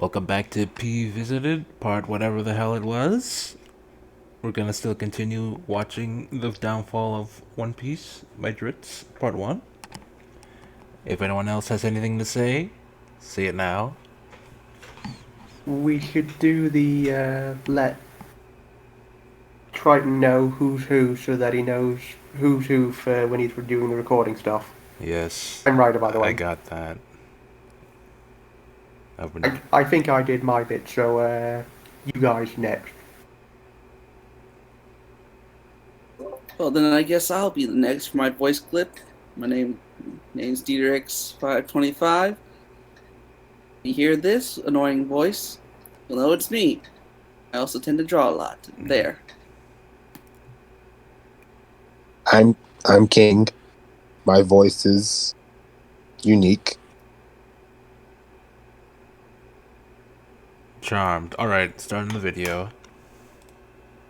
Welcome back to PEEvisited, part whatever the hell it was. We're gonna still continue watching the downfall of One Piece by Dritz, part 1. If anyone else has anything to say it now. We should do the let Triton know who's who so that he knows who's who for when he's doing the recording stuff. Yes. I'm right, by the way. I got that. I think I did my bit, so you guys next. Well, then I guess I'll be the next for my voice clip. My name's DieterX525. You hear this annoying voice? You'll know it's me. I also tend to draw a lot. There. I'm King. My voice is unique. Charmed. Alright, starting the video.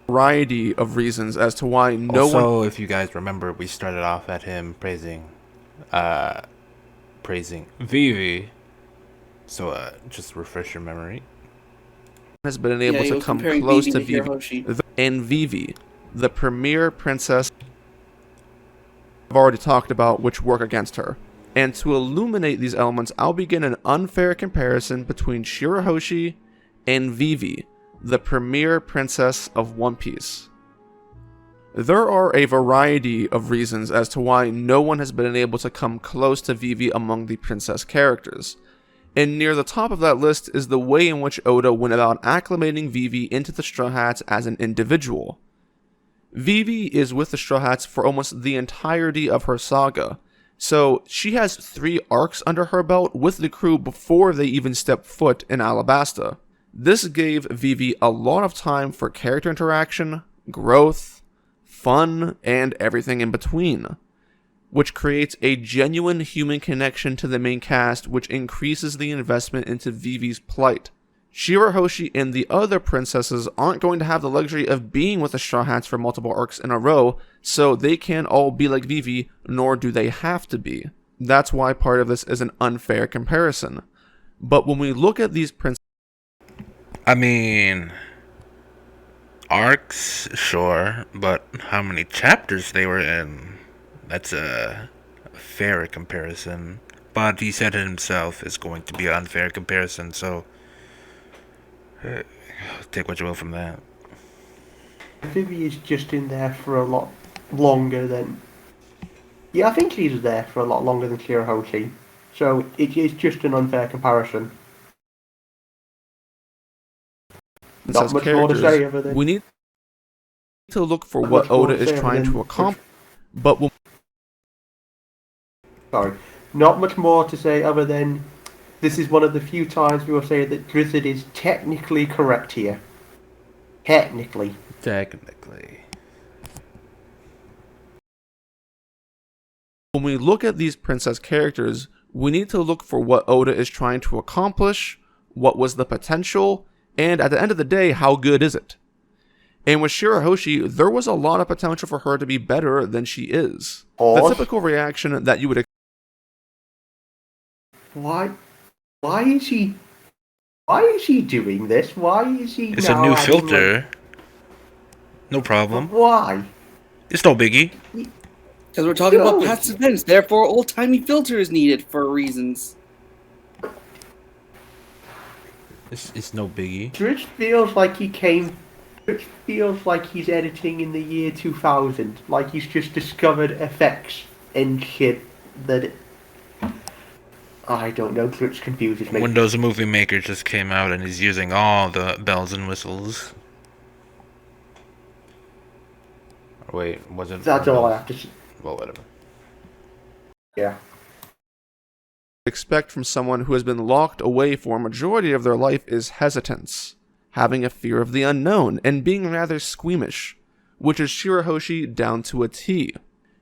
Variety of reasons as to why also, if you guys remember, we started off at him praising Vivi. So, just refresh your memory. Has been able to come close to Vivi. And Vivi, the premier princess I've already talked about, which work against her. And to illuminate these elements, I'll begin an unfair comparison between Shirahoshi and Vivi, the premier princess of One Piece. There are a variety of reasons as to why no one has been able to come close to Vivi among the princess characters. And near the top of that list is the way in which Oda went about acclimating Vivi into the Straw Hats as an individual. Vivi is with the Straw Hats for almost the entirety of her saga, so she has 3 arcs under her belt with the crew before they even step foot in Alabasta. This gave Vivi a lot of time for character interaction, growth, fun, and everything in between, which creates a genuine human connection to the main cast, which increases the investment into Vivi's plight. Shirahoshi and the other princesses aren't going to have the luxury of being with the Straw Hats for multiple arcs in a row, so they can't all be like Vivi, nor do they have to be. That's why part of this is an unfair comparison. But when we look at these princesses, I mean, arcs, sure, but how many chapters they were in? That's a fair comparison. But he said it himself is going to be an unfair comparison, so take what you will from that. Vivi is just in there for a lot longer than... Yeah, I think she's there for a lot longer than Shirahoshi. So it is just an unfair comparison. Not much more to say other than... We need to look for what Oda is trying to accomplish, but not much more to say other than this is one of the few times we will say that Drizzard is technically correct here. Technically. When we look at these princess characters, we need to look for what Oda is trying to accomplish, what was the potential, and at the end of the day, how good is it? And with Shirahoshi, there was a lot of potential for her to be better than she is. The typical reaction that you would expect. Why is he doing this? Why is he It's a new filter. No problem. Why? It's no biggie. Because we're talking about past events, therefore old-timey filter is needed for reasons. It's no biggie. Dritz feels like he's editing in the year 2000. Like he's just discovered effects and shit that... I don't know, Dritz confuses me. Windows Movie Maker just came out and he's using all the bells and whistles. Wait, was it? That's all I have to say. Well, whatever. Yeah. Expect from someone who has been locked away for a majority of their life is hesitance, having a fear of the unknown, and being rather squeamish, which is Shirahoshi down to a T.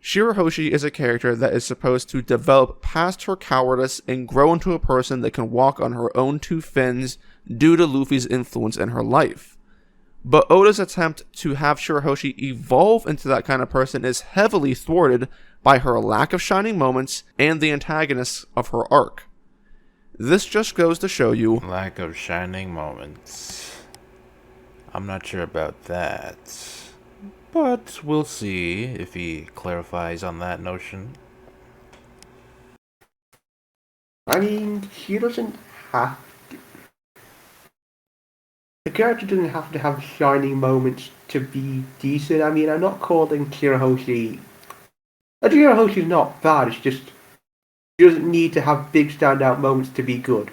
Shirahoshi is a character that is supposed to develop past her cowardice and grow into a person that can walk on her own 2 fins due to Luffy's influence in her life. But Oda's attempt to have Shirahoshi evolve into that kind of person is heavily thwarted by her lack of shining moments and the antagonists of her arc. This just goes to show you lack of shining moments. I'm not sure about that, but we'll see if he clarifies on that notion. I mean, he doesn't have to. The character doesn't have to have shining moments to be decent. I mean, I'm not calling Kirahoshi. Kirahoshi's not bad, it's just he doesn't need to have big standout moments to be good.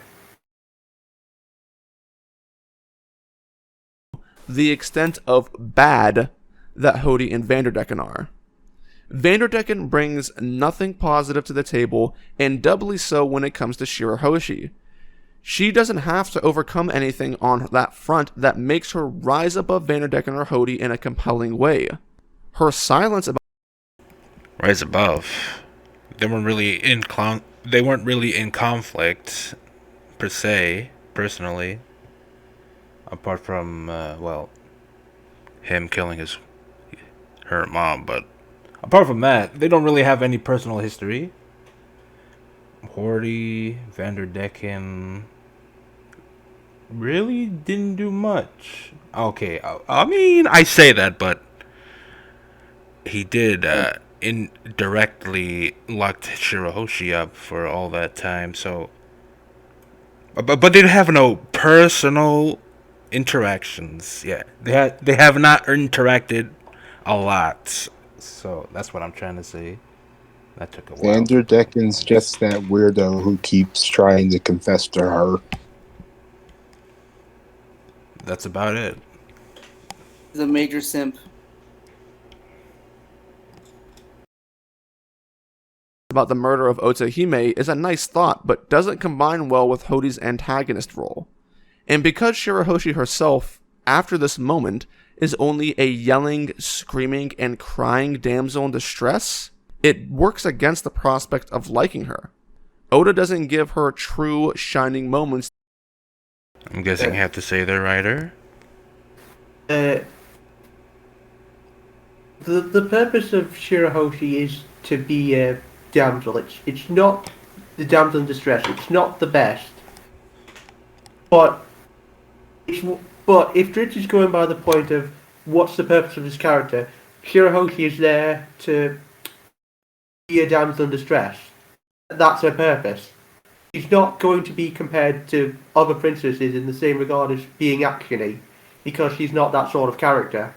the extent of bad that Hody and Vanderdecken are. Vanderdecken brings nothing positive to the table, and doubly so when it comes to Shirahoshi. She doesn't have to overcome anything on that front that makes her rise above Vanderdecken or Hody in a compelling way. Her silence about Rise above. They weren't really in conflict per se, personally. Apart from him killing her mom, but apart from that, they don't really have any personal history. Hody, Vanderdecken really didn't do much. Okay, I mean, I say that, but he did indirectly locked Shirahoshi up for all that time. So, but they have no personal interactions. Yeah, they have not interacted a lot. So that's what I'm trying to say. That took a while. Vanderdecken's just that weirdo who keeps trying to confess to her. That's about it. He's a major simp. about the murder of Otahime is a nice thought, but doesn't combine well with Hody's antagonist role. And because Shirahoshi herself, after this moment, is only a yelling, screaming, and crying damsel in distress, it works against the prospect of liking her. Oda doesn't give her true shining moments. I'm guessing you have to say the writer. The purpose of Shirahoshi is to be a damsel. It's not the damsel in distress. It's not the best. But if Dritz is going by the point of what's the purpose of his character, Shirahoshi is there to be a damsel in distress. That's her purpose. She's not going to be compared to other princesses in the same regard as being actiony, because she's not that sort of character.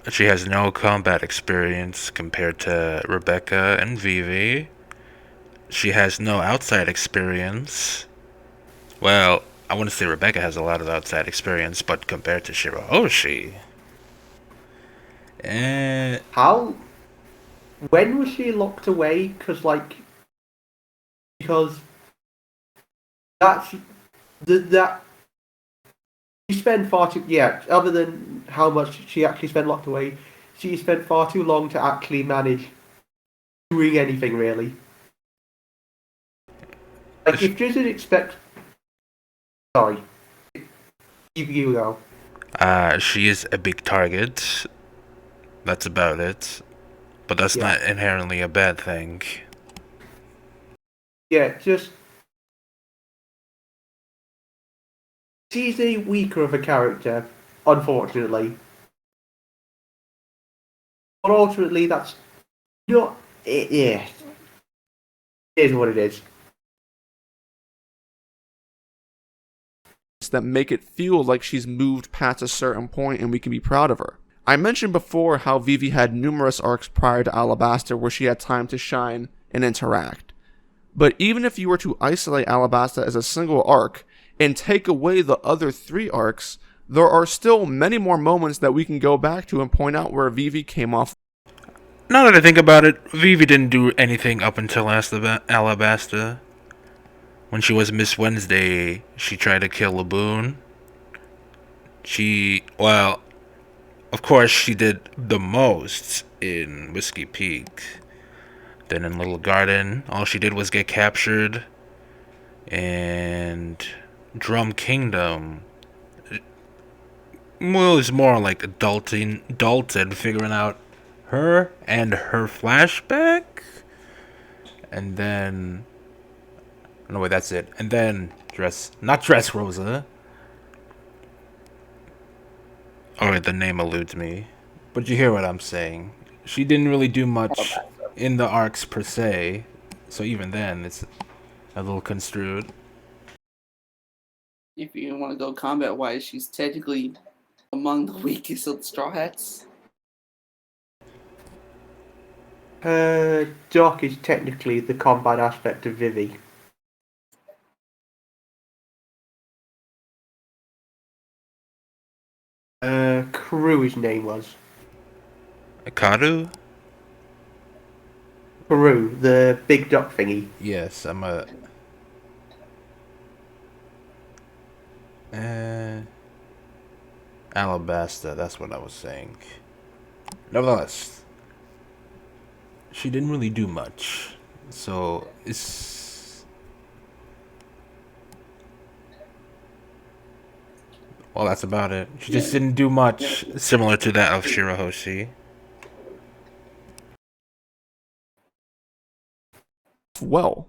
She has no combat experience compared to Rebecca and Vivi. She has no outside experience. Well, I want to say Rebecca has a lot of outside experience, but compared to Shirahoshi... How? When was she locked away? Because that's... that... She spent far too... Yeah, other than how much she actually spent locked away, she spent far too long to actually manage doing anything, really. Like, if Drizzard expects... Sorry. You go. She is a big target. That's about it. But that's not inherently a bad thing. Yeah, just... She's a weaker of a character, unfortunately. But ultimately, that's not... Yeah. It is what it is. That make it feel like she's moved past a certain point and we can be proud of her. I mentioned before how Vivi had numerous arcs prior to Alabasta where she had time to shine and interact. But even if you were to isolate Alabasta as a single arc and take away the other 3 arcs, there are still many more moments that we can go back to and point out where Vivi came off. Now that I think about it, Vivi didn't do anything up until Alabasta. When she was Miss Wednesday, she tried to kill Laboon. Of course, she did the most in Whiskey Peak. Then in Little Garden, all she did was get captured. And Drum Kingdom, well, it's more like Dalton figuring out her and her flashback. And then No, wait, that's it. And then not Dressrosa. Alright, the name eludes me. But you hear what I'm saying. She didn't really do much in the arcs per se. So even then, it's a little construed. If you want to go combat-wise, she's technically among the weakest of the Straw Hats. Doc is technically the combat aspect of Vivi. Karu his name was. Akaru? Karu, the big duck thingy. Yes, I'm a... Alabasta, that's what I was saying. Nevertheless, she didn't really do much. So, it's... Well, that's about it. She just didn't do much, similar to that of Shirahoshi. Well.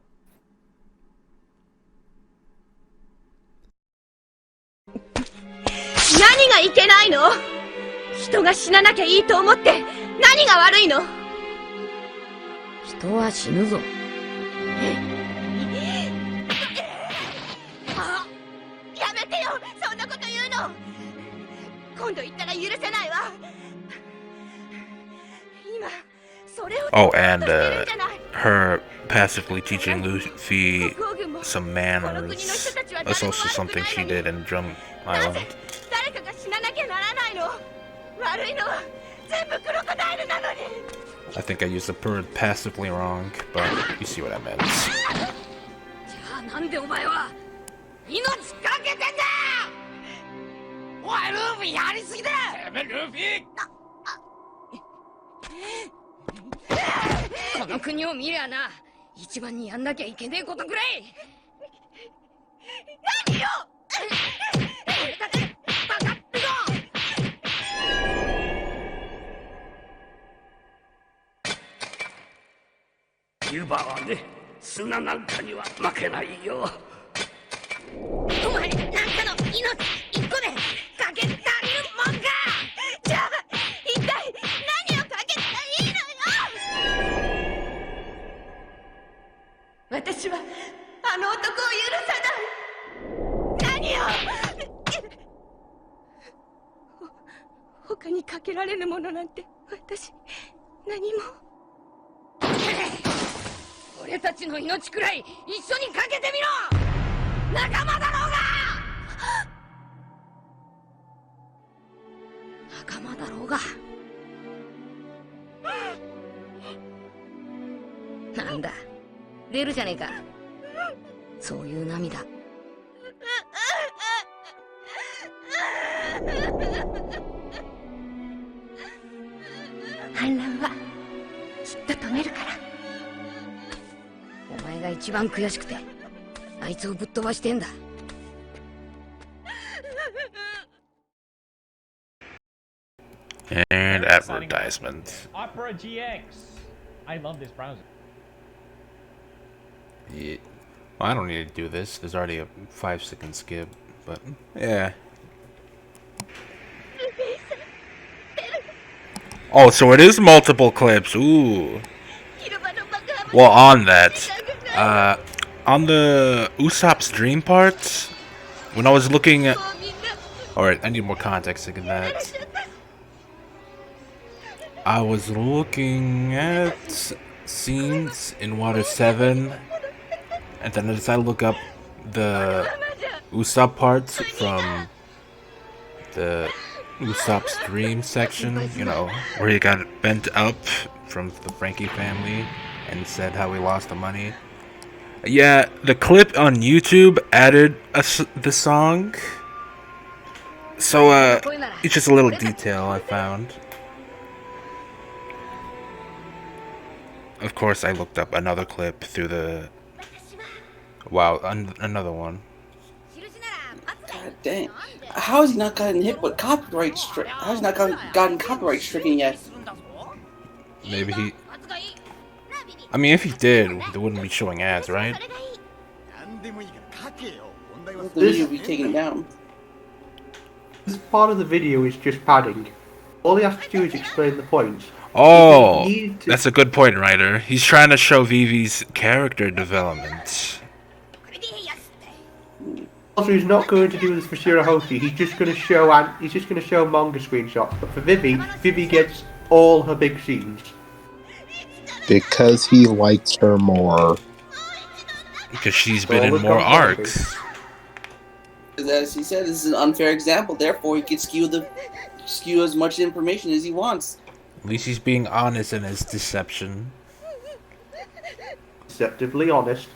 Oh, and her passively teaching Luffy some manners. That's also something she did in Drum Island. I think I used the word passively wrong, but you see what I meant. And advertisement. Opera GX. I love this browser. Yeah. Well, I don't need to do this. There's already a 5-second skip, but yeah. Oh, so it is multiple clips. Ooh. Well, on that, on the Usopp's dream parts, when I was looking at... Alright, I need more context to get that. I was looking at scenes in Water 7, and then I decided to look up the Usopp parts from the Usopp's dream section, you know, where he got bent up from the Frankie family and said how he lost the money. Yeah, the clip on YouTube added the song, so it's just a little detail I found. Of course, I looked up another clip through the... Wow, another one. God dang. How has he not gotten hit with copyright strike? How has he not gotten copyright stricken yet? Maybe he... I mean, if he did, they wouldn't be showing ads, right? The video will be taken down. This part of the video is just padding. All he has to do is explain the points. Oh, that's a good point, Ryder. He's trying to show Vivi's character development. Also, he's not going to do this for Shirahoshi. He's just going to show manga screenshots. But for Vivi gets all her big scenes because he likes her more. Because she's been in more arcs. As he said, this is an unfair example. Therefore, he can skew as much information as he wants. At least he's being honest in his deception. Deceptively honest.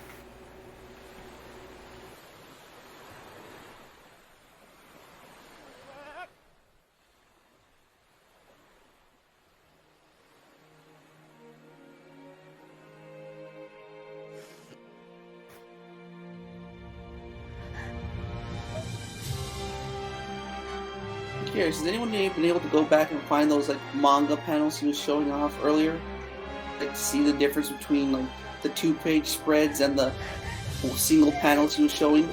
Curious, has anyone been able to go back and find those like manga panels he was showing off earlier? Like to see the difference between like the 2-page spreads and the single panels he was showing?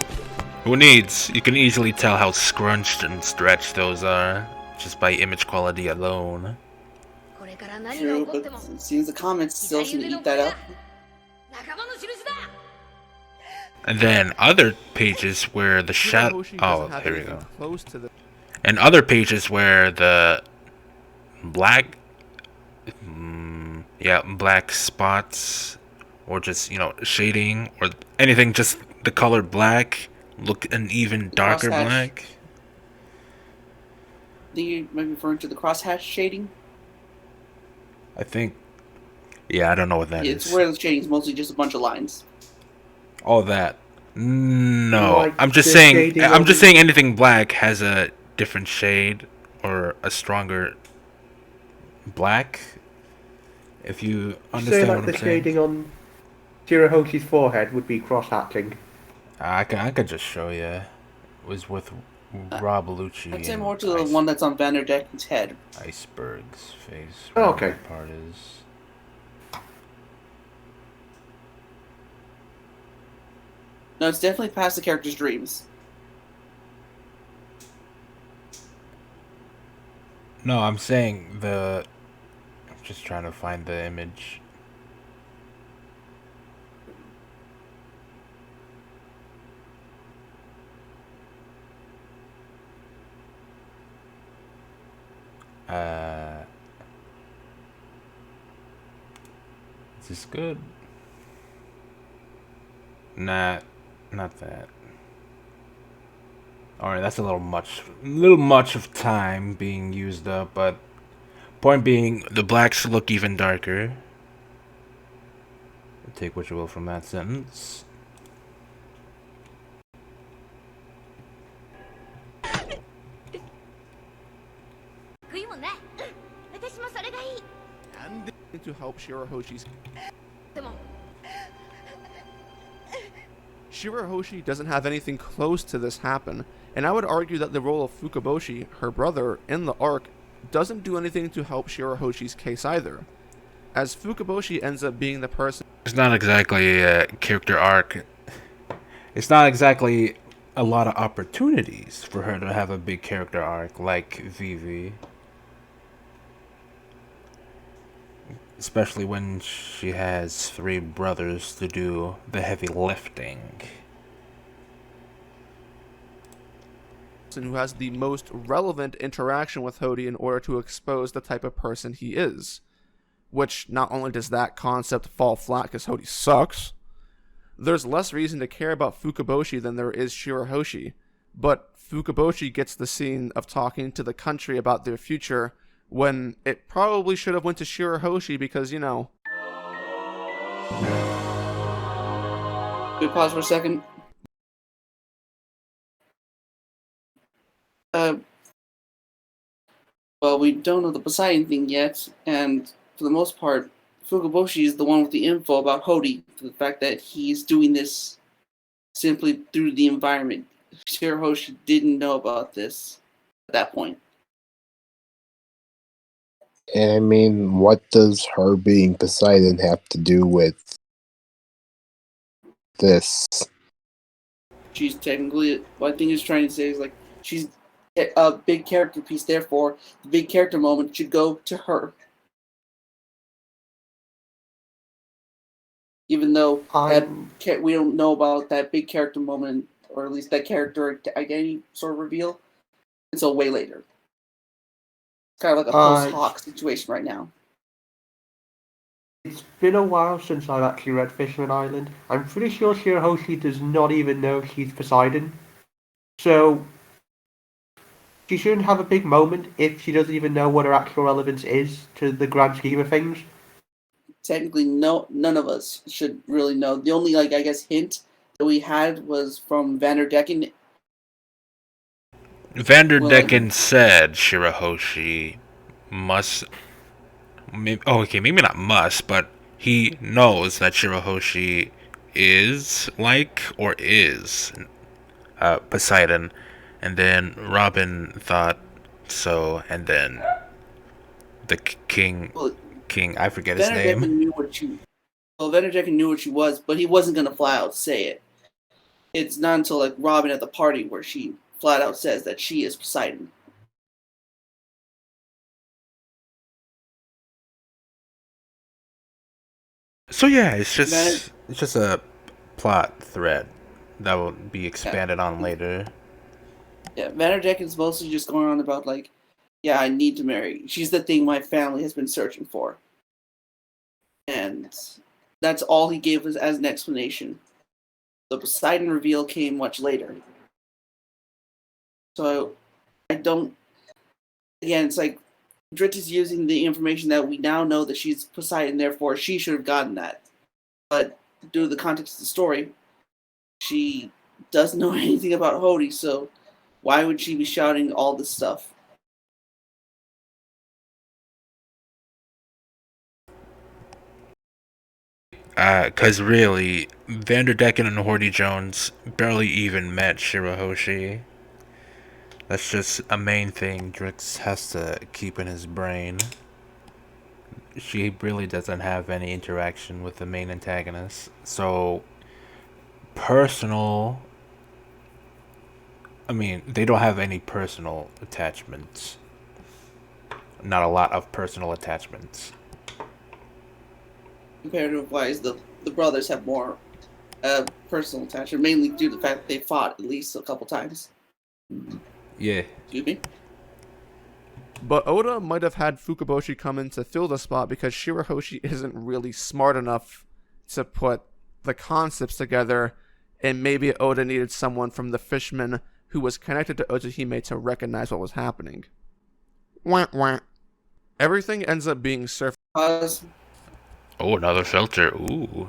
Who needs? You can easily tell how scrunched and stretched those are just by image quality alone. True, but it seems the comments still seem to eat that up. And then other pages where the shadow. Oh, here we go. And other pages where the black, black spots, or just shading, or anything, just the color black, look an even darker black. I think you might be referring to the crosshatch shading. I think. Yeah, I don't know what that is. It's where the shading is mostly just a bunch of lines. All that. No, like I'm just saying. I'm just saying anything black has a different shade or a stronger black. If you understand what I'm saying. The shading on Shirahoshi's forehead would be cross-hatching. I could just show you. It was with Rob Lucci. I'd say more to the one that's on Vanderdecken's head. Iceberg's face. Oh, okay. That part is. No, it's definitely past the character's dreams. No, I'm saying I'm just trying to find the image. Is this good? Not that. Alright, that's a little much of time being used up, but point being, the blacks look even darker. Take what you will from that sentence. To help Shirahoshi's. Shirahoshi doesn't have anything close to this happen, and I would argue that the role of Fukaboshi, her brother, in the arc doesn't do anything to help Shirahoshi's case either, as Fukaboshi ends up being the person. It's not exactly a character arc. It's not exactly a lot of opportunities for her to have a big character arc like Vivi. Especially when she has 3 brothers to do the heavy lifting. Who has the most relevant interaction with Hody in order to expose the type of person he is. Which, not only does that concept fall flat because Hody sucks, there's less reason to care about Fukaboshi than there is Shirahoshi. But Fukaboshi gets the scene of talking to the country about their future, when it probably should have went to Shirahoshi because, We pause for a second. Well, we don't know the Poseidon thing yet, and for the most part, Fukaboshi is the one with the info about Hody, the fact that he's doing this simply through the environment. Shirahoshi didn't know about this at that point. I mean, what does her being Poseidon have to do with this? she's technically, what I think he's trying to say is like, she's a big character piece, therefore, the big character moment should go to her. Even though we don't know about that big character moment, or at least that character identity sort of reveal, until way later. It's kind of like a post-hoc situation right now. It's been a while since I've actually read Fisherman Island. I'm pretty sure Shirahoshi does not even know she's Poseidon. So, she shouldn't have a big moment if she doesn't even know what her actual relevance is to the grand scheme of things. Technically, none of us should really know. The only, I guess, hint that we had was from Vanderdecken. Vanderdecken said Shirahoshi must... okay, maybe not must, but he knows that Shirahoshi is Poseidon, and then Robin thought so, and then the king, I forget his name. Vanderdecken knew what she was, but he wasn't gonna flat out say it. It's not until like Robin at the party where she flat out says that she is Poseidon. So yeah, it's just a plot thread that will be expanded on later. Yeah, Vanderdecken's mostly just going on about like, yeah, I need to marry. She's the thing my family has been searching for. And that's all he gave us as an explanation. The Poseidon reveal came much later. So I don't... Again, it's like Dritz is using the information that we now know that she's Poseidon, therefore she should have gotten that. But due to the context of the story, she doesn't know anything about Hody, so why would she be shouting all this stuff? Cause really, Vanderdecken and Hordy Jones barely even met Shirahoshi. That's just a main thing Drix has to keep in his brain. She really doesn't have any interaction with the main antagonist. So, they don't have any personal attachments. Not a lot of personal attachments. Comparative-wise, the brothers have more personal attachment, mainly due to the fact that they fought at least a couple times. Yeah. Excuse me? But Oda might have had Fukaboshi come in to fill the spot because Shirahoshi isn't really smart enough to put the concepts together, and maybe Oda needed someone from the Fishman who was connected to Otohime to recognize what was happening. Wah, wah. Everything ends up being surface. Oh, another filter. Ooh.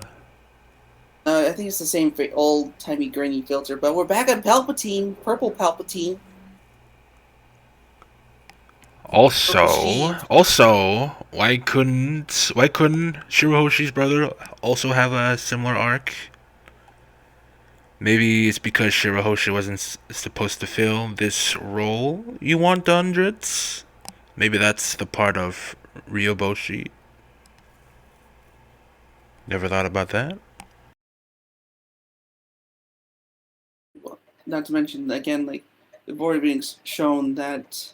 I think it's the same old-timey grainy filter, but we're back at Palpatine, purple Palpatine. Also, why couldn't Shirahoshi's brother also have a similar arc? Maybe it's because Shirahoshi wasn't supposed to fill this role you want done, Dritz? Maybe that's the part of Ryoboshi. Never thought about that? Well, not to mention, again, like, we've already been shown that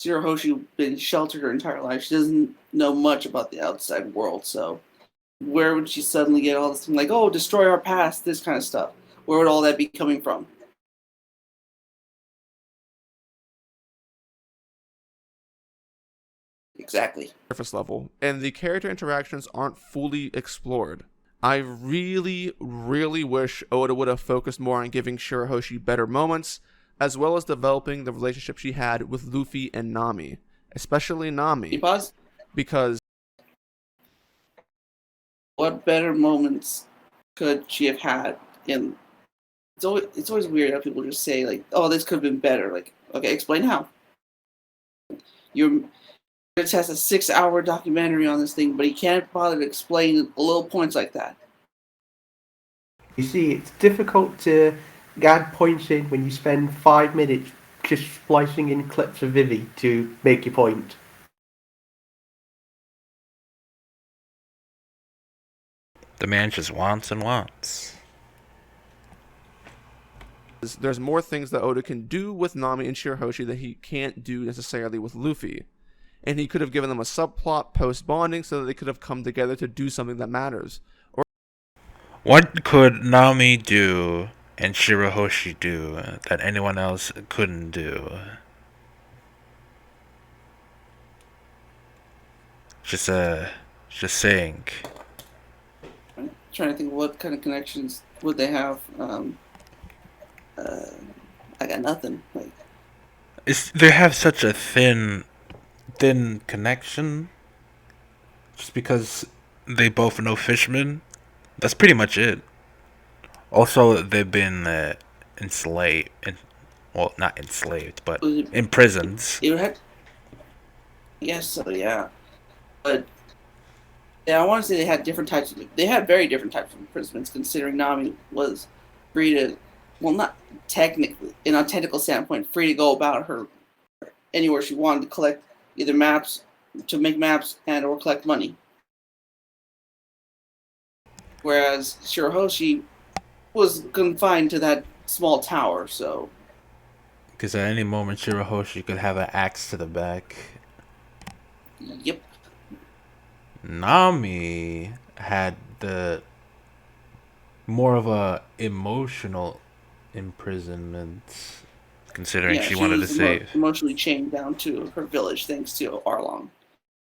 Shirahoshi been sheltered her entire life. She doesn't know much about the outside world, so where would she suddenly get all this thing like, oh, destroy our past, this kind of stuff? Where would all that be coming from? Exactly. Surface level, and the character interactions aren't fully explored. I really, really wish Oda would have focused more on giving Shirahoshi better moments, as well as developing the relationship she had with Luffy and Nami, especially Nami. Because what better moments could she have had? In it's always weird how people just say like, "Oh, this could have been better." Like, okay, explain how. You're Rich has a 6-hour documentary on this thing, but he can't bother to explain little points like that. You see, it's difficult to add points in when you spend 5 minutes just splicing in clips of Vivi to make your point. The man just wants and wants. There's more things that Oda can do with Nami and Shirahoshi that he can't do necessarily with Luffy. And he could have given them a subplot post-bonding so that they could have come together to do something that matters. Or what could Nami do and Shirahoshi do that anyone else couldn't do? Just saying. I'm trying to think what kind of connections would they have. I got nothing. Like, They have such a thin connection. Just because they both know fishermen. That's pretty much it. Also, they've been enslaved. Well, not enslaved, but imprisoned. Yes, so yeah. But yeah, I want to say they had different types. They had very different types of imprisonments. Considering Nami was free to, well, not technically, in a technical standpoint, free to go about her anywhere she wanted to collect either maps, to make maps and or collect money. Whereas Shirahoshi was confined to that small tower, so. Because at any moment, Shirahoshi could have an axe to the back. Yep. Nami had the more of a emotional imprisonment, considering she wanted to save. Emotionally chained down to her village thanks to Arlong.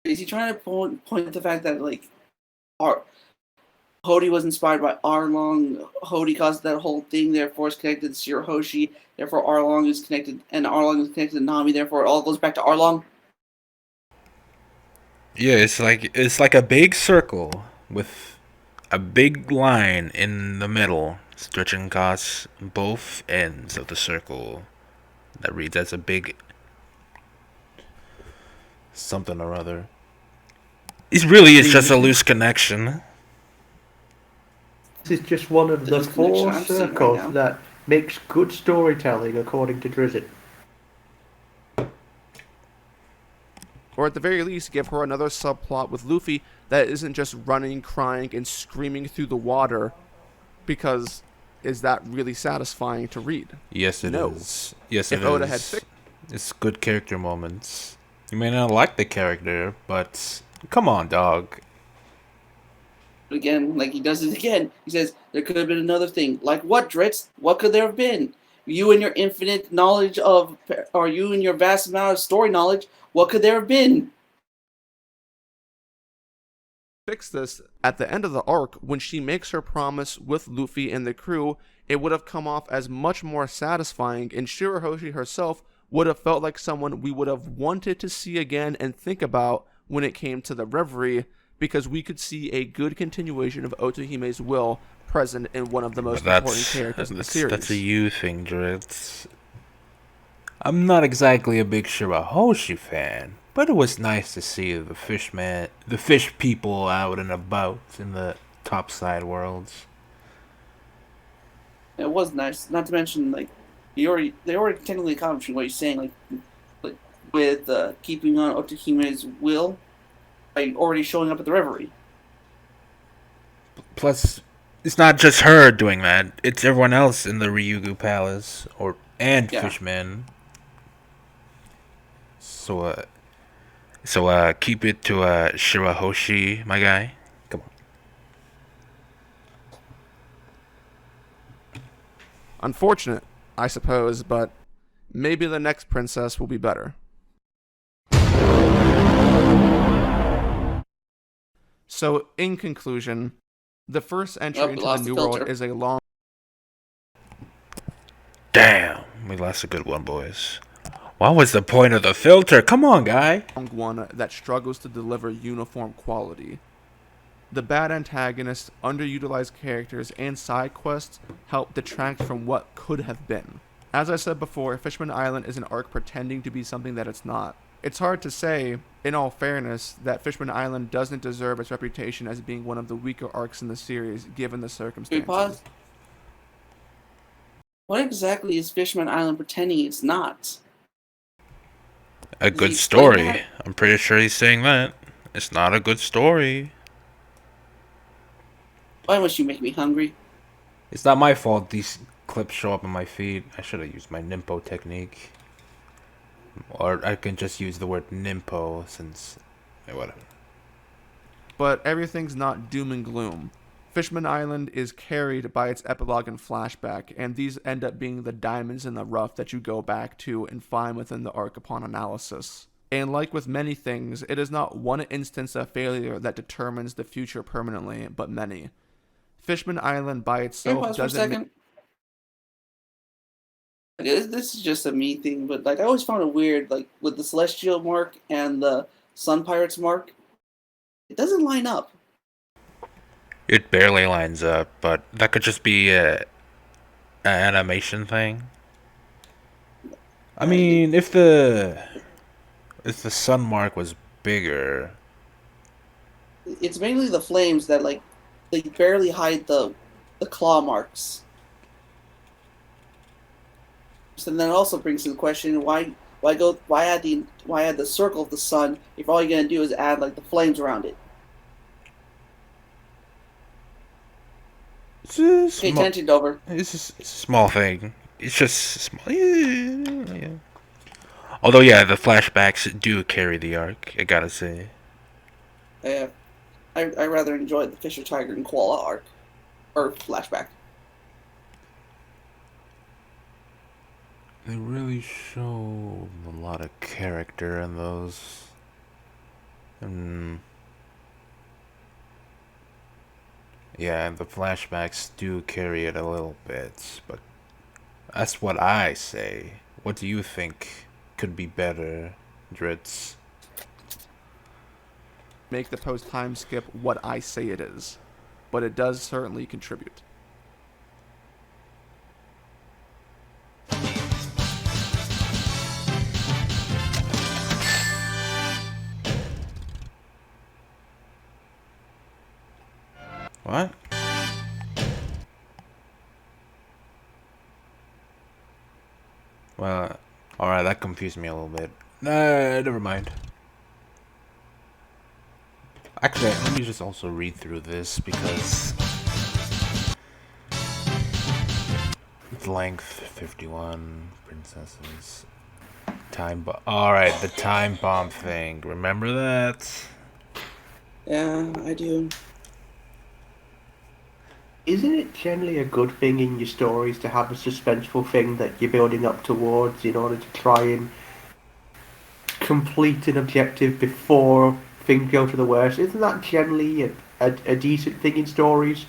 Is he trying to point the fact that like Hody was inspired by Arlong, Hody caused that whole thing, therefore is connected to Shirahoshi, therefore Arlong is connected, and Arlong is connected to Nami, therefore it all goes back to Arlong? Yeah, it's like a big circle with a big line in the middle, stretching across both ends of the circle. That reads as a big something or other. It really is just a loose connection. This is just one of the 4 circles that makes good storytelling, according to Drizzt. Or at the very least, give her another subplot with Luffy that isn't just running, crying, and screaming through the water, because is that really satisfying to read? Yes, it is. Yes, it if Oda is. Had it's good character moments. You may not like the character, but come on, dog. Again, like he does it again. He says, there could have been another thing. Like what, Dritz? What could there have been? You and your infinite knowledge of, or you and your vast amount of story knowledge, what could there have been? Fix this at the end of the arc when she makes her promise with Luffy and the crew. It would have come off as much more satisfying, and Shirahoshi herself would have felt like someone we would have wanted to see again and think about when it came to the Reverie, because we could see a good continuation of Otohime's will present in one of the most important characters in the series. That's a you thing, Dritz. I'm not exactly a big Shirahoshi fan, but it was nice to see the fish people out and about in the topside worlds. It was nice. Not to mention, like, they already technically accomplished what he's saying, like with keeping on Otohime's will by already showing up at the Reverie. Plus, it's not just her doing that; it's everyone else in the Ryugu Palace and Fishman. So keep it to Shirahoshi, my guy. Come on. Unfortunate, I suppose, but maybe the next princess will be better. So, in conclusion, the first entry into the New World is a long... Damn, we lost a good one, boys. What was the point of the filter? Come on, guy. One that struggles to deliver uniform quality. The bad antagonists, underutilized characters, and side quests help detract from what could have been. As I said before, Fishman Island is an arc pretending to be something that it's not. It's hard to say, in all fairness, that Fishman Island doesn't deserve its reputation as being one of the weaker arcs in the series, given the circumstances. Pause. What exactly is Fishman Island pretending it's not? A good story. I'm pretty sure he's saying that. It's not a good story. Why must you make me hungry? It's not my fault these clips show up on my feed. I should have used my Nimpo technique. Or I can just use the word Nimpo since... whatever. But everything's not doom and gloom. Fishman Island is carried by its epilogue and flashback, and these end up being the diamonds in the rough that you go back to and find within the arc upon analysis. And like with many things, it is not one instance of failure that determines the future permanently, but many. Fishman Island by itself doesn't... This is just a me thing, but like I always found it weird, like with the Celestial mark and the Sun Pirates mark, it doesn't line up. It barely lines up, but that could just be an animation thing. I mean, if the sun mark was bigger, it's mainly the flames that like they barely hide the claw marks. So then that also brings to the question: why add the circle of the sun if all you're gonna do is add like the flames around it? Pay attention, Dover. It's a small thing. It's just small. Yeah. Although, yeah, the flashbacks do carry the arc, I gotta say. Yeah, I rather enjoy the Fisher Tiger and Koala arc or flashback. They really show a lot of character in those. Yeah, and the flashbacks do carry it a little bit, but that's what I say. What do you think could be better, Dritz? Make the post time skip what I say it is, but it does certainly contribute. What? Well, alright, that confused me a little bit. Never mind. Actually, let me just also read through this because its length 51 princesses. Time bomb. Alright, the time bomb thing. Remember that? Yeah, I do. Isn't it generally a good thing in your stories to have a suspenseful thing that you're building up towards in order to try and complete an objective before things go to the worst? Isn't that generally a decent thing in stories?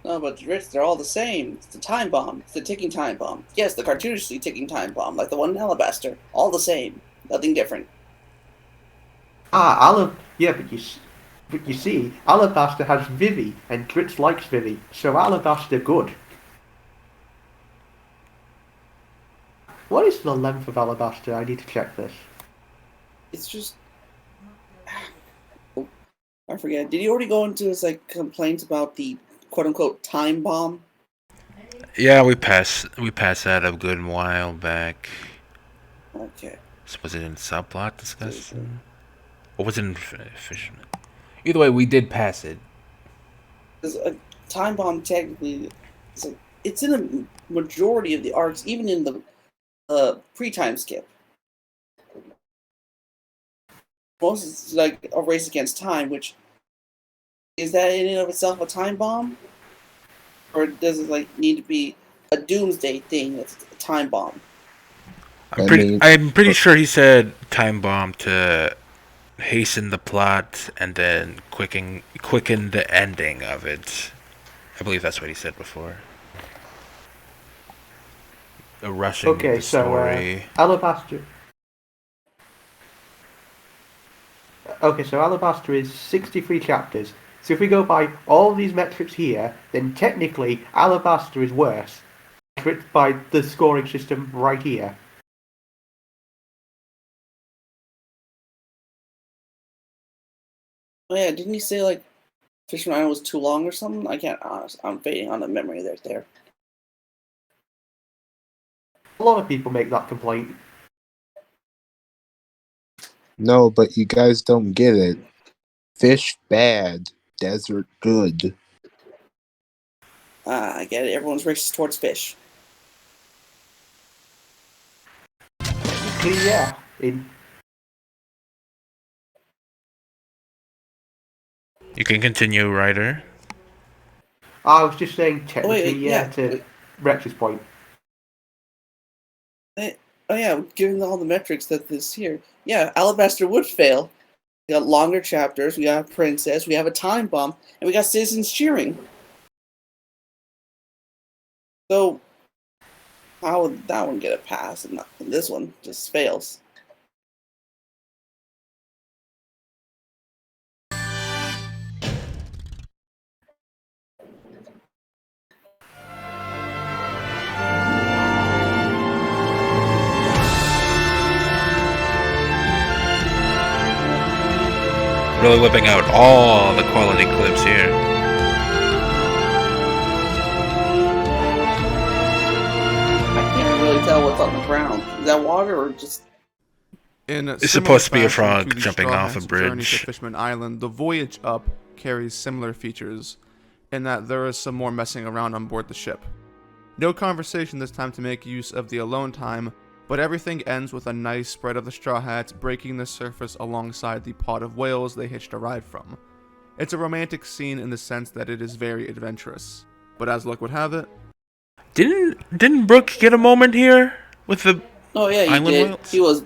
No, but Rich, they're all the same. It's the time bomb. It's the ticking time bomb. Yes, the cartoonishly ticking time bomb, like the one in Alabaster. All the same. Nothing different. Yeah, but you see, Alabaster has Vivi, and Dritz likes Vivi, so Alabaster good. What is the length of Alabaster? I need to check this. It's just... Oh, I forget. Did he already go into his like complaints about the quote-unquote time bomb? Yeah, we passed that a good while back. Okay. So was it in subplot discussion? Or was it in Fisherman? Either way, we did pass it. Because a time bomb technically, it's in a majority of the arcs, even in the pre-time skip. Most is like a race against time, which is that in and of itself a time bomb, or does it like need to be a doomsday thing that's a time bomb? I'm pretty sure he said time bomb to hasten the plot and then quicken the ending of it. I believe that's what he said before. The rushing the story. Alabaster. Okay, so Alabaster is 63 chapters. So if we go by all these metrics here, then technically Alabaster is worse by the scoring system right here. Oh yeah, didn't he say like Fishman Island was too long or something? I can't. I'm fading on the memory there. A lot of people make that complaint. No, but you guys don't get it. Fish bad, desert good. I get it. Everyone's racist towards fish. technically, yeah. You can continue, Ryder. I was just saying technically, yeah. To Rex's point. Oh yeah, given all the metrics that this here, yeah, Alabaster would fail. We got longer chapters, we got a princess, we have a time bomb, and we got citizens cheering. So how would that one get a pass and this one just fails? Really whipping out all the quality clips here. I can't really tell what's on the ground. Is that water or just... It's supposed to be a frog jumping off a bridge. Journey to Fishman Island, the voyage up carries similar features, in that there is some more messing around on board the ship. No conversation this time to make use of the alone time, but everything ends with a nice spread of the Straw Hats breaking the surface alongside the pod of whales they hitched a ride from. It's a romantic scene in the sense that it is very adventurous, but as luck would have it, Didn't Brooke get a moment here with the island did. Whales?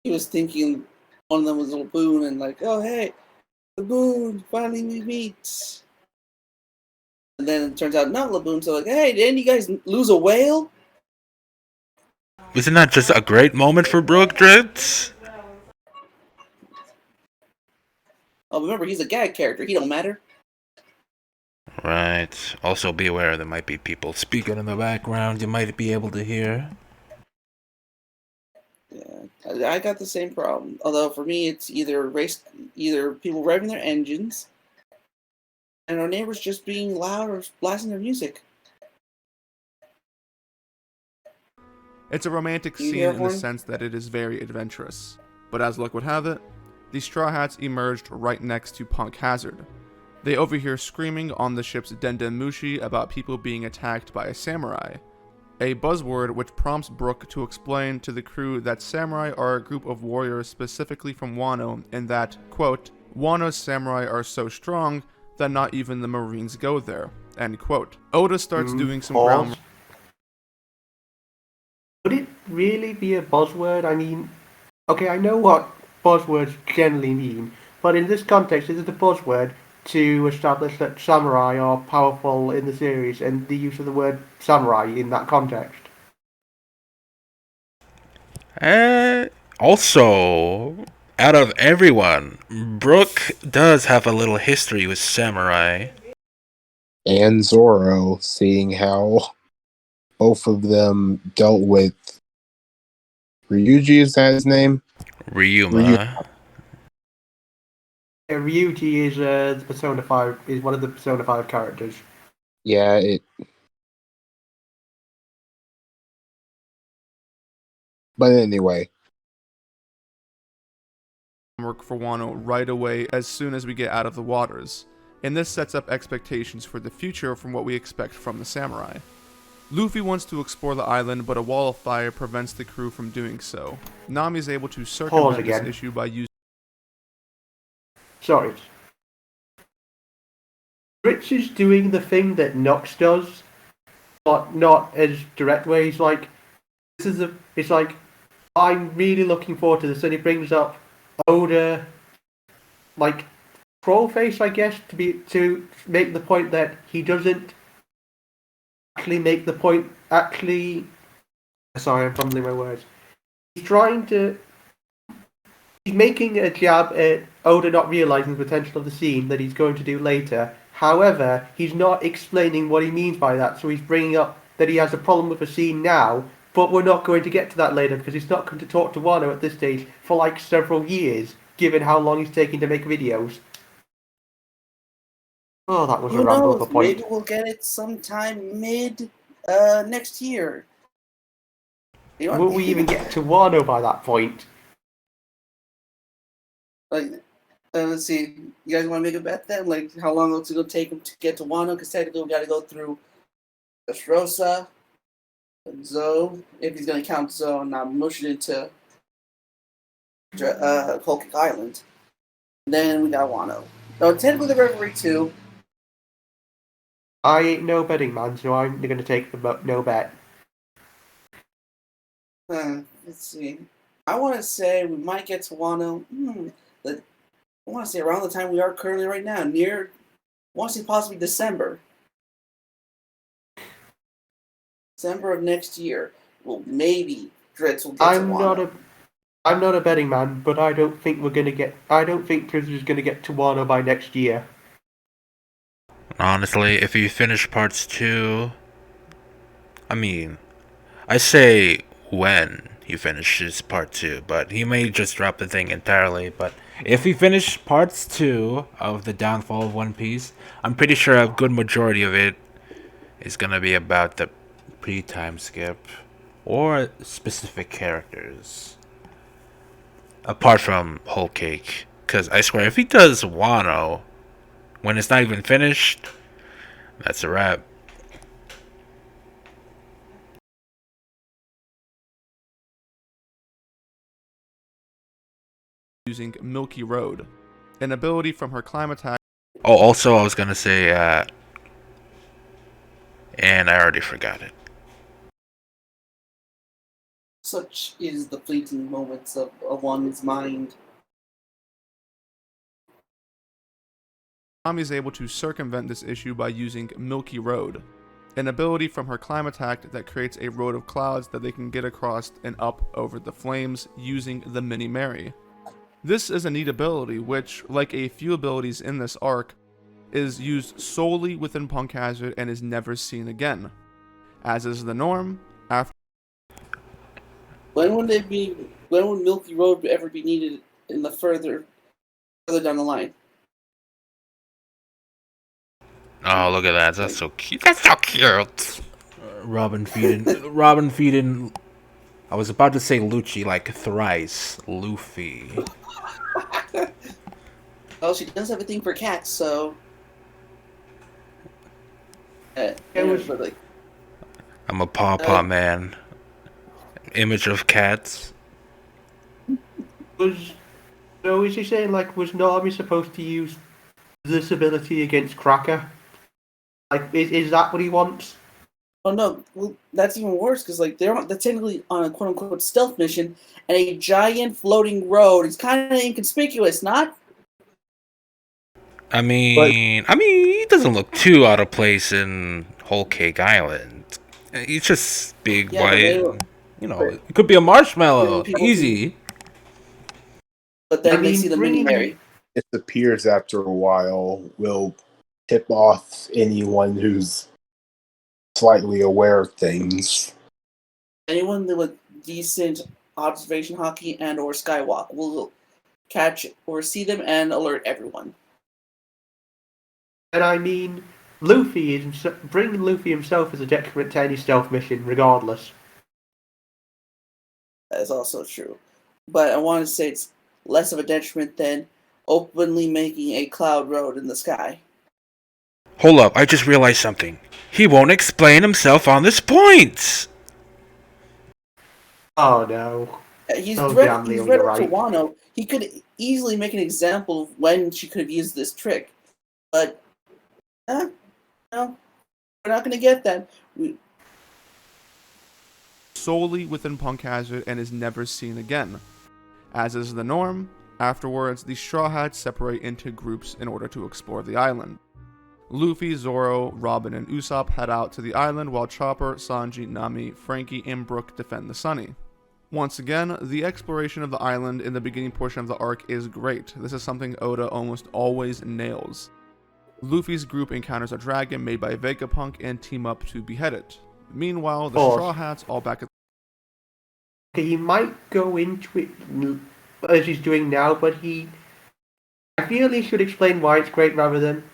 He was thinking one of them was a Laboon and like, oh hey, Laboon, finally we meet. And then it turns out not Laboon, so like, hey, didn't you guys lose a whale? Isn't that just a great moment for Brooke Dritz? Oh, remember, he's a gag character. He don't matter. Right. Also be aware there might be people speaking in the background you might be able to hear. Yeah, I got the same problem. Although for me, it's either people revving their engines, and our neighbors just being loud or blasting their music. it's a romantic scene in the sense that it is very adventurous. But as luck would have it, the Straw Hats emerged right next to Punk Hazard. They overhear screaming on the ship's Dendemushi about people being attacked by a samurai, a buzzword which prompts Brooke to explain to the crew that samurai are a group of warriors specifically from Wano, and that, quote, Wano's samurai are so strong that not even the Marines go there, end quote. Oda starts doing some ground. Would it really be a buzzword? I mean, okay, I know what buzzwords generally mean, but in this context, is it a buzzword to establish that samurai are powerful in the series and the use of the word samurai in that context? Also, out of everyone, Brooke does have a little history with samurai. And Zoro, seeing how both of them dealt with Ryuji, is that his name? Ryuma. Ryuji is the Persona 5, is one of the Persona 5 characters. Yeah, But anyway. Work for Wano right away as soon as we get out of the waters, and this sets up expectations for the future from what we expect from the samurai. Luffy wants to explore the island, but a wall of fire prevents the crew from doing so. Nami is able to circumvent this issue by using... Sorry. Rich is doing the thing that Nox does, but not as direct way. He's like, it's like, I'm really looking forward to this, and he brings up Oda, like, Trollface, I guess, to make the point that he doesn't actually make the point, sorry, I'm fumbling my words. He's making a jab at Oda not realizing the potential of the scene that he's going to do later. However, he's not explaining what he means by that, so he's bringing up that he has a problem with a scene now, but we're not going to get to that later because he's not going to talk to Wano at this stage for like several years, given how long he's taking to make videos. Oh, that was a ramble of a point. Maybe we'll get it sometime mid next year. Will we even get to Wano by that point? Like, let's see. You guys want to make a bet then? Like, how long it's going to take him to get to Wano? Because technically we got to go through Dressrosa, Zoe, if he's going to count Zoe and not mush it into Whole Cake Island. And then we got Wano. No, technically the referee too. I ain't no betting man, so I'm going to take the no bet. Let's see. I want to say we might get to Wano. I want to say around the time we are currently right now, near. I want to say possibly December. December of next year. Well, maybe Dritz will get to Wano. I'm not a betting man, but I don't think we're gonna get. I don't think Prisoners gonna get to Wano by next year. Honestly, if you finish parts 2, I say when he finishes part 2, but he may just drop the thing entirely. But if he finishes parts 2 of the downfall of One Piece, I'm pretty sure a good majority of it is gonna be about the pre-time skip or specific characters. Apart from Whole Cake. Because I swear, if he does Wano when it's not even finished, that's a wrap. Using Milky Road, an ability from her climb attack. Oh, also, I was going to say, and I already forgot it. Such is the fleeting moments of one's mind. Nami is able to circumvent this issue by using Milky Road, an ability from her climb attack that creates a road of clouds that they can get across and up over the flames using the Mini Mary. This is a neat ability which, like a few abilities in this arc, is used solely within Punk Hazard and is never seen again. As is the norm, after When would Milky Road ever be needed in the further down the line? Oh, look at that. That's so cute. That's so cute. Robin feeding. I was about to say Lucci like thrice. Luffy. Well, she does have a thing for cats, so. Like, I'm a paw man. Image of cats. is he saying was Nami supposed to use this ability against Cracker? Like, is that what he wants? Oh no, well, that's even worse because they're technically on a quote unquote stealth mission, and a giant floating road is kind of inconspicuous, not? He doesn't look too out of place in Whole Cake Island. He's just big, white. It could be a marshmallow. Easy. But then they see the Mini Mary. It appears after a while will tip off anyone who's slightly aware of things. Anyone with decent observation hockey and or skywalk will catch or see them and alert everyone. And bringing Luffy himself is a detriment to any stealth mission, regardless. That is also true. But I want to say it's less of a detriment than openly making a cloud road in the sky. Hold up, I just realized something. He won't explain himself on this point! Oh no. He's read up to Wano. He could easily make an example of when she could have used this trick. But, no, we're not going to get that. Solely within Punk Hazard and is never seen again. As is the norm, afterwards the Straw Hats separate into groups in order to explore the island. Luffy, Zoro, Robin, and Usopp head out to the island while Chopper, Sanji, Nami, Frankie, and Brook defend the Sunny. Once again, the exploration of the island in the beginning portion of the arc is great. This is something Oda almost always nails. Luffy's group encounters a dragon made by Vegapunk and team up to behead it. Meanwhile, the Straw Hats all back at he might go into it as he's doing now, but I feel he should explain why it's great rather than,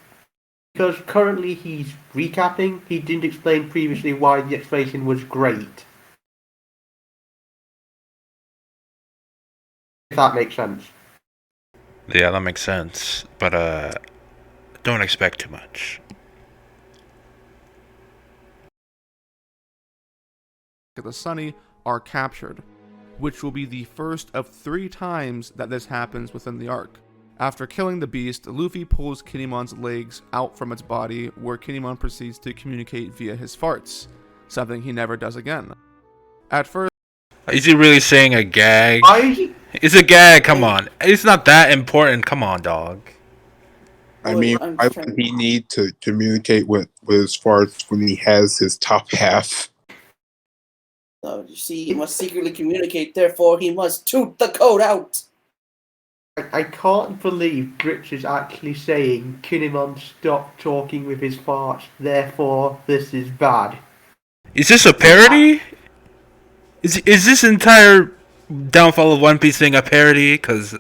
because currently he's recapping. He didn't explain previously why the explanation was great. If that makes sense. Yeah, that makes sense. But don't expect too much. The Sunny are captured. which will be the first of 3 times that this happens within the arc. After killing the beast, Luffy pulls Kinnemon's legs out from its body, where Kinnemon proceeds to communicate via his farts, something he never does again. At first... Is he really saying a gag? It's a gag, come on. It's not that important, come on, dog. I mean, why would he need to communicate with his farts when he has his top half? So, you see, he must secretly communicate, therefore he must toot the code out! I can't believe Rich is actually saying Kinnemon stopped talking with his farts, therefore this is bad. Is this a parody? Is this entire downfall of One Piece thing a parody? Because...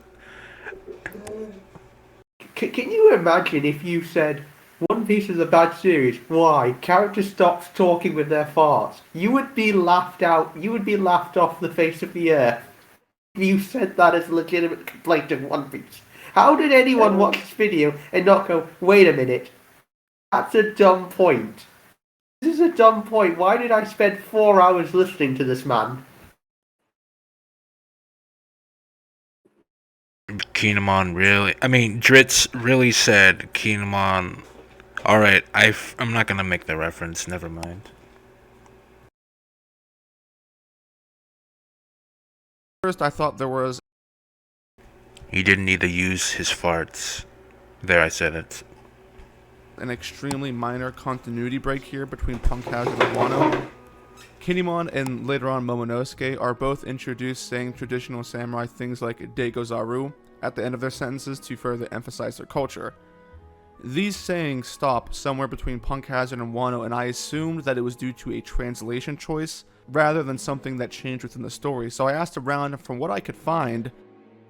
Can you imagine if you said, One Piece is a bad series, why? Character stops talking with their farts. You would be laughed out, you would be laughed off the face of the earth. You said that as a legitimate complaint of One Piece. How did anyone watch this video and not go, wait a minute, that's a dumb point. This is a dumb point. Why did I spend 4 hours listening to this man? Kinemon really... I mean, Dritz really said Kinemon... Alright, I'm not gonna make the reference, never mind. First, I thought there was... He didn't need to use his farts. There, I said it. An extremely minor continuity break here between Punk Hazard and Wano. Kinemon and later on Momonosuke are both introduced saying traditional samurai things like Deigozaru at the end of their sentences to further emphasize their culture. These sayings stop somewhere between Punk Hazard and Wano, and I assumed that it was due to a translation choice rather than something that changed within the story, so I asked around, and from what I could find,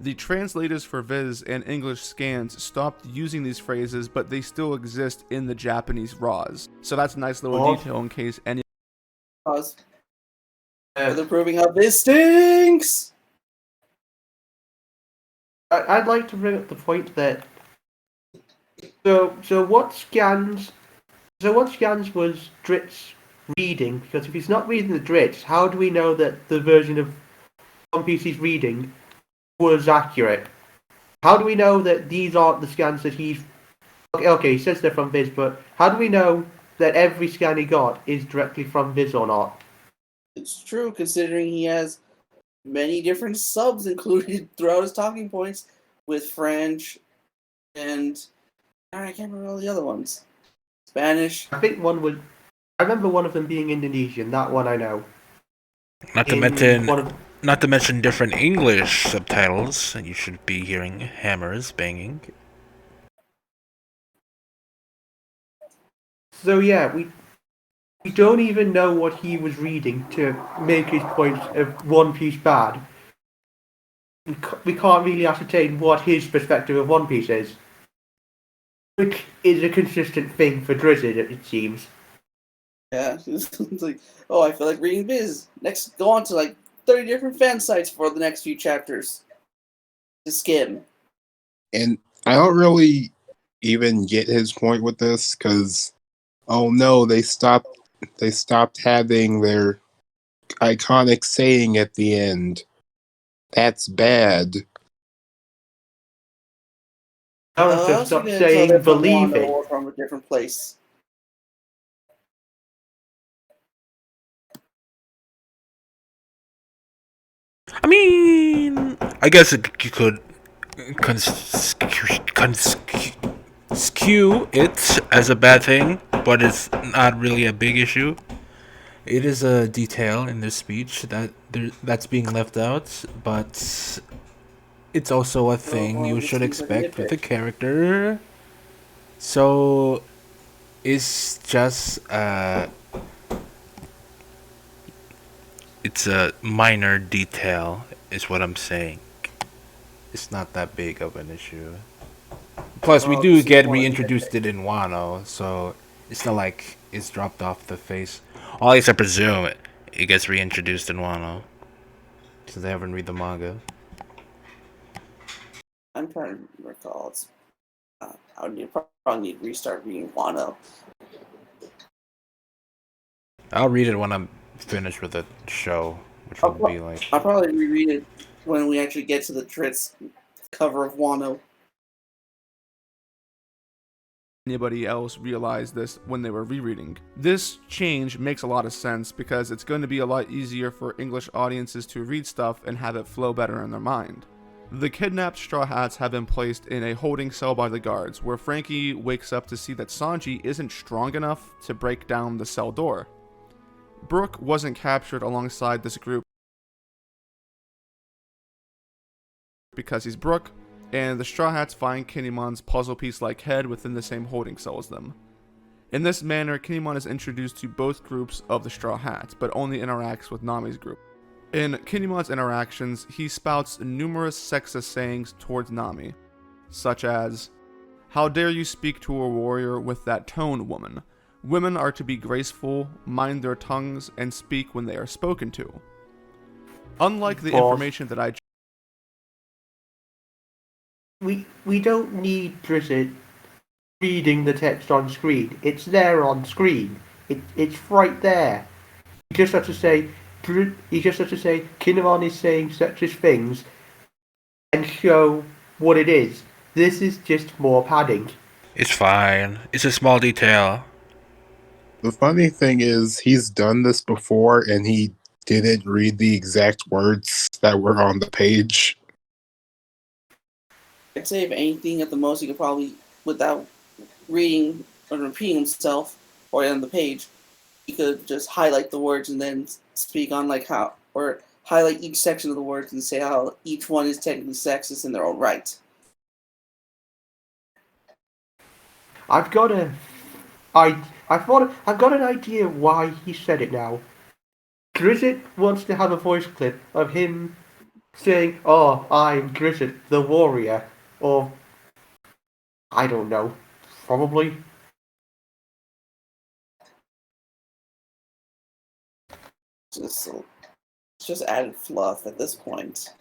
the translators for Viz and English scans stopped using these phrases, but they still exist in the Japanese RAWs. So that's a nice little detail in case any... Pause. They're proving how this stinks! I'd like to bring up the point that... So what scans was Dritz reading? Because if he's not reading the Dritz, how do we know that the version of One Piece he's reading was accurate? How do we know that these aren't the scans that he's... Okay, he says they're from Viz, but how do we know that every scan he got is directly from Viz or not? It's true, considering he has many different subs included throughout his talking points with French and... I can't remember all the other ones. Spanish. I think one was... I remember one of them being Indonesian, that one I know. Not to mention different English subtitles, and you should be hearing hammers banging. So yeah, we don't even know what he was reading to make his point of One Piece bad. We can't really ascertain what his perspective of One Piece is. Which is a consistent thing for Drizzt, it seems. Yeah, it's like, oh, I feel like reading Viz. Next, go on to like 30 different fan sites for the next few chapters to skim. And I don't really even get his point with this, because, oh no, they stopped having their iconic saying at the end. That's bad. So stop saying believe it. Or from a different place. I mean, I guess you could skew it as a bad thing, but it's not really a big issue. It is a detail in this speech that's being left out, but it's also a thing you should expect with a character. So it's just it's a minor detail, is what I'm saying. It's not that big of an issue. Plus, we do get reintroduced it in Wano, so it's not like it's dropped off the face. Or at least I presume it gets reintroduced in Wano, since I haven't read the manga. I'm trying to recall. It's, I would probably need to restart reading Wano. I'll read it when I'm finished with the show, which will be like... I'll probably reread it when we actually get to the Dritz cover of Wano. Anybody else realized this when they were rereading. This change makes a lot of sense because it's going to be a lot easier for English audiences to read stuff and have it flow better in their mind. The kidnapped Straw Hats have been placed in a holding cell by the guards, where Frankie wakes up to see that Sanji isn't strong enough to break down the cell door. Brook wasn't captured alongside this group because he's Brook, and the Straw Hats find Kinnemon's puzzle piece-like head within the same holding cell as them. In this manner, Kinemon is introduced to both groups of the Straw Hats, but only interacts with Nami's group. In Kinemon's interactions, he spouts numerous sexist sayings towards Nami, such as, "How dare you speak to a warrior with that tone, woman? Women are to be graceful, mind their tongues, and speak when they are spoken to." Unlike the information that I... We don't need Drizzit reading the text on screen. It's there on screen. It's right there. You just have to say Kinemon is saying sexist things and show what it is. This is just more padding. It's fine. It's a small detail. The funny thing is, he's done this before and he didn't read the exact words that were on the page. I'd say if anything, at the most, he could probably, without reading or repeating himself or on the page, he could just highlight the words and then speak on like how, or highlight each section of the words and say how each one is technically sexist in their own right. I've got an idea why he said it now. Drizzit wants to have a voice clip of him saying, "Oh, I'm Drizzit, the warrior," or I don't know, probably. Just added fluff at this point.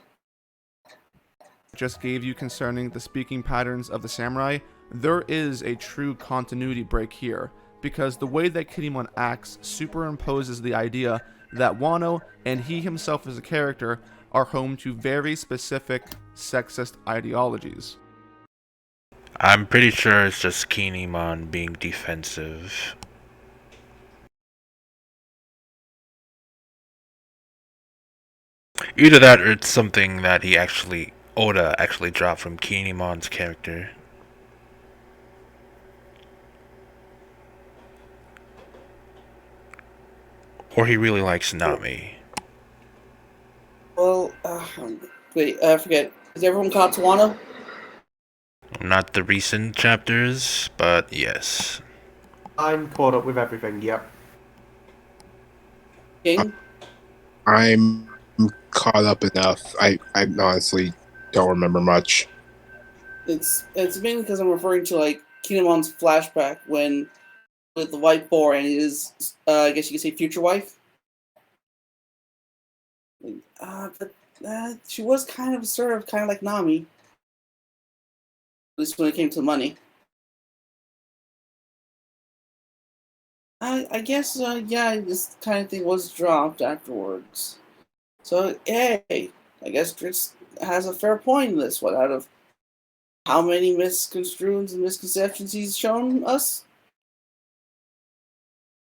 Just gave you concerning the speaking patterns of the samurai, there is a true continuity break here, because the way that Kinemon acts superimposes the idea that Wano and he himself as a character are home to very specific sexist ideologies. I'm pretty sure it's just Kinemon being defensive. Either that or it's something that Oda actually dropped from Kinemon's character. Or he really likes Nami. Well, wait, I forget. Is everyone caught to Wano? Not the recent chapters, but yes. I'm caught up with everything, yep. King? I'm caught up enough. I honestly don't remember much. It's mainly because I'm referring to like Kinemon's flashback when with the white boar and his I guess you could say future wife. But she was kind of like Nami. At least when it came to money. I guess yeah, this kind of thing was dropped afterwards. So hey, I guess Dritz has a fair point in this one out of how many misconstrueds and misconceptions he's shown us.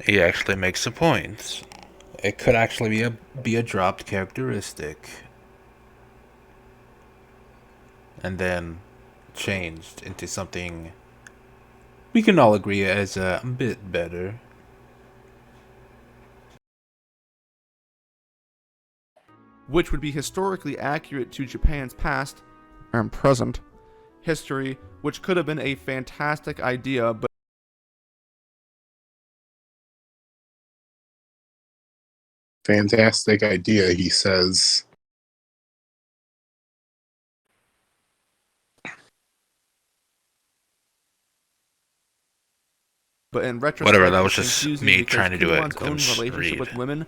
He actually makes a point. It could actually be a dropped characteristic. And then changed into something we can all agree is a bit better. Which would be historically accurate to Japan's past and present history, which could have been a fantastic idea, but Fantastic idea, he says. But in retrospect, whatever, that was it's just confusing me because trying to do it. Kinemon's own relationship with women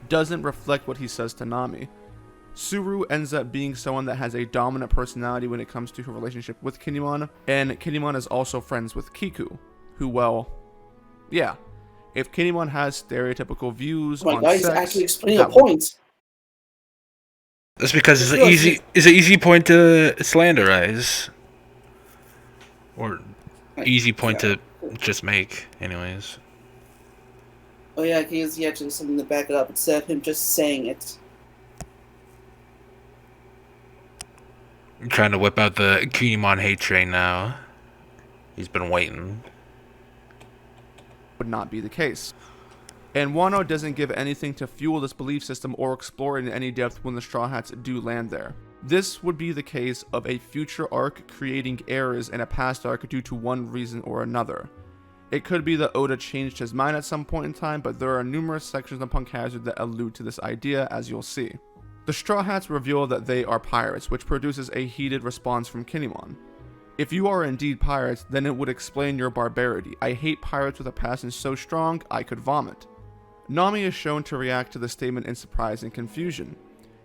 doesn't reflect what he says to Nami. Suru ends up being someone that has a dominant personality when it comes to her relationship with Kinemon, and Kinemon is also friends with Kiku, who, well, yeah, if Kinemon has stereotypical views on guy is sex, actually explaining a point. That's because it's an easy point to slanderize. Or easy point to just make, anyways. Oh yeah, because he actually has something to back it up instead of him just saying it. I'm trying to whip out the Kinemon hate train now. He's been waiting. Would not be the case. And Wano doesn't give anything to fuel this belief system or explore it in any depth when the Straw Hats do land there. This would be the case of a future arc creating errors in a past arc due to one reason or another. It could be that Oda changed his mind at some point in time, but there are numerous sections of Punk Hazard that allude to this idea, as you'll see. The Straw Hats reveal that they are pirates, which produces a heated response from Kinemon. If you are indeed pirates, then it would explain your barbarity. I hate pirates with a passion so strong, I could vomit. Nami is shown to react to the statement in surprise and confusion.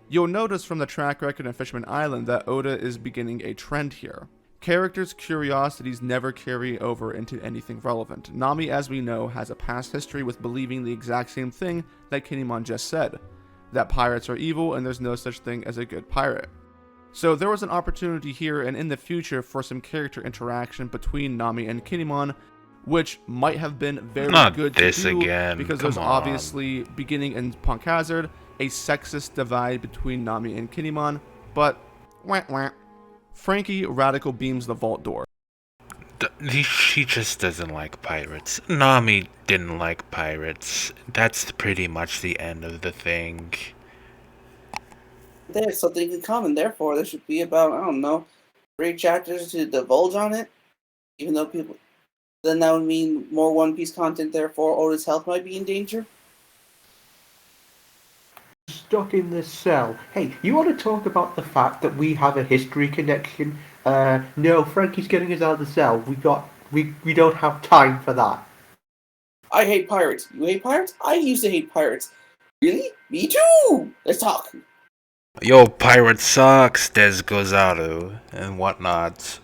You'll notice from the track record in Fishman Island that Oda is beginning a trend here. Characters' curiosities never carry over into anything relevant. Nami, as we know, has a past history with believing the exact same thing that Kinemon just said, that pirates are evil and there's no such thing as a good pirate. So there was an opportunity here and in the future for some character interaction between Nami and Kinemon, which might have been very good to do because there's obviously, beginning in Punk Hazard, a sexist divide between Nami and Kinemon, but Frankie radical beams the vault door. She just doesn't like pirates. Nami didn't like pirates. That's pretty much the end of the thing. There's something in common, therefore there should be about, I don't know, 3 chapters to divulge on it, even though people... Then that would mean more One Piece content, therefore Oda's health might be in danger? Stuck in this cell. Hey, you want to talk about the fact that we have a history connection? No, Frankie's getting us out of the cell. We don't have time for that. I hate pirates. You hate pirates? I used to hate pirates. Really? Me too! Let's talk. Yo, pirate sucks, Des Gozaru, and whatnot.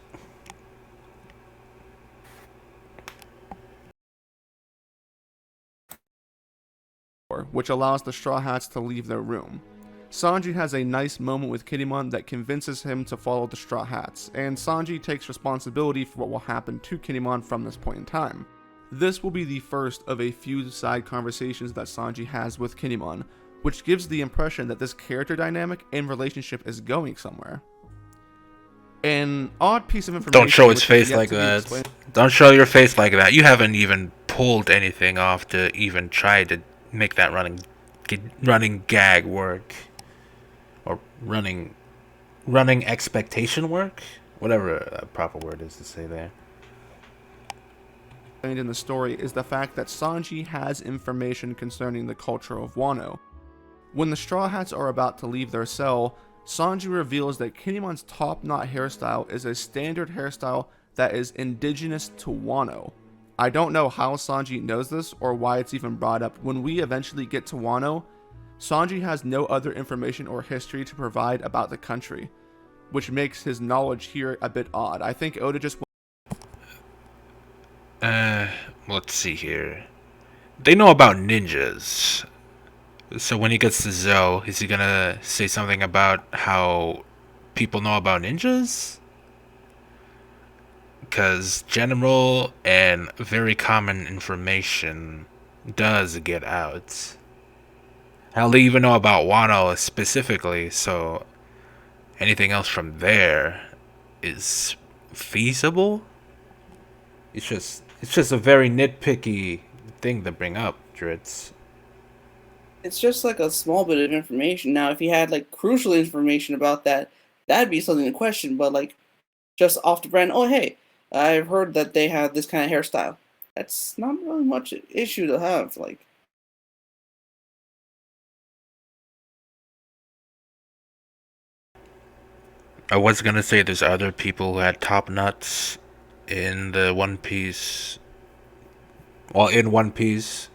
Which allows the Straw Hats to leave their room. Sanji has a nice moment with Kinemon that convinces him to follow the Straw Hats, and Sanji takes responsibility for what will happen to Kinemon from this point in time. This will be the first of a few side conversations that Sanji has with Kinemon, which gives the impression that this character dynamic and relationship is going somewhere. An odd piece of information... Don't show his face like that. Don't show your face like that. You haven't even pulled anything off to even try to make that running gag work. Or running expectation work? Whatever a proper word is to say there. In the story is the fact that Sanji has information concerning the culture of Wano. When the Straw Hats are about to leave their cell, Sanji reveals that Kinemon's top knot hairstyle is a standard hairstyle that is indigenous to Wano. I don't know how Sanji knows this or why it's even brought up. When we eventually get to Wano, Sanji has no other information or history to provide about the country, which makes his knowledge here a bit odd. I think Oda just... Let's see here. They know about ninjas. So when he gets to Zoe, is he gonna say something about how people know about ninjas? Because general and very common information does get out. Hell, they even know about Wano specifically, so anything else from there is feasible? It's just a very nitpicky thing to bring up, Dritz. It's just like a small bit of information. Now, if you had like crucial information about that, that'd be something to question. But like, just off the brand, oh hey, I've heard that they have this kind of hairstyle. That's not really much issue to have. Like, I was gonna say there's other people who had top nuts in the One Piece. Well, in One Piece,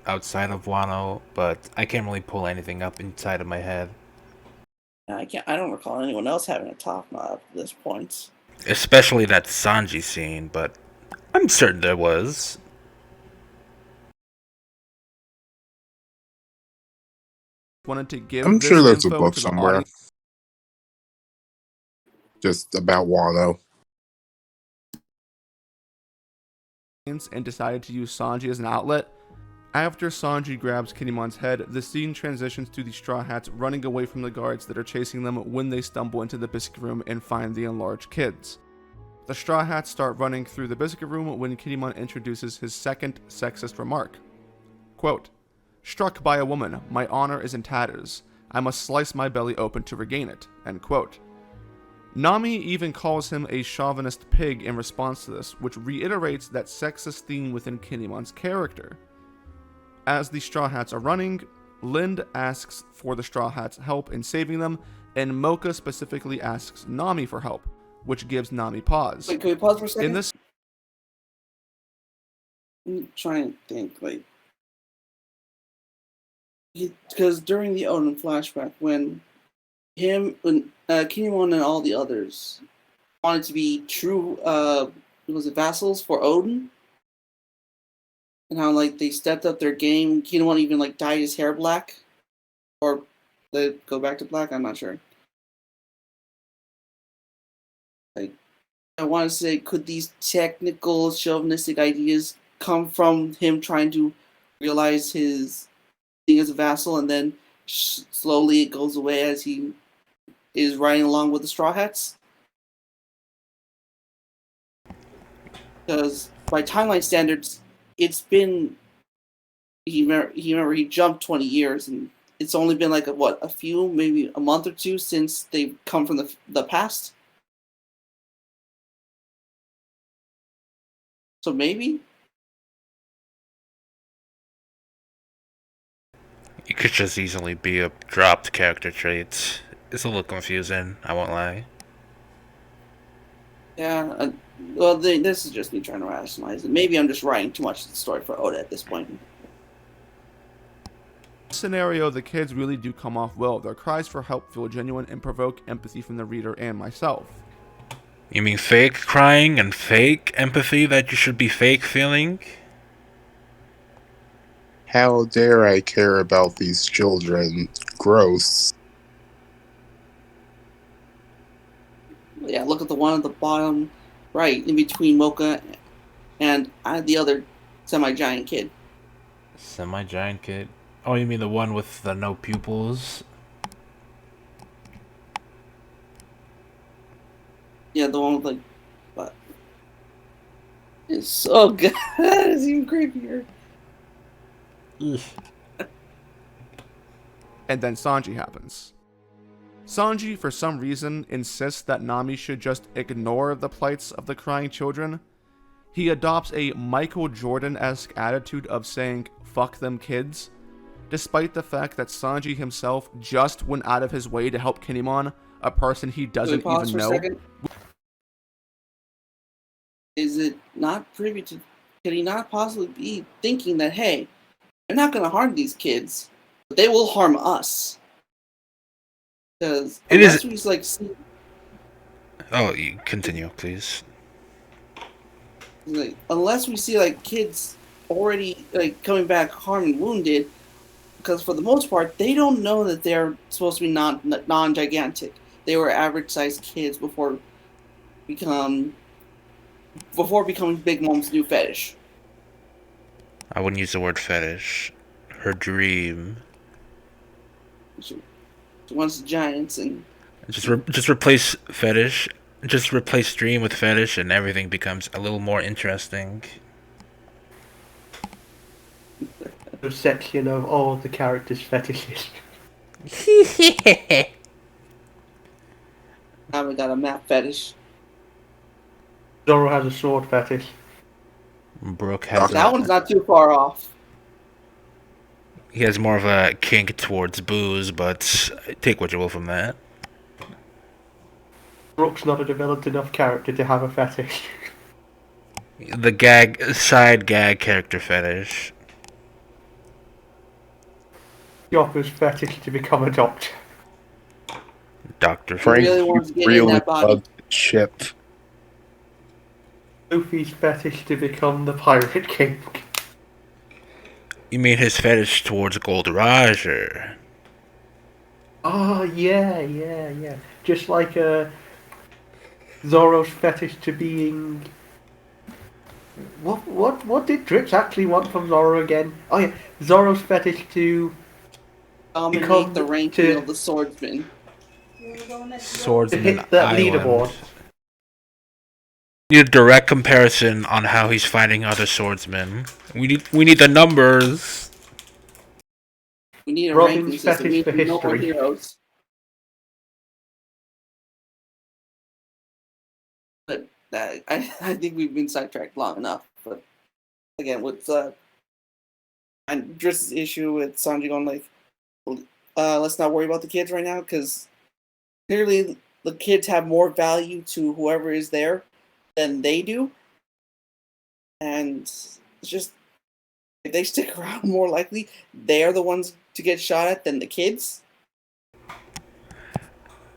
outside of Wano, but I can't really pull anything up inside of my head. I don't recall anyone else having a top knot up to this point. Especially that Sanji scene, but I'm certain there was. Wanted to give I'm this sure there's a info book to the somewhere. audience. just about Wano. And decided to use Sanji as an outlet. After Sanji grabs Kinnemon's head, the scene transitions to the Straw Hats running away from the guards that are chasing them when they stumble into the biscuit room and find the enlarged kids. The Straw Hats start running through the biscuit room when Kinnimon introduces his second sexist remark. Quote, "Struck by a woman, my honor is in tatters. I must slice my belly open to regain it." End quote. Nami even calls him a chauvinist pig in response to this, which reiterates that sexist theme within Kinnemon's character. As the Straw Hats are running, Lind asks for the Straw Hats' help in saving them, and Mocha specifically asks Nami for help, which gives Nami pause. Wait, can we pause for a second? In this, I'm trying to think, because during the Odin flashback, when Kinemon and all the others wanted to be true, was it vassals for Odin? And how they stepped up their game. Kinemon even dyed his hair black, or let it go back to black. I'm not sure. I want to say, could these technical chauvinistic ideas come from him trying to realize his thing as a vassal, and then slowly it goes away as he is riding along with the Straw Hats? Because by timeline standards, it's been he jumped 20 years, and it's only been a few, maybe a month or two since they've come from the past. So maybe it could just easily be a dropped character trait. It's a little confusing, I won't lie. Yeah, well, this is just me trying to rationalize it. Maybe I'm just writing too much of the story for Oda at this point. scenario, the kids really do come off well. Their cries for help feel genuine and provoke empathy from the reader and myself. You mean fake crying and fake empathy that you should be fake feeling? How dare I care about these children? Gross. Yeah, look at the one at the bottom right, in between Mocha and the other semi-giant kid. Semi-giant kid? Oh, you mean the one with the no pupils? Yeah, the one with what? It's so good. It's even creepier. And then Sanji happens. Sanji, for some reason, insists that Nami should just ignore the plights of the crying children. He adopts a Michael Jordan-esque attitude of saying, "fuck them kids," despite the fact that Sanji himself just went out of his way to help Kinemon, a person he doesn't even know. Is it not privy to... Could he not possibly be thinking that, hey, they're not going to harm these kids, but they will harm us? Because unless we see... Oh, you continue, please. Unless we see kids already coming back harmed and wounded, because for the most part they don't know that they're supposed to be non-gigantic. They were average-sized kids before becoming Big Mom's new fetish. I wouldn't use the word fetish. Her dream. She wants giants and just replace fetish. Just replace dream with fetish, and everything becomes a little more interesting. A section of all the characters' fetishes. Now we got a map fetish. Zoro has a sword fetish. Brooke has that one's not too far off. He has more of a kink towards booze, but take what you will from that. Brooke's not a developed enough character to have a fetish. The side gag character fetish. Chopper's fetish to become a doctor. Dr. Frank really wants to get in that body. loved Chip. Luffy's fetish to become the Pirate King. You mean his fetish towards Gold Roger? Oh, yeah. Just like Zoro's fetish to being. What did Drix actually want from Zoro again? Oh yeah, Zoro's fetish to dominate the ranking of the swordsman. Swordsman to hit that Island. leaderboard. Need a direct comparison on how he's fighting other swordsmen. We need the numbers. We need a Robin's ranking system. We fetish for need no more history. heroes. But I think we've been sidetracked long enough. But again, with and Driss's issue with Sanji going like, let's not worry about the kids right now because clearly the kids have more value to whoever is there than they do, and it's just if they stick around, more likely they are the ones to get shot at than the kids.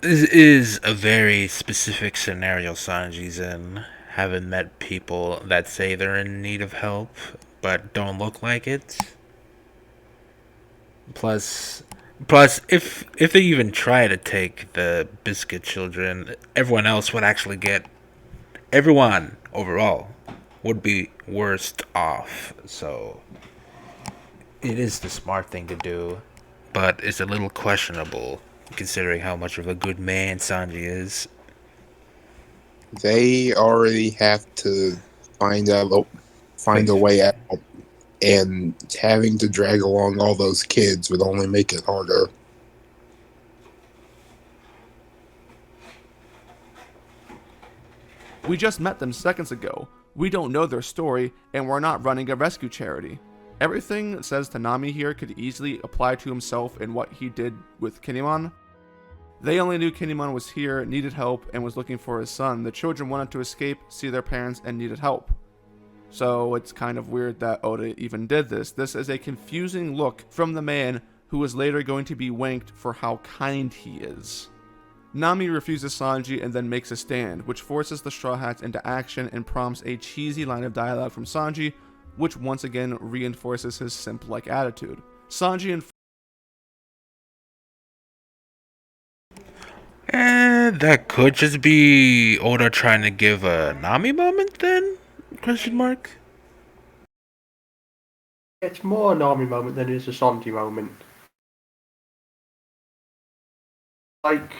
This is a very specific scenario Sanji's in. Haven't met people that say they're in need of help, but don't look like it. Plus, if they even try to take the biscuit children, everyone else would actually get. Everyone overall would be worst off. So it is the smart thing to do, but it's a little questionable considering how much of a good man Sanji is. They already have to find a way out, and having to drag along all those kids would only make it harder. We just met them seconds ago. We don't know their story, and we're not running a rescue charity. Everything says Tanami here could easily apply to himself in what he did with Kinemon. They only knew Kinemon was here, needed help, and was looking for his son. The children wanted to escape, see their parents, and needed help. So it's kind of weird that Oda even did this. This is a confusing look from the man who is later going to be wanked for how kind he is. Nami refuses Sanji and then makes a stand, which forces the Straw Hats into action and prompts a cheesy line of dialogue from Sanji, which once again reinforces his simp-like attitude. Sanji and That could just be Oda trying to give a Nami moment then? Question mark? It's more a Nami moment than it is a Sanji moment. Like,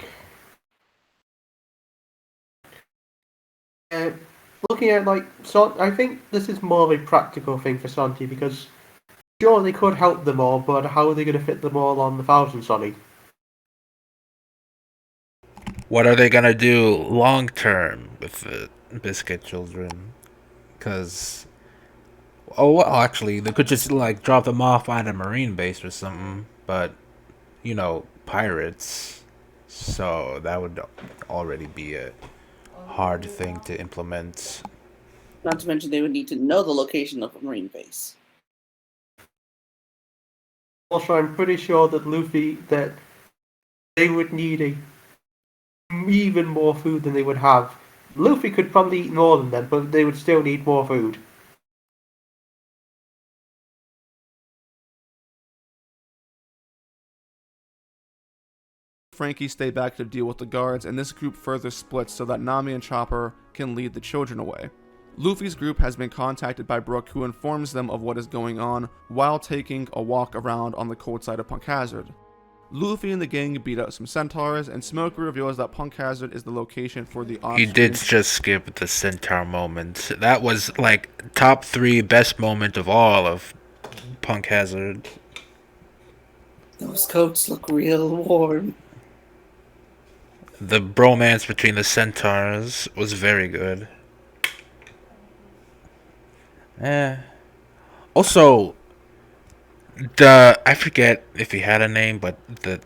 looking at I think this is more of a practical thing for Sanji because sure they could help them all, but how are they going to fit them all on the Thousand Sunny? What are they gonna do long term with the biscuit children? Because actually, they could just like drop them off at a marine base or something. But pirates, so that would already be a hard thing to implement. Not to mention they would need to know the location of a marine base. Also, I'm pretty sure that they would need even more food than they would have. Luffy could probably eat more than them, but they would still need more food. Frankie stay back to deal with the guards, and this group further splits so that Nami and Chopper can lead the children away. Luffy's group has been contacted by Brook, who informs them of what is going on while taking a walk around on the cold side of Punk Hazard. Luffy and the gang beat up some centaurs, and Smoke reveals that Punk Hazard is the location for the He did just skip the centaur moment. That was like top 3 best moment of all of Punk Hazard. Those coats look real warm. The bromance between the centaurs was very good. Also, I forget if he had a name, but the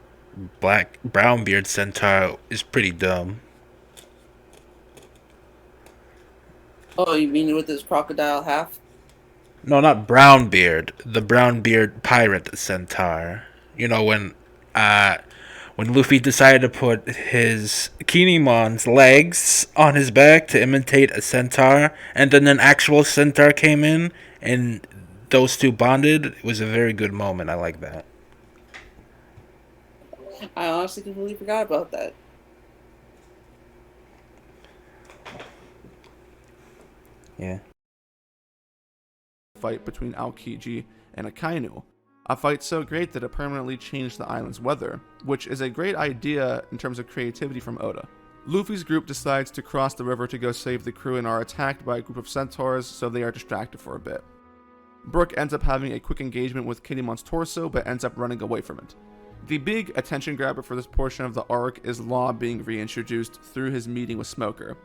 brown beard centaur is pretty dumb. Oh, you mean with his crocodile half? No, not brown beard. The brown beard pirate centaur. When Luffy decided to put his Kinemon's legs on his back to imitate a centaur, and then an actual centaur came in, and those two bonded, it was a very good moment. I like that. I honestly completely forgot about that. Yeah. Fight between Aokiji and Akainu. A fight so great that it permanently changed the island's weather, which is a great idea in terms of creativity from Oda. Luffy's group decides to cross the river to go save the crew and are attacked by a group of centaurs, so they are distracted for a bit. Brook ends up having a quick engagement with Kinemon's torso, but ends up running away from it. The big attention grabber for this portion of the arc is Law being reintroduced through his meeting with Smoker.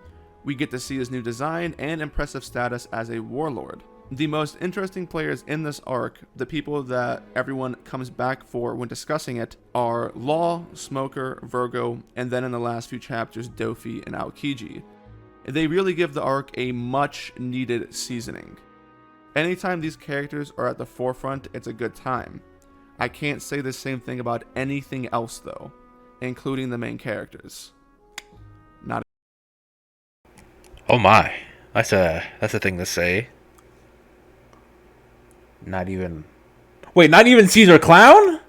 We get to see his new design and impressive status as a warlord. The most interesting players in this arc, the people that everyone comes back for when discussing it, are Law, Smoker, Virgo, and then in the last few chapters, Dofi and Aokiji. They really give the arc a much needed seasoning. Anytime these characters are at the forefront, it's a good time. I can't say the same thing about anything else though, including the main characters. Not. Oh my, that's a thing to say. Not even. Wait, not even Caesar Clown?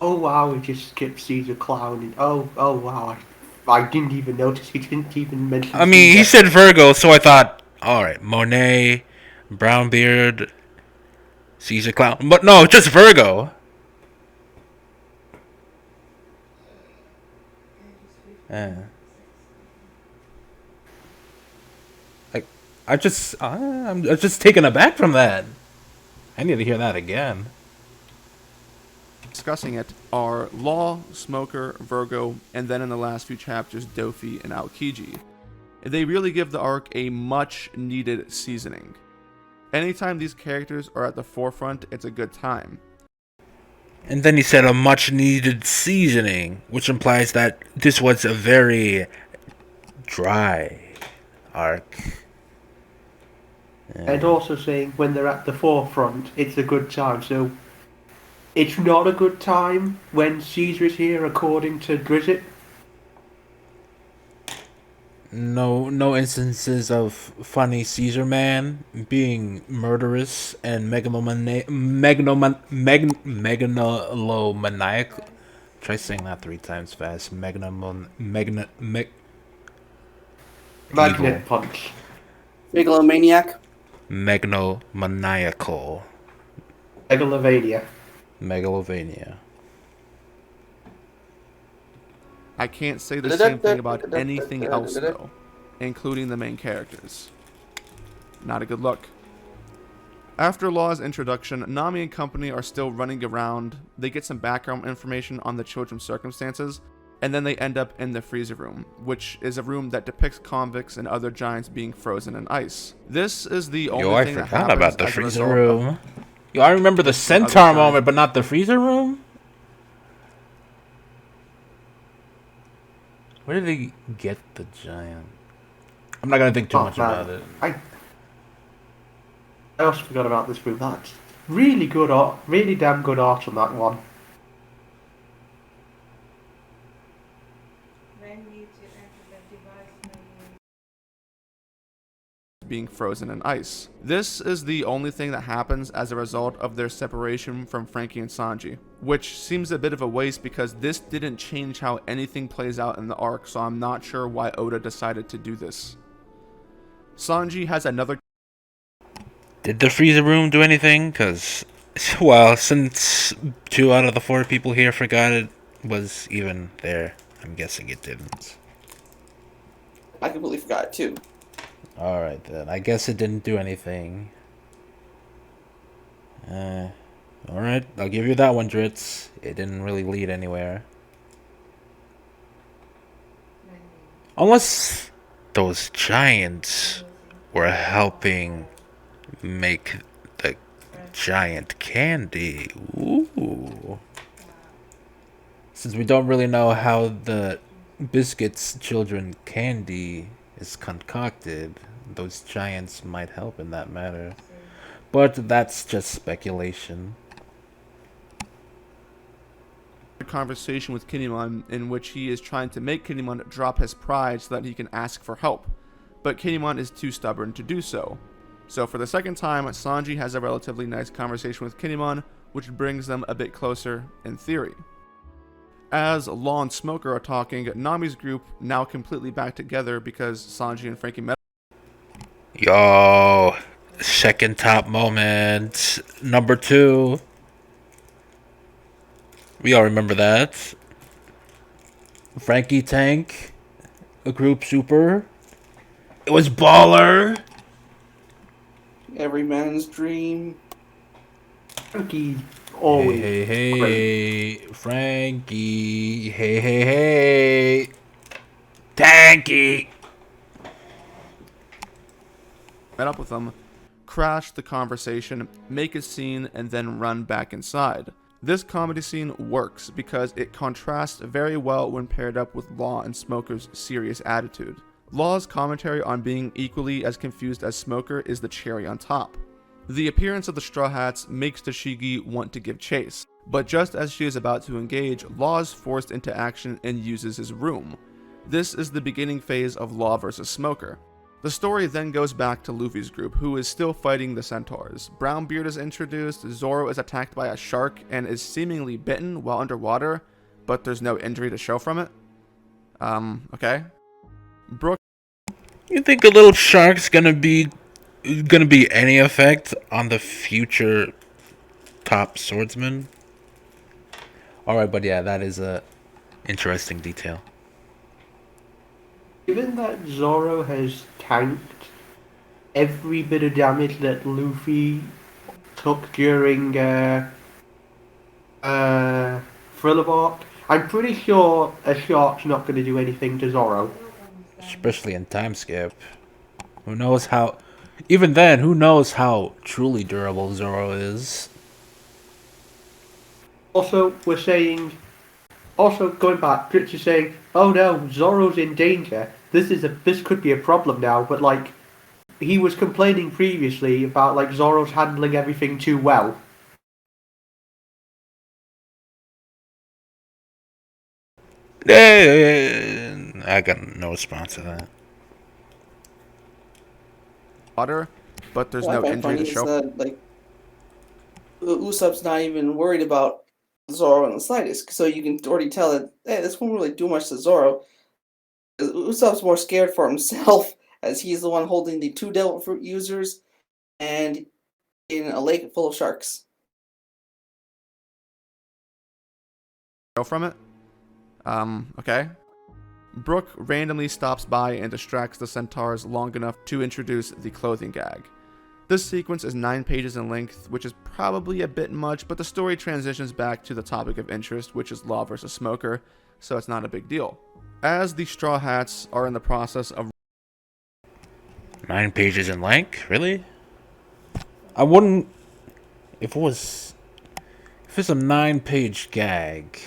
Oh wow, we just skipped Caesar Clown. And, oh wow, I didn't even notice. He didn't even mention. I mean, Caesar. he said Virgo, so I thought, all right, Monet, Brownbeard, Caesar Clown, but no, just Virgo. Yeah. I'm just taken aback from that. I need to hear that again. Discussing it are Law, Smoker, Virgo, and then in the last few chapters, Dofi and Aokiji. They really give the arc a much needed seasoning. Anytime these characters are at the forefront, it's a good time. And then he said a much needed seasoning, which implies that this was a very dry arc. Yeah. And also saying when they're at the forefront, it's a good time. So it's not a good time when Caesar is here, according to Drizzt. No instances of funny Caesar man being murderous and megalomaniacal. Try saying that 3 times fast. Magnet evil. punch. Megalomaniac. Megalomaniacal. Megalovania. I can't say the same thing about anything else though, including the main characters. Not a good look. After Law's introduction, Nami and company are still running around. They get some background information on the children's circumstances, and then they end up in the freezer room, which is a room that depicts convicts and other giants being frozen in ice. This is the only thing that happens. I forgot about the freezer room. Yo, I remember the centaur moment, but not the freezer room? Where did they get the giant? I'm not gonna think too much about it. I also forgot about this room. That's really good art, really damn good art on that one. Being frozen in ice. This is the only thing that happens as a result of their separation from Frankie and Sanji, which seems a bit of a waste because this didn't change how anything plays out in the arc, so I'm not sure why Oda decided to do this. Sanji has another. Did the freezer room do anything? Because, well, since 2 out of the 4 people here forgot it was even there, I'm guessing it didn't. I completely forgot it too. Alright then, I guess it didn't do anything. Alright, I'll give you that one, Dritz. It didn't really lead anywhere. Unless those giants were helping make the giant candy. Ooh. Since we don't really know how the Biscuits children candy is concocted, those giants might help in that matter. But that's just speculation. Conversation with Kinemon in which he is trying to make Kinemon drop his pride so that he can ask for help, but Kinemon is too stubborn to do so. So for the second time, Sanji has a relatively nice conversation with Kinemon, which brings them a bit closer in theory. As Law and Smoker are talking, Nami's group now completely back together because Sanji and Frankie met. Yo, second top moment. Number 2. We all remember that. Frankie Tank, a group super. It was baller. Every man's dream. Frankie's Hey, always hey, great. hey, Frankie. Hey, hey, hey. Tanky. Met up with them, crash the conversation, make a scene, and then run back inside. This comedy scene works because it contrasts very well when paired up with Law and Smoker's serious attitude. Law's commentary on being equally as confused as Smoker is the cherry on top. The appearance of the Straw Hats makes Toshigi want to give chase, but just as she is about to engage, Law is forced into action and uses his room. This is the beginning phase of Law vs. Smoker. The story then goes back to Luffy's group, who is still fighting the centaurs. Brownbeard is introduced, Zoro is attacked by a shark and is seemingly bitten while underwater, but there's no injury to show from it. Okay. Brook. You think a little shark's gonna be any effect on the future top swordsman? Alright, but yeah, that is a interesting detail. Given that Zoro has tanked every bit of damage that Luffy took during Thriller Bark, I'm pretty sure a shark's not going to do anything to Zoro. Especially in time skip. Who knows how... Even then, who knows how truly durable Zoro is? Also, we're saying... Also, going back, Dritch is saying, oh no, Zoro's in danger. This could be a problem now, but like, he was complaining previously about like Zoro's handling everything too well. I got no response to that. Water, but there's no injury to show. Like, Usopp's not even worried about Zoro in the slightest, so you can already tell that this won't really do much to Zoro. Usopp's more scared for himself, as he's the one holding the 2 Devil Fruit users and in a lake full of sharks. Show from it. Okay. Brook randomly stops by and distracts the centaurs long enough to introduce the clothing gag. This sequence is 9 pages in length, which is probably a bit much, but the story transitions back to the topic of interest, which is Law vs. Smoker, so it's not a big deal. As the Straw Hats are in the process of 9 pages in length? Really? I wouldn't... If it's a 9-page gag,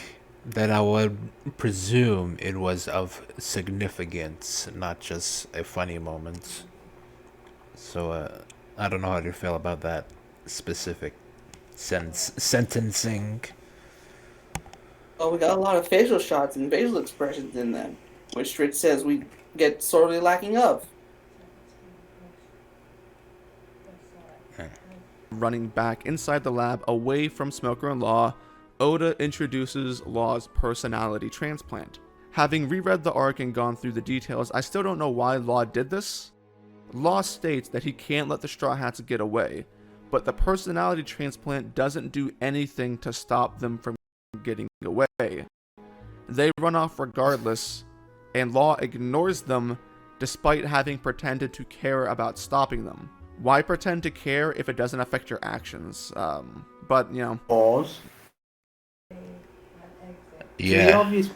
then I would presume it was of significance, not just a funny moment. So, I don't know how to feel about that specific sentencing. Well, we got a lot of facial shots and facial expressions in them, which Stritch says we get sorely lacking of. running back inside the lab away from Smoker and Law, Oda introduces Law's personality transplant. Having reread the arc and gone through the details, I still don't know why Law did this. Law states that he can't let the Straw Hats get away, but the personality transplant doesn't do anything to stop them from getting away. They run off regardless, and Law ignores them despite having pretended to care about stopping them. Why pretend to care if it doesn't affect your actions? But, you know. Pause. Yeah. The obvious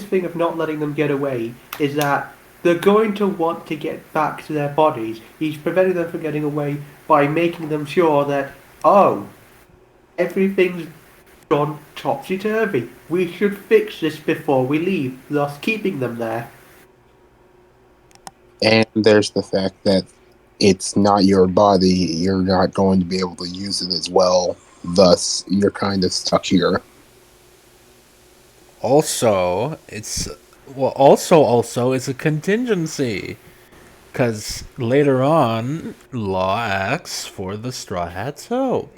thing of not letting them get away is that they're going to want to get back to their bodies. He's preventing them from getting away by making them sure that, oh, everything's gone topsy-turvy. We should fix this before we leave, thus keeping them there. And there's the fact that it's not your body, you're not going to be able to use it as well, thus you're kind of stuck here. Also, it's a contingency, because later on, Law asks for the Straw Hat's help.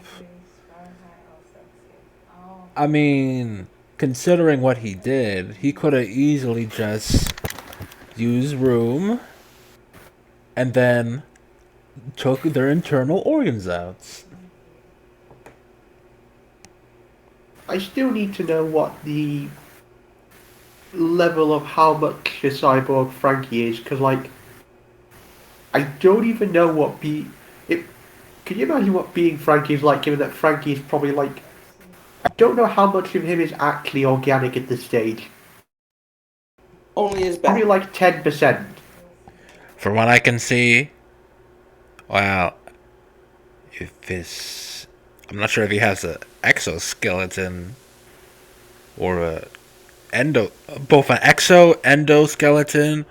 I mean, considering what he did, he could have easily just used room and then took their internal organs out. I still need to know what the level of how much a cyborg Frankie is, because, like, I don't even know what it. Can you imagine what being Frankie is like, given that Frankie is probably like. I don't know how much of him is actually organic at this stage. Only his Probably back. like 10%. From what I can see, well, if this, I'm not sure if he has an exoskeleton or both an endoskeleton,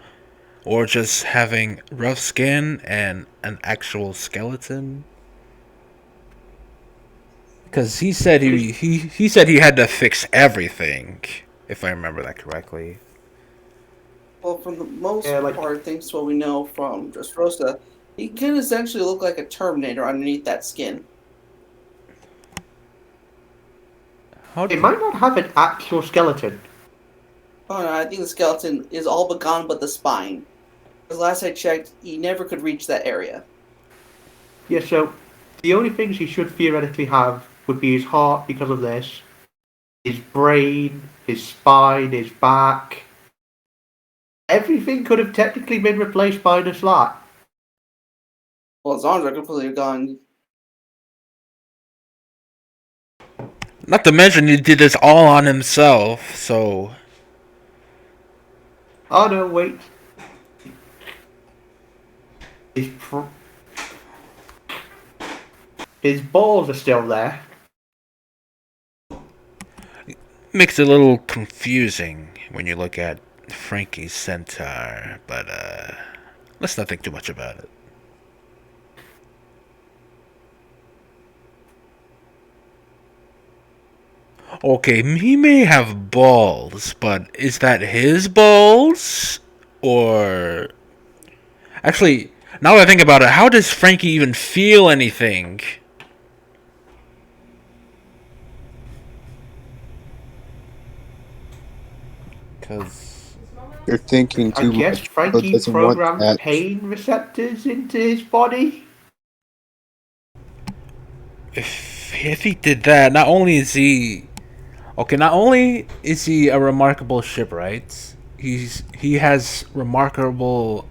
or just having rough skin and an actual skeleton. Because he said he said he had to fix everything, if I remember that correctly. Well, for the most part, thanks to what we know from Dressrosa, he can essentially look like a Terminator underneath that skin. It might not have an actual skeleton. Oh no, I think the skeleton is all but gone but the spine. Because last I checked, he never could reach that area. Yeah, so the only things he should theoretically have would be his heart because of this, his brain, his spine, his back. Everything could have technically been replaced by the slot. Well, his arms are completely gone. Not to mention he did this all on himself, so... Oh no, wait. His balls are still there. Makes it a little confusing when you look at Frankie's centaur, but let's not think too much about it. Okay, he may have balls, but is that his balls? Or... Actually, now that I think about it, how does Frankie even feel anything? Because... You're thinking too I guess much. Frankie Doesn't want programmed that. pain receptors into his body. If he did that, not only is he... Okay, not only is he a remarkable shipwright, he has remarkable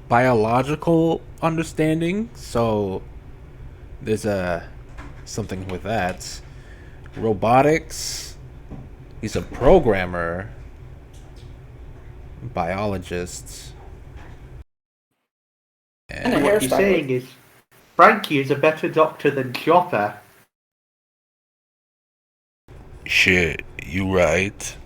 biological understanding, so there's something with that. Robotics, he's a programmer, biologist, And a What you're saying is Frankie is a better doctor than Chopper. shit, you right.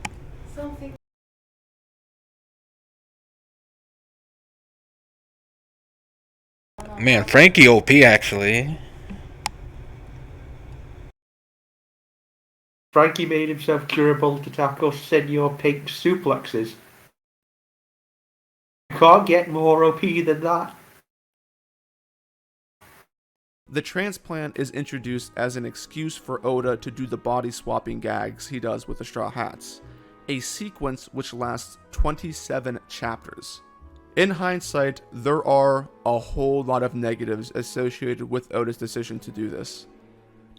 Man, Frankie OP actually. Frankie made himself curable to tackle Senor Pink's suplexes. You can't get more OP than that. The transplant is introduced as an excuse for Oda to do the body swapping gags he does with the Straw Hats, a sequence which lasts 27 chapters. In hindsight, there are a whole lot of negatives associated with Oda's decision to do this.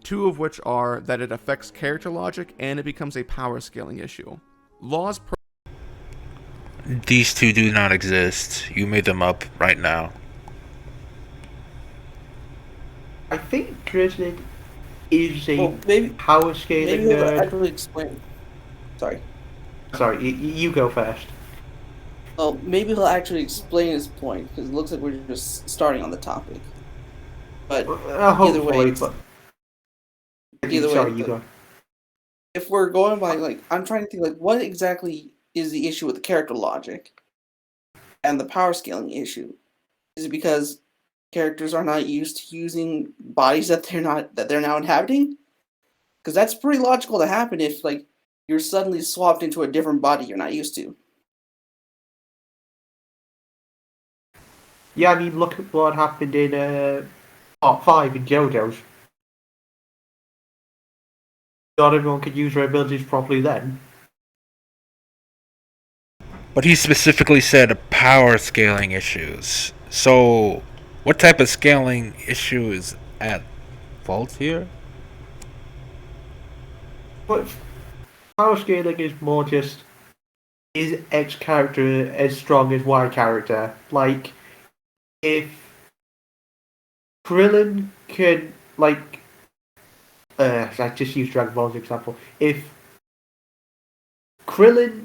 Two of which are that it affects character logic and it becomes a power scaling issue. These two do not exist. You made them up right now. I think Dresden is a power scaling maybe nerd. actually explain. Sorry. Sorry, you go first. Well, maybe he'll actually explain his point, because it looks like we're just starting on the topic. But either way, you go. If we're going by, like, I'm trying to think, like, what exactly is the issue with the character logic and the power scaling issue? Is it because characters are not used to using bodies that they're now inhabiting? Because that's pretty logical to happen if, like, you're suddenly swapped into a different body you're not used to. Yeah, I mean, look at what happened in Part 5 in JoJo's. Not everyone could use their abilities properly then. But he specifically said power scaling issues. So, what type of scaling issue is at fault here? But power scaling is more just, is X character as strong as Y character? Like, if Krillin can, like, I just use Dragon Ball as an example. If Krillin,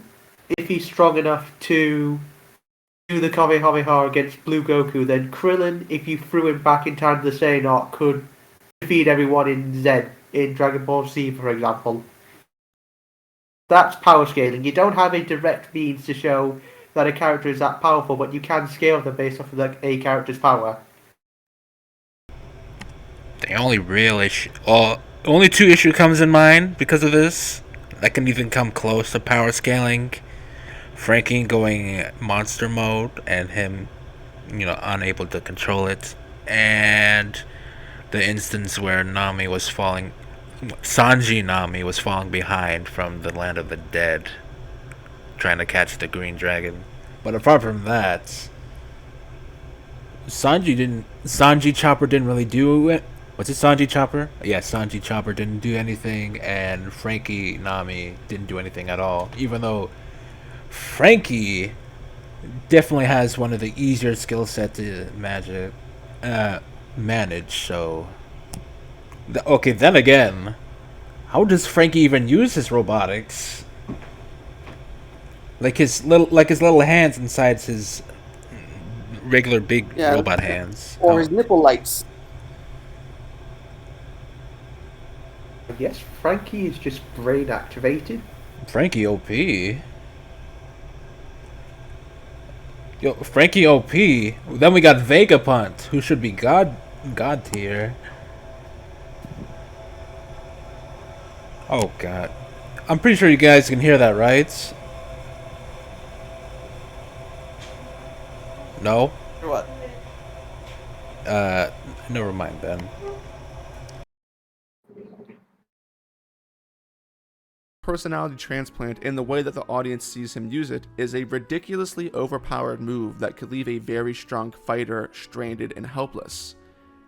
if he's strong enough to do the Kamehameha against Blue Goku, then Krillin, if you threw him back in time to the Saiyan arc, could defeat everyone in Z, in Dragon Ball Z, for example. That's power scaling. You don't have a direct means to show that a character is that powerful, but you can scale them based off of a character's power. The only real issue, only two issue comes in mind because of this that can even come close to power scaling. Frankie going monster mode and him, unable to control it, and the instance where Sanji Nami was falling behind from the land of the dead, trying to catch the green dragon. But apart from that, Sanji Chopper didn't really do it. Was it Sanji Chopper? Yeah, Sanji Chopper didn't do anything, and Frankie Nami didn't do anything at all. Even though Frankie definitely has one of the easier skill set to manage. So, okay. Then again, how does Frankie even use his robotics? Like his little hands inside his regular big robot hands, or his nipple lights. Yes, Frankie is just brain activated. Frankie OP. Yo, Frankie OP. Then we got Vegapunk, who should be god tier. Oh god. I'm pretty sure you guys can hear that, right? No? Or what? Never mind then. Personality transplant in the way that the audience sees him use it is a ridiculously overpowered move that could leave a very strong fighter stranded and helpless.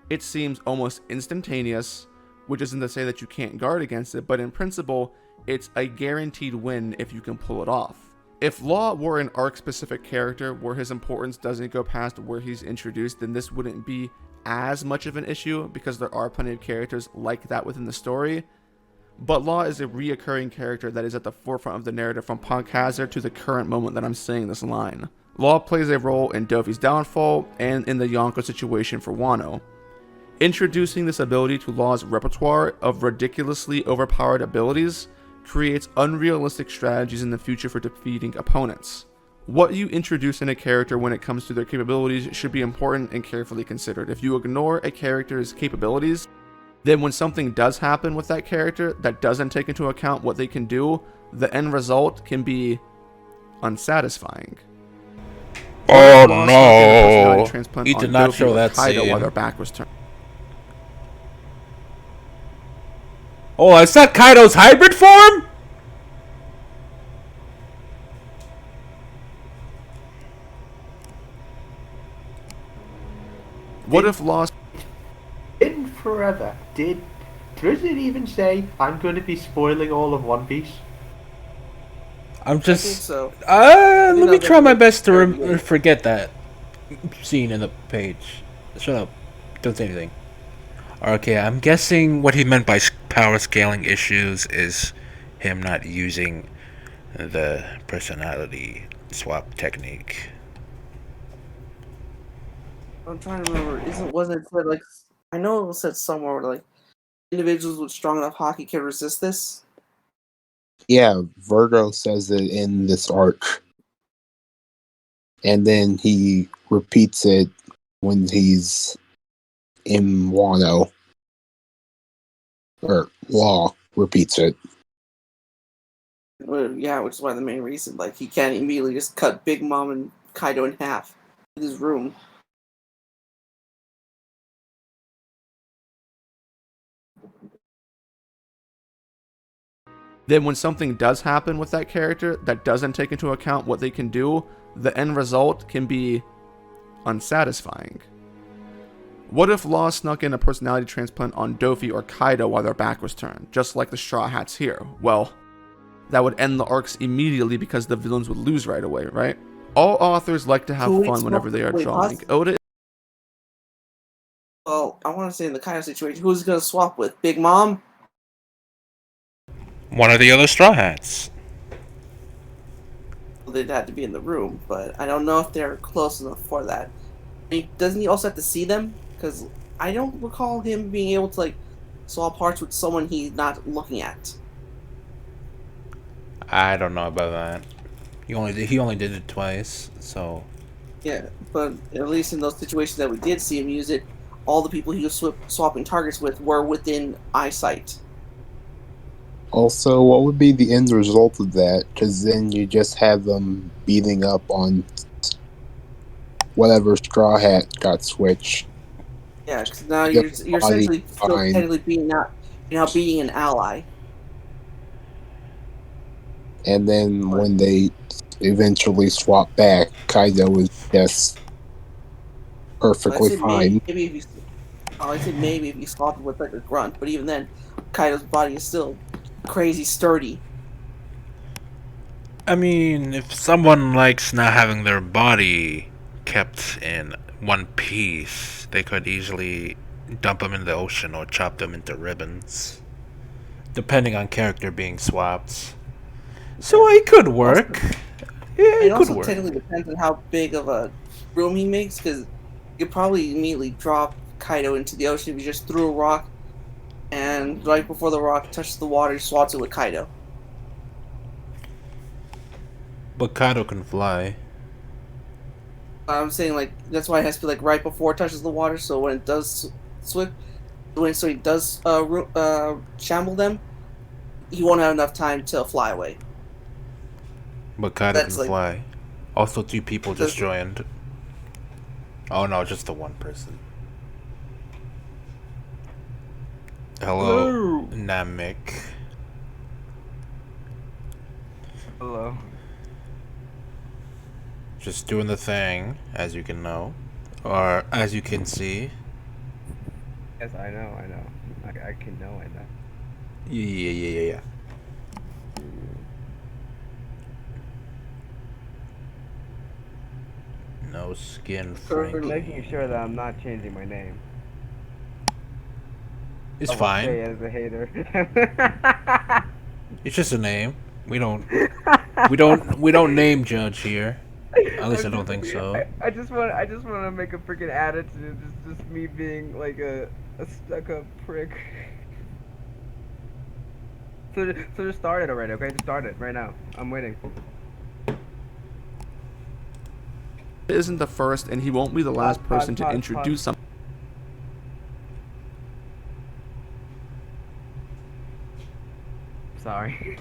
It seems almost instantaneous, which isn't to say that you can't guard against it, but in principle, it's a guaranteed win if you can pull it off. If Law were an arc-specific character where his importance doesn't go past where he's introduced, then this wouldn't be as much of an issue because there are plenty of characters like that within the story. But Law is a reoccurring character that is at the forefront of the narrative from Punk Hazard to the current moment that I'm saying this line. Law plays a role in Dovi's downfall and in the Yonko situation for Wano. Introducing this ability to Law's repertoire of ridiculously overpowered abilities creates unrealistic strategies in the future for defeating opponents. What you introduce in a character when it comes to their capabilities should be important and carefully considered. If you ignore a character's capabilities, then when something does happen with that character that doesn't take into account what they can do, the end result can be unsatisfying. Oh no! He did not show that scene. While their back was turned. Oh, is that Kaido's hybrid form? What if Lost In forever, did Blizzard even say, I'm going to be spoiling all of One Piece? I'm just. I think so. Let me try my best to forget that scene in the page. Shut up. Don't say anything. Okay, I'm guessing what he meant by power scaling issues is him not using the personality swap technique. I'm trying to remember. Wasn't it said like? I know it was said somewhere where like individuals with strong enough hockey can resist this. Yeah, Virgo says it in this arc. And then he repeats it when he's in Wano. Or Law repeats it. Well, yeah, which is why the main reason, like, he can't immediately just cut Big Mom and Kaido in half in his room. Then when something does happen with that character that doesn't take into account what they can do, the end result can be unsatisfying. What if Law snuck in a personality transplant on Dofi or Kaido while their back was turned, just like the Straw Hats here? Well, that would end the arcs immediately because the villains would lose right away, right? All authors like to have fun whenever they are drawing. Oda. Well, I want to say in the kind of situation, who's going to swap with? Big Mom? One of the other Straw Hats. Well, they'd have to be in the room, but I don't know if they're close enough for that. I mean, doesn't he also have to see them? Because I don't recall him being able to, like, swap parts with someone he's not looking at. I don't know about that. He only did it twice, so. Yeah, but at least in those situations that we did see him use it, all the people he was swapping targets with were within eyesight. Also, what would be the end result of that? Because then you just have them beating up on whatever Straw Hat got switched. Yeah, because now you're essentially still technically beating an ally. And then when they eventually swap back, Kaido is just perfectly fine. I said maybe if you swap it with like a grunt, but even then, Kaido's body is still crazy sturdy. I mean, if someone likes not having their body kept in one piece, they could easily dump them in the ocean or chop them into ribbons, depending on character being swapped. So it could work. It also technically depends on how big of a room he makes, because you could probably immediately drop Kaido into the ocean if you just threw a rock, and right before the rock touches the water, he swats it with Kaido. But Kaido can fly. I'm saying, like, that's why it has to be like right before it touches the water, so when it does he does shamble them, he won't have enough time to fly away. But Kaido can fly. Also, 2 people just joined. Oh no, just the one person. Hello, Namek. Hello. Just doing the thing, as you can know. Or, as you can see. Yes, I know. I can know, I know. Yeah. No skin, Frankie. For making sure that I'm not changing my name. It's fine. Stay as a hater. It's just a name. We don't name judge here. At least I don't think so. I just want to make a freaking attitude. It's just me being like a stuck-up prick. So just start it already, okay? Just start it right now. I'm waiting. Isn't the first, and he won't be the last person to introduce something. Sorry.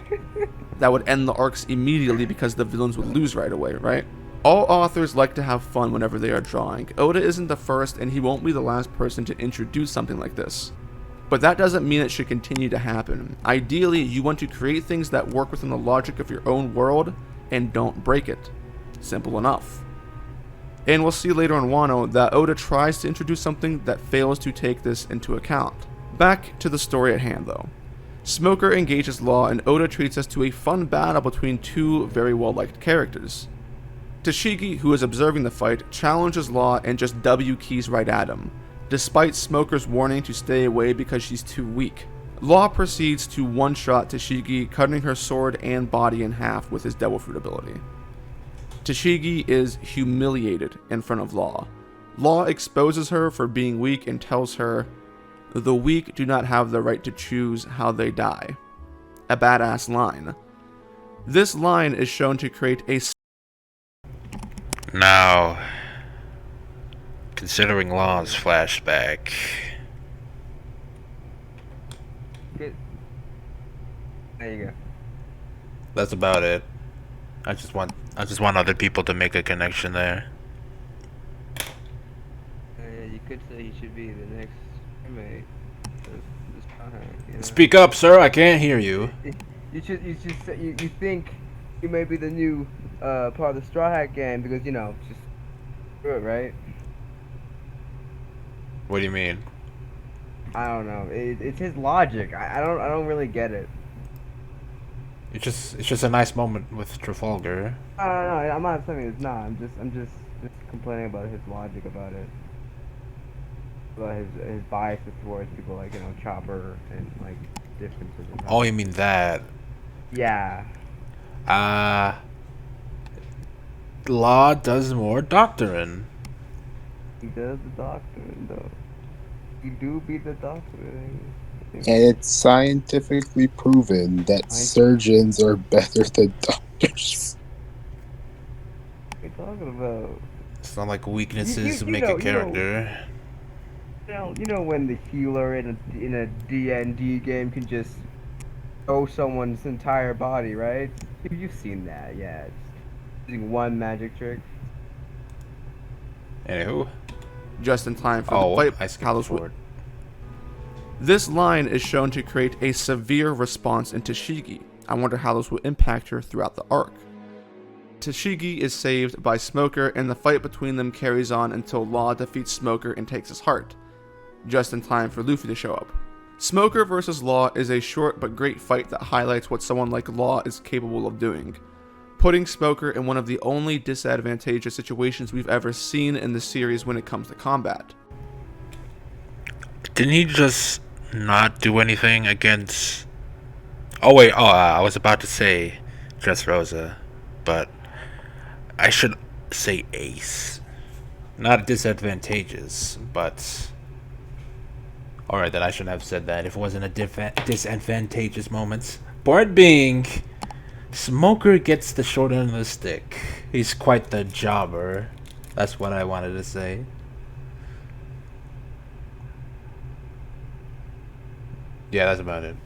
That would end the arcs immediately because the villains would lose right away, right? All authors like to have fun whenever they are drawing. Oda isn't the first, and he won't be the last person to introduce something like this. But that doesn't mean it should continue to happen. Ideally, you want to create things that work within the logic of your own world, and don't break it. Simple enough. And we'll see later in Wano that Oda tries to introduce something that fails to take this into account. Back to the story at hand though. Smoker engages Law and Oda treats us to a fun battle between 2 very well-liked characters. Tashigi, who is observing the fight, challenges Law and just W keys right at him, despite Smoker's warning to stay away because she's too weak. Law proceeds to one-shot Tashigi, cutting her sword and body in half with his Devil Fruit ability. Tashigi is humiliated in front of Law. Law exposes her for being weak and tells her, "The weak do not have the right to choose how they die." A badass line. This line is shown to create a... Now, considering Law's flashback... There you go. That's about it. I just want other people to make a connection there. You could say he should be the next inmate. You know? Speak up, sir. I can't hear you. You should say you think he may be the new part of the Straw Hat Gang because just Good, right? What do you mean? I don't know. It's his logic. I don't really get it. It's just a nice moment with Trafalgar. I don't know. I'm not saying it's not. I'm just complaining about his logic about it. About his biases towards people like Chopper and like differences in Oh, you mean that? Yeah. Law does more doctoring. He does the doctoring though. He do be the doctoring. And it's scientifically proven that surgeons are better than doctors. What are you talking about? It's not like weaknesses make a character. You know when the healer in a D&D game can just show someone's entire body, right? You've seen that, yeah. It's using one magic trick. Anywho. Just in time for the fight. I skipped forward. This line is shown to create a severe response in Tashigi. I wonder how this will impact her throughout the arc. Tashigi is saved by Smoker, and the fight between them carries on until Law defeats Smoker and takes his heart. Just in time for Luffy to show up. Smoker versus Law is a short but great fight that highlights what someone like Law is capable of doing, putting Smoker in one of the only disadvantageous situations we've ever seen in the series when it comes to combat. Didn't he just not do anything against... Oh wait, I was about to say Dressrosa, but I should say Ace. Not disadvantageous, but... Alright, then I shouldn't have said that if it wasn't a disadvantageous moment. Point being, Smoker gets the short end of the stick. He's quite the jobber. That's what I wanted to say. Yeah, that's about it.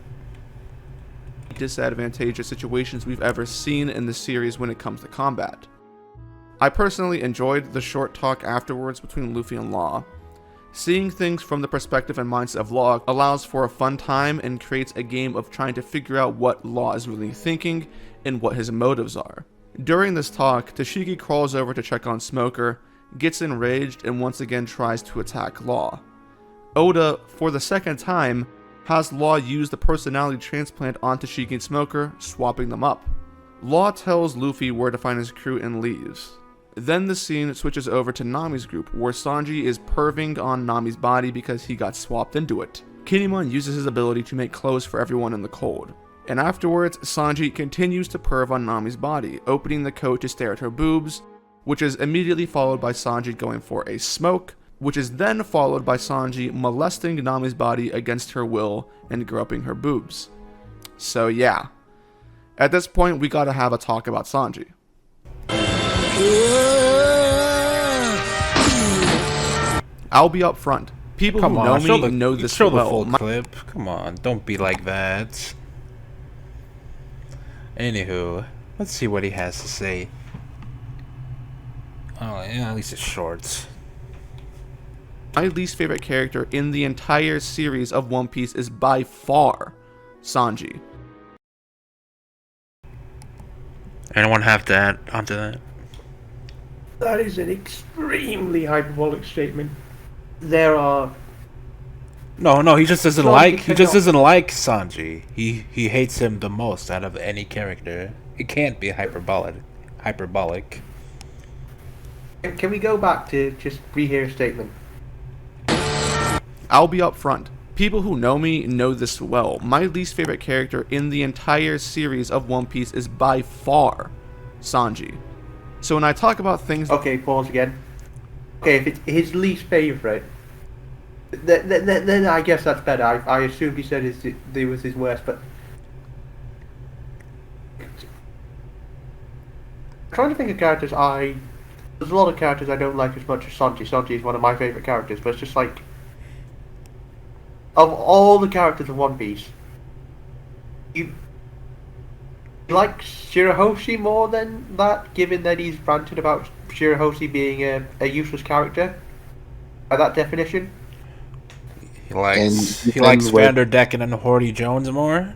Disadvantageous situations we've ever seen in the series when it comes to combat. I personally enjoyed the short talk afterwards between Luffy and Law. Seeing things from the perspective and mindset of Law allows for a fun time and creates a game of trying to figure out what Law is really thinking and what his motives are. During this talk, Tashigi crawls over to check on Smoker, gets enraged, and once again tries to attack Law. Oda, for the second time, has Law use the personality transplant on Tashigi and Smoker, swapping them up. Law tells Luffy where to find his crew and leaves. Then the scene switches over to Nami's group, where Sanji is perving on Nami's body because he got swapped into it. Kinemon uses his ability to make clothes for everyone in the cold. And afterwards, Sanji continues to perv on Nami's body, opening the coat to stare at her boobs, which is immediately followed by Sanji going for a smoke, which is then followed by Sanji molesting Nami's body against her will and groping her boobs. So yeah. At this point, we gotta have a talk about Sanji. I'll be up front. People who know me know this well. Show the full clip. Come on, don't be like that. Anywho, let's see what he has to say. Oh yeah, at least it's short. My least favorite character in the entire series of One Piece is by far Sanji. Anyone have to add onto that? That is an extremely hyperbolic statement. There are... No, he just doesn't like Sanji. He hates him the most out of any character. It can't be hyperbolic. Can we go back to just rehear a statement? I'll be up front. People who know me know this well. My least favorite character in the entire series of One Piece is by far Sanji. So when I talk about things... Okay, pause again. Okay, if it's his least favorite, then I guess that's better. I assume he said it was his worst, but... I'm trying to think of characters There's a lot of characters I don't like as much as Sanji. Sanji is one of my favourite characters, but it's just like... Of all the characters of One Piece, you like Shirahoshi more than that, given that he's ranted about Shirahoshi being a useless character, by that definition? He likes Vanderdecken and Horty Jones more?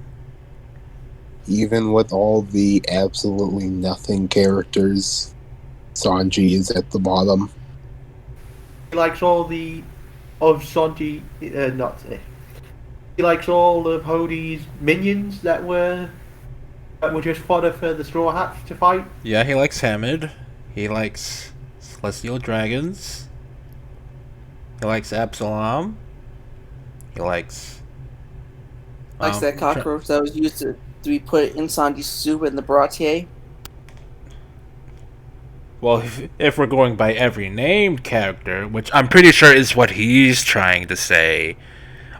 Even with all the absolutely nothing characters, Sanji is at the bottom. He likes all the of Sanji, not he likes all of Hodi's minions that were just fodder for the Straw Hats to fight. Yeah, he likes Hamid. He likes Celestial Dragons. He likes Absalom. He likes... that cockroach that was used to be put in Sanji's soup in the brautier. Well, if we're going by every named character, which I'm pretty sure is what he's trying to say.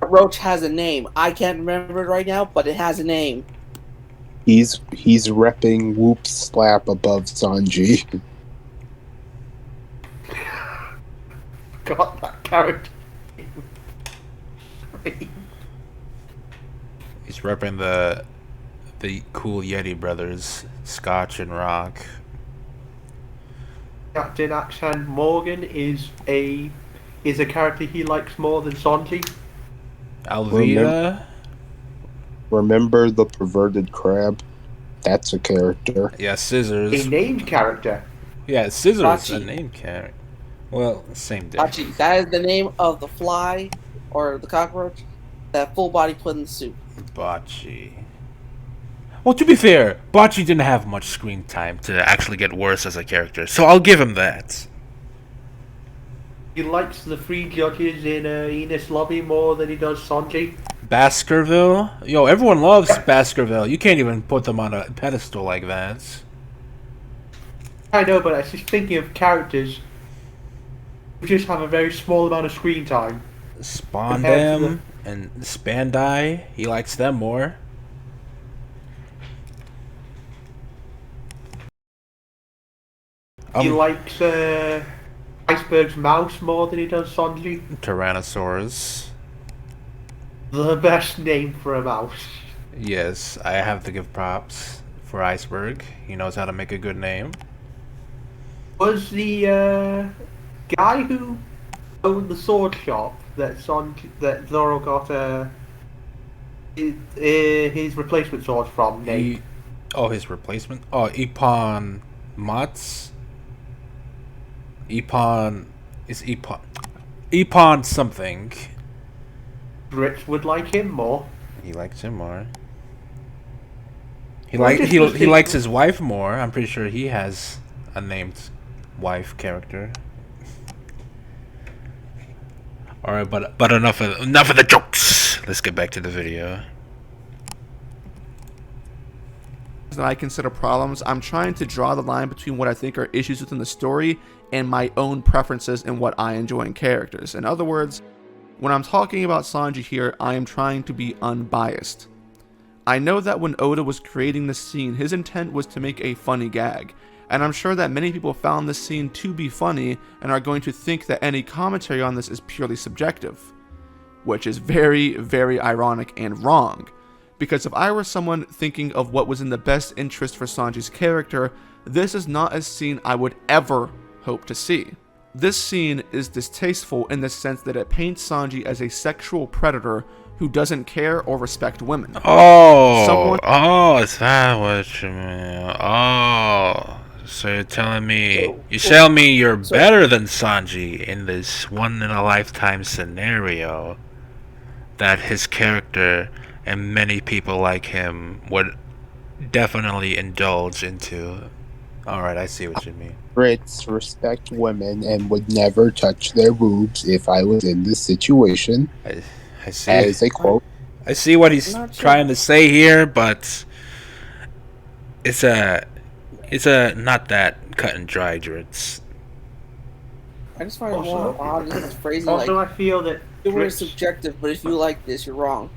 Roach has a name. I can't remember it right now, but it has a name. He's repping Whoop Slap above Sanji. Got that character. He's repping the cool Yeti brothers, Scotch and Rock. Captain Akshan Morgan is a character he likes more than Sanji. Alvida. Remember the perverted crab? That's a character. Yeah, Scissors. A named character. Yeah, Scissors, Bachi. a named character. Well, same day. Actually, that is the name of the fly or the cockroach that full body put in the soup. Bachi. Well, to be fair, Bachi didn't have much screen time to actually get worse as a character, so I'll give him that. He likes the three judges in Enos Lobby more than he does Sanji. Baskerville? Yo, everyone loves Baskerville. You can't even put them on a pedestal like that. I know, but I was just thinking of characters who just have a very small amount of screen time. Spondam and Spandai, he likes them more. He likes Iceberg's mouse more than he does Sanji. Tyrannosaurus. The best name for a mouse. Yes, I have to give props for Iceberg. He knows how to make a good name. Was the guy who owned the sword shop that Zoro got his replacement sword from named? His replacement? Oh, Ippon Mats? Ippon something. Rich would like him more. He likes him more. He likes his wife more. I'm pretty sure he has a named wife character. All right, but enough of the jokes. Let's get back to the video. That I consider problems, I'm trying to draw the line between what I think are issues within the story and my own preferences and what I enjoy in characters. In other words, when I'm talking about Sanji here, I am trying to be unbiased. I know that when Oda was creating this scene, his intent was to make a funny gag, and I'm sure that many people found this scene to be funny and are going to think that any commentary on this is purely subjective, which is very, very ironic and wrong. Because if I were someone thinking of what was in the best interest for Sanji's character, this is not a scene I would ever hope to see. This scene is distasteful in the sense that it paints Sanji as a sexual predator who doesn't care or respect women. Oh, is that what you mean? Oh, so you're telling me you're better than Sanji in this one-in-a-lifetime scenario that his character and many people like him would definitely indulge into. Alright, I see what you mean. Brits respect women and would never touch their boobs if I was in this situation. I see. As a quote. I see what he's trying to say here, but it's a not that cut and dry, Dritz. I just find it more odd this phrasing. Also, I feel that the word is subjective, but if you like this, you're wrong.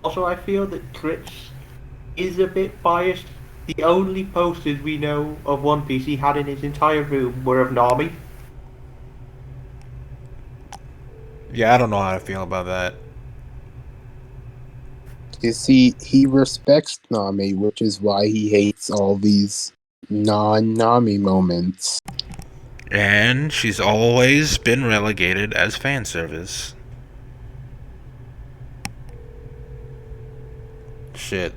Also, I feel that Dritz is a bit biased. The only posters we know of One Piece he had in his entire room were of Nami. Yeah, I don't know how to feel about that. You see, he respects Nami, which is why he hates all these non-Nami moments. And she's always been relegated as fan service. Shit.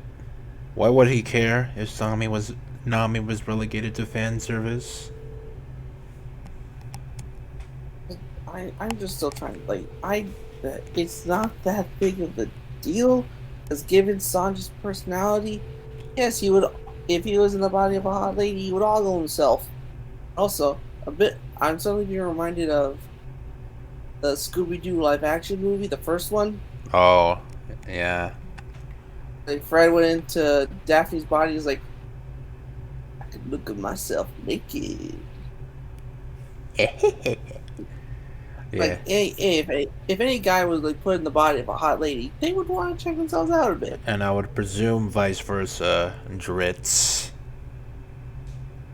Why would he care if Nami was relegated to fan service? I'm just still trying. It's not that big of a deal, because given Sanji's personality, yes, he would. If he was in the body of a hot lady, he would ogle himself. Also, I'm suddenly being reminded of the Scooby-Doo live-action movie, the first one. Oh, yeah. Like Fred went into Daphne's body. He's like, I could look at myself naked. Yeah. Like, if any guy was like put in the body of a hot lady, they would want to check themselves out a bit. And I would presume vice versa, Dritz.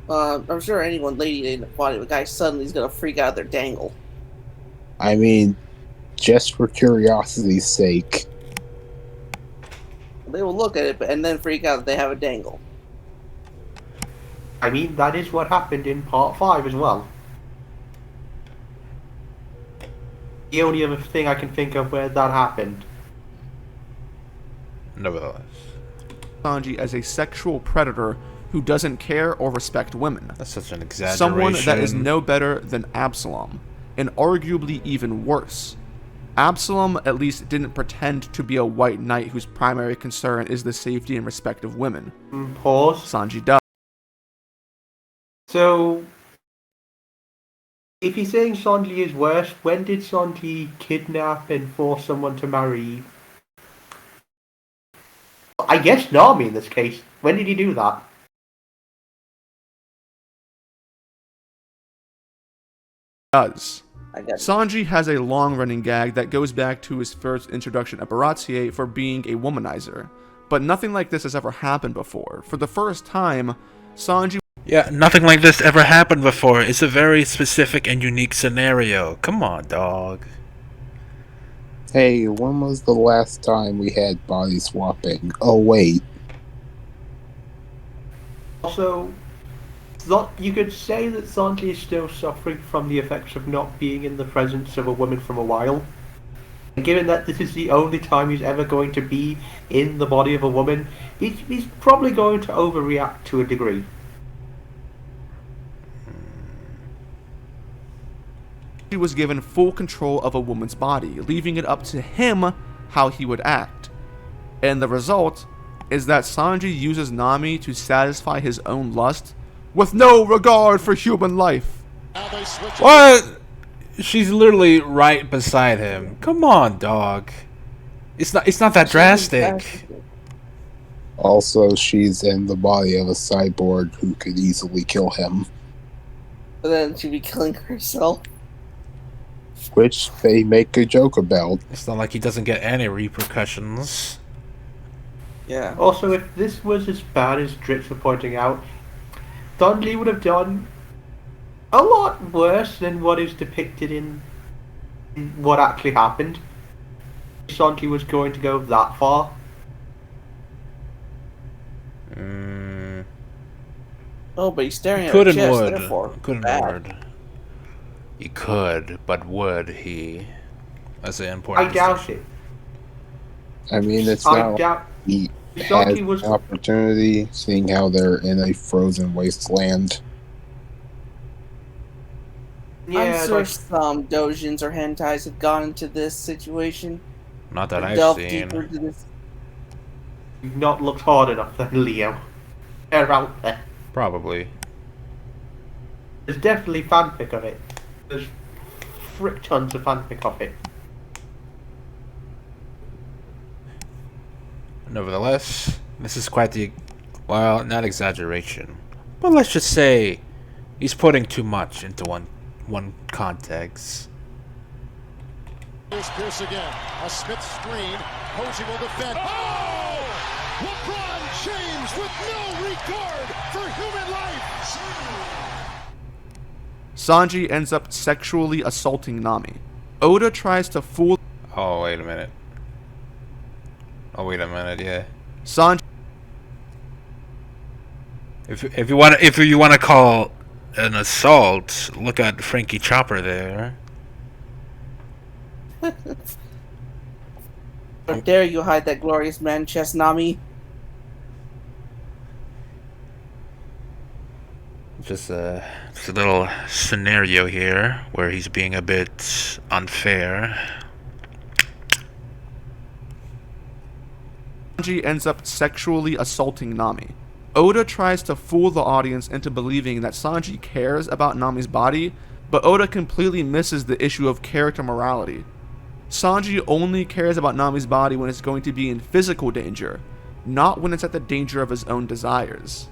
I'm sure lady in the body of a guy suddenly is gonna freak out their dangle. I mean, just for curiosity's sake. They will look at it and then freak out that they have a dangle. I mean, that is what happened in part 5 as well. The only other thing I can think of where that happened. Nevertheless. Sanji as a sexual predator who doesn't care or respect women. That's such an exaggeration. Someone that is no better than Absalom, and arguably even worse. Absalom at least didn't pretend to be a white knight whose primary concern is the safety and respect of women. Pause. Sanji does. So, if you're saying Sanji is worse, when did Sanji kidnap and force someone to marry? I guess Nami in this case. When did he do that? Sanji has a long-running gag that goes back to his first introduction at Baratier for being a womanizer. But nothing like this has ever happened before. For the first time, Sanji... Yeah, nothing like this ever happened before. It's a very specific and unique scenario. Come on, dog. Hey, when was the last time we had body swapping? Oh, wait. Also, you could say that Sanji is still suffering from the effects of not being in the presence of a woman for a while. And given that this is the only time he's ever going to be in the body of a woman, he's probably going to overreact to a degree. He was given full control of a woman's body, leaving it up to him how he would act. And the result is that Sanji uses Nami to satisfy his own lust with no regard for human life. What? She's literally right beside him. Come on, dog. It's not that drastic. Also, she's in the body of a cyborg who could easily kill him. But then she'd be killing herself. Which they make a joke about. It's not like he doesn't get any repercussions. Yeah. Also, if this was as bad as Dritz were pointing out, Sanji would have done a lot worse than what is depicted in what actually happened. Sanji was going to go that far. Oh, but he's staring at Could her and chest, would. therefore. Could and would. He could, but would he? That's an important I doubt it. I mean, it's I not doubt he has Sanji was an opportunity, seeing how they're in a frozen wasteland. Yeah, I'm sure like, some doujins or hentais have gone into this situation. Not that I've Delve seen. deeper into this. you've not looked hard enough then, Leo. They're out there. Probably. There's definitely fanfic of it. There's frick tons of fanfic of it. Nevertheless, this is quite the, well, not exaggeration, but let's just say he's putting too much into one context. Here's Pierce again. A Smith screen. Posey will defend. Oh! LeBron James with no regard for human life. Sanji ends up sexually assaulting Nami. Oda tries to fool... Oh, wait a minute. Yeah. Sanji... If you want to call an assault, look at Frankie Chopper there. How dare you hide that glorious man chest, Nami? just a little scenario here where he's being a bit unfair. Sanji ends up sexually assaulting Nami. Oda tries to fool the audience into believing that Sanji cares about Nami's body, but Oda completely misses the issue of character morality. Sanji only cares about Nami's body when it's going to be in physical danger, not when it's at the danger of his own desires.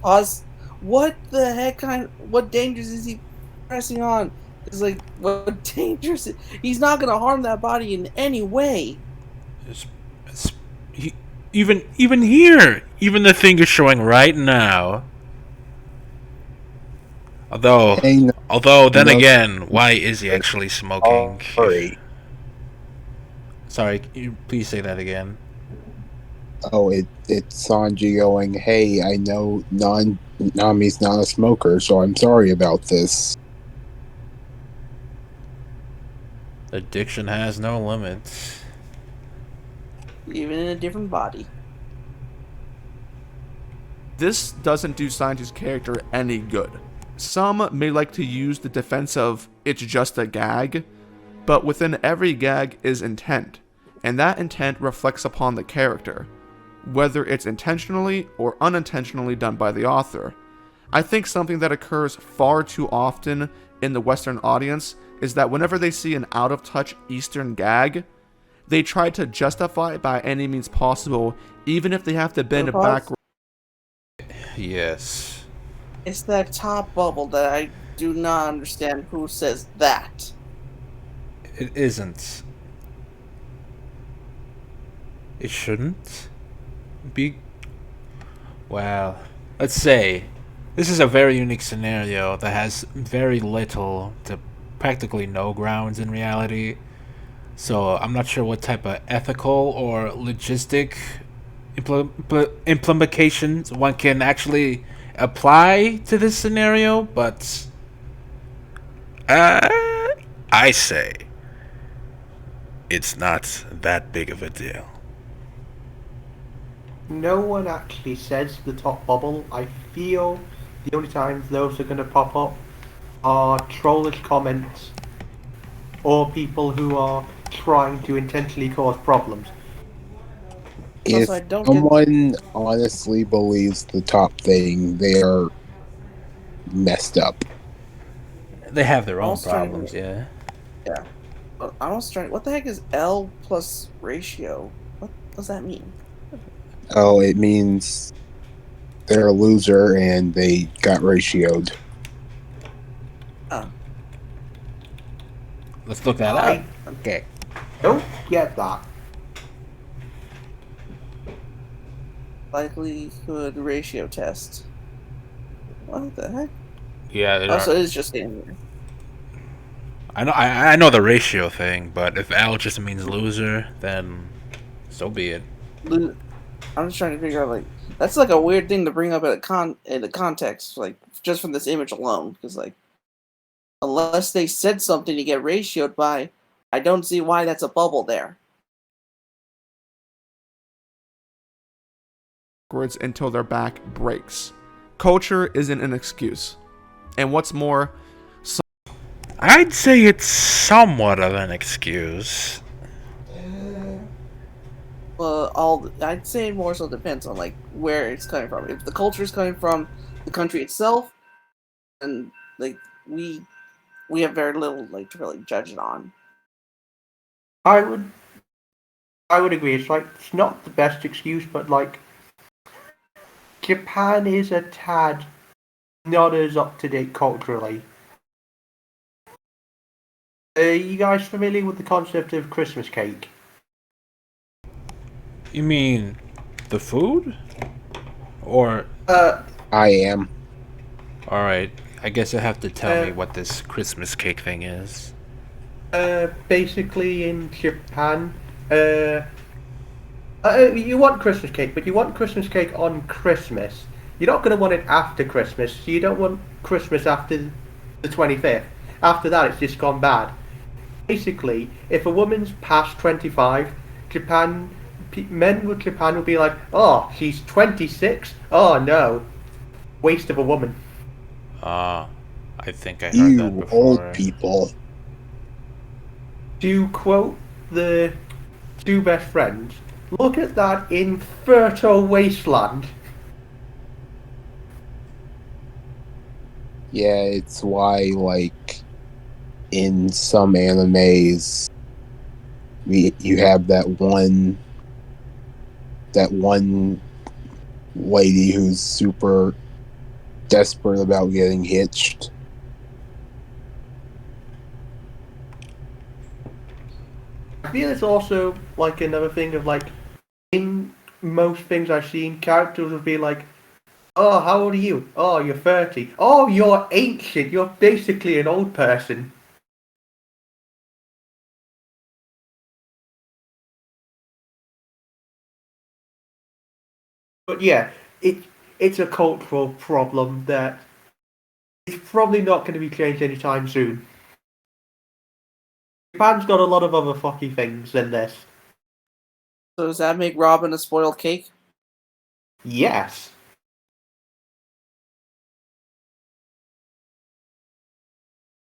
Pause. What the heck what dangers is he pressing on? It's like, what dangers? He's not gonna harm that body in any way. Even here, even the thing is showing right now. Although then again, why is he actually smoking? Sorry, can you please say that again? Oh, it's Sanji going, hey, I know Nami's not a smoker, so I'm sorry about this. Addiction has no limits. Even in a different body. This doesn't do Sanji's character any good. Some may like to use the defense of it's just a gag, but within every gag is intent, and that intent reflects upon the character, whether it's intentionally or unintentionally done by the author. I think something that occurs far too often in the Western audience is that whenever they see an out-of-touch Eastern gag, they try to justify it by any means possible, even if they have to bend backwards. Yes. It's that top bubble that I do not understand who says that. It isn't. It shouldn't be. Well, let's say this is a very unique scenario that has very little to practically no grounds in reality. So I'm not sure what type of ethical or logistic implications one can actually apply to this scenario, but I say it's not that big of a deal. No one actually says the top bubble. I feel the only times those are going to pop up are trollish comments or people who are trying to intentionally cause problems. If someone honestly believes the top thing, they are messed up. They have their own problems, yeah. Yeah. I was trying. What the heck is L plus ratio? What does that mean? Oh, it means they're a loser and they got ratioed. Oh. Let's look that up. Okay. Don't get that. Likelihood ratio test. What the heck? Yeah. So it's just in here. I know the ratio thing, but if L just means loser, then so be it. I'm just trying to figure out, like, that's like a weird thing to bring up in the context, like, just from this image alone, because, like, unless they said something to get ratioed by, I don't see why that's a bubble there. Until their back breaks. Culture isn't an excuse. And what's more, I'd say it's somewhat of an excuse. Well, I'd say more so depends on, like, where it's coming from. If the culture is coming from the country itself, and, like, we have very little, like, to really judge it on. I would agree. It's like, it's not the best excuse, but like, Japan is a tad not as up to date culturally. Are you guys familiar with the concept of Christmas cake? You mean the food? Or I am. Alright, I guess you have to tell me what this Christmas cake thing is. Basically in Japan, you want Christmas cake, but you want Christmas cake on Christmas. You're not going to want it after Christmas, so you don't want Christmas after the 25th. After that, it's just gone bad. Basically, if a woman's past 25, men with Japan will be like, oh, she's 26? Oh, no. waste of a woman. I think I heard that You before. old people. To quote the two best friends, look at that infertile wasteland. Yeah, it's why, like, in some animes, you have that one lady who's super desperate about getting hitched. I feel it's also like another thing of like, in most things I've seen, characters will be like, oh, how old are you? Oh, you're 30. Oh, you're ancient. You're basically an old person. But yeah, it's a cultural problem that it's probably not going to be changed anytime soon. Japan's got a lot of other fucky things than this. So does that make Robin a spoiled cake? Yes.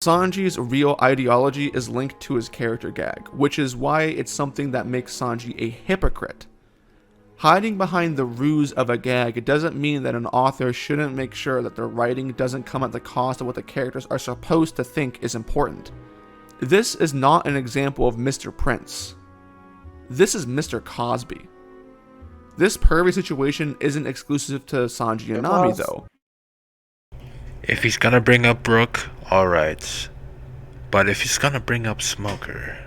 Sanji's real ideology is linked to his character gag, which is why it's something that makes Sanji a hypocrite. Hiding behind the ruse of a gag doesn't mean that an author shouldn't make sure that their writing doesn't come at the cost of what the characters are supposed to think is important. This is not an example of Mr. Prince. This is Mr. Cosby. This pervy situation isn't exclusive to Sanji and Nami, though. If he's gonna bring up Brooke, alright. But if he's gonna bring up Smoker...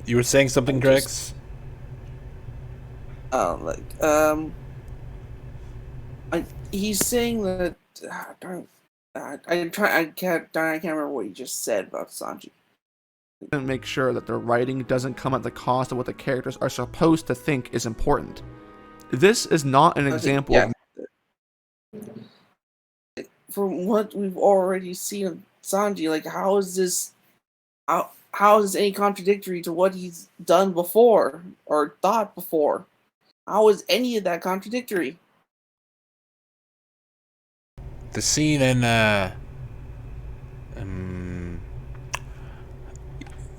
You were saying something, Drex? He's saying that. I can't remember what he just said about Sanji. And make sure that their writing doesn't come at the cost of what the characters are supposed to think is important. This is not an example of... From what we've already seen of Sanji, like, how is this any contradictory to what he's done before or thought before? How is any of that contradictory? The scene in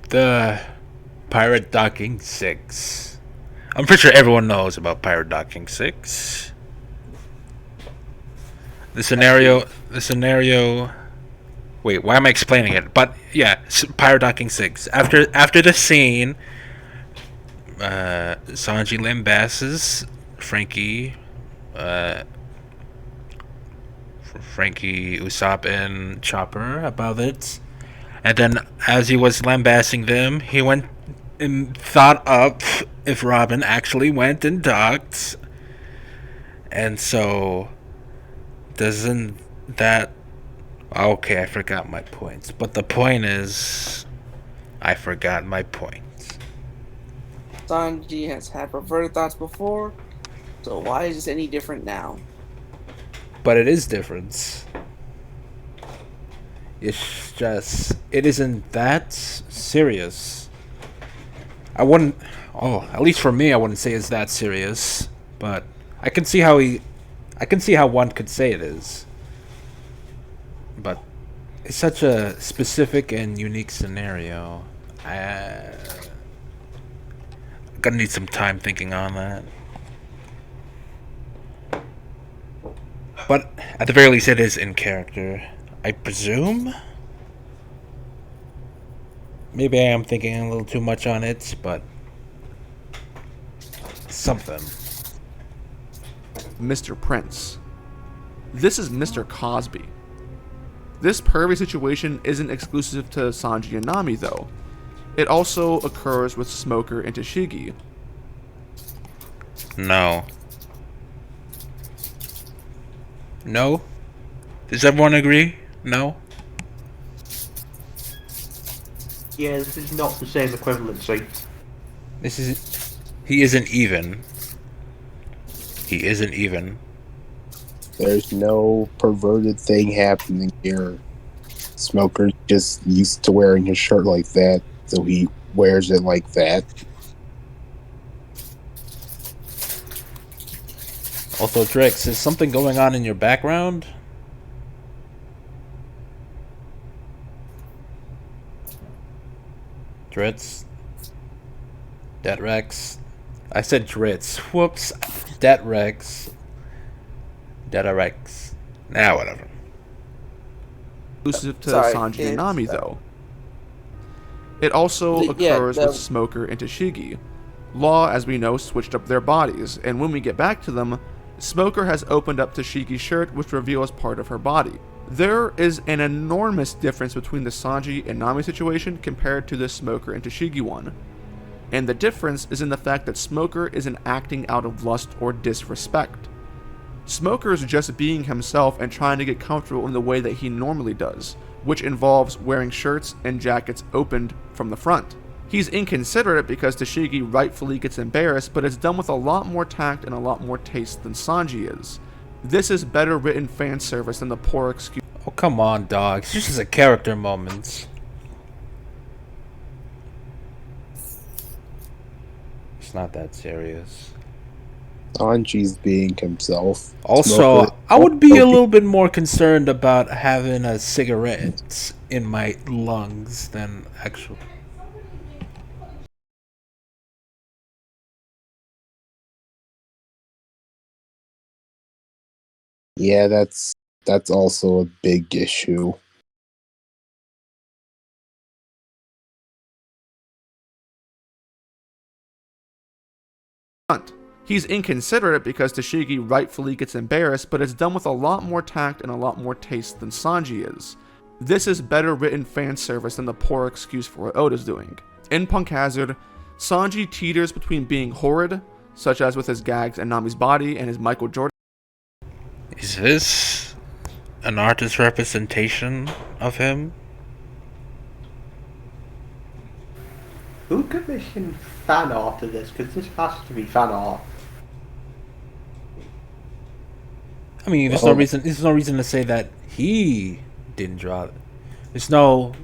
the Pirate Docking 6. I'm pretty sure everyone knows about Pirate Docking 6. The scenario. Wait, why am I explaining it? But yeah, Pirate Docking 6. After the scene, Sanji lambasses Frankie, Usopp, and Chopper about it. And then, as he was lambasting them, he went and thought up if Robin actually went and docked. And so, doesn't that... Okay, I forgot my points. But the point is, I forgot my point. Sanji has had perverted thoughts before, so why is this any different now? But it is different. It's just, it isn't that serious. I wouldn't, at least for me, I wouldn't say it's that serious. But I can see how one could say it is. But it's such a specific and unique scenario. I'm gonna need some time thinking on that. But at the very least, it is in character, I presume. Maybe I am thinking a little too much on it, but something. Mr. Prince. This is Mr. Cosby. This pervy situation isn't exclusive to Sanji and Nami, though. It also occurs with Smoker and Tashigi. No. No? Does everyone agree? No? Yeah, this is not the same equivalency. He isn't even. He isn't even. There's no perverted thing happening here. Smoker's just used to wearing his shirt like that, so he wears it like that. Also, Drix, is something going on in your background? Dritz? Detrex? I said Dritz. Whoops. Detrex. Detrex. Nah, whatever. Exclusive to Sanji and Nami, though. It also occurs with Smoker and Tashigi. Law, as we know, switched up their bodies, and when we get back to them, Smoker has opened up Tashigi's shirt, which reveals part of her body. There is an enormous difference between the Sanji and Nami situation compared to the Smoker and Tashigi one. And the difference is in the fact that Smoker isn't acting out of lust or disrespect. Smoker is just being himself and trying to get comfortable in the way that he normally does, which involves wearing shirts and jackets opened from the front. He's inconsiderate because Tashigi rightfully gets embarrassed, but it's done with a lot more tact and a lot more taste than Sanji is. This is better written fan service than the poor excuse. Oh, come on, dog. It's just a character moment. It's not that serious. Sanji's being himself. Also, I would be a little bit more concerned about having a cigarette in my lungs than actual. Yeah, that's also a big issue. He's inconsiderate because Tashigi rightfully gets embarrassed, but it's done with a lot more tact and a lot more taste than Sanji is. This is better written fan service than the poor excuse for what Oda's doing. In Punk Hazard, Sanji teeters between being horrid, such as with his gags and Nami's body and his Michael Jordan. Is this an artist representation of him? Who commissioned fan art of this? Because this has to be fan art. I mean, there's no reason. There's no reason to say that he didn't draw it. There's no.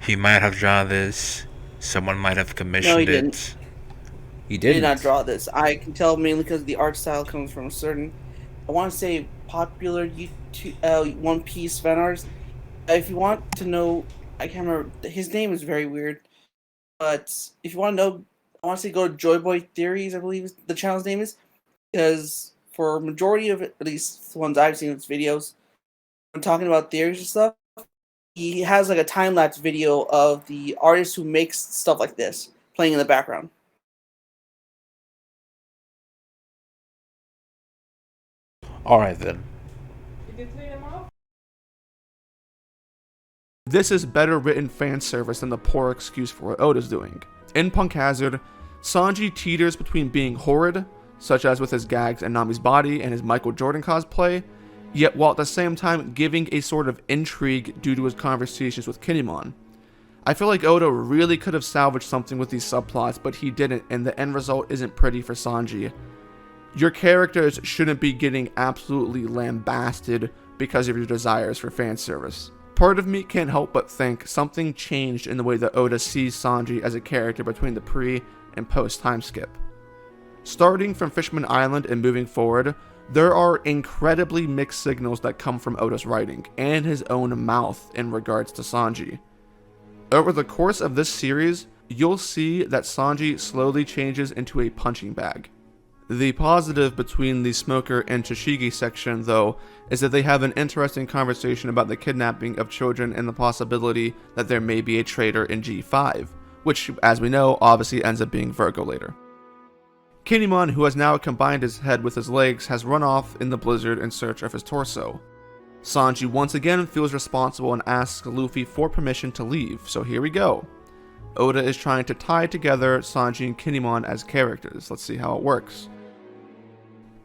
He might have drawn this. Someone might have commissioned it. Didn't. He didn't. He did not draw this. I can tell mainly because the art style comes from a certain, I want to say, popular YouTube, One Piece fan artist. If you want to know, I can't remember. His name is very weird. But if you want to know, I want to say go to Joy Boy Theories, I believe the channel's name is. Because for a majority of it, at least the ones I've seen in his videos, when talking about theories and stuff, he has like a time-lapse video of the artist who makes stuff like this playing in the background. Alright then. This is better written fan service than the poor excuse for what Oda's doing. In Punk Hazard, Sanji teeters between being horrid, such as with his gags and Nami's body and his Michael Jordan cosplay, yet while at the same time giving a sort of intrigue due to his conversations with Kinemon. I feel like Oda really could have salvaged something with these subplots, but he didn't, and the end result isn't pretty for Sanji. Your characters shouldn't be getting absolutely lambasted because of your desires for fan service. Part of me can't help but think something changed in the way that Oda sees Sanji as a character between the pre and post time skip. Starting from Fishman Island and moving forward, there are incredibly mixed signals that come from Oda's writing and his own mouth in regards to Sanji. Over the course of this series, you'll see that Sanji slowly changes into a punching bag. The positive between the Smoker and Tashigi section, though, is that they have an interesting conversation about the kidnapping of children and the possibility that there may be a traitor in G5, which, as we know, obviously ends up being Virgo later. Kinemon, who has now combined his head with his legs, has run off in the blizzard in search of his torso. Sanji once again feels responsible and asks Luffy for permission to leave, so here we go. Oda is trying to tie together Sanji and Kinemon as characters. Let's see how it works.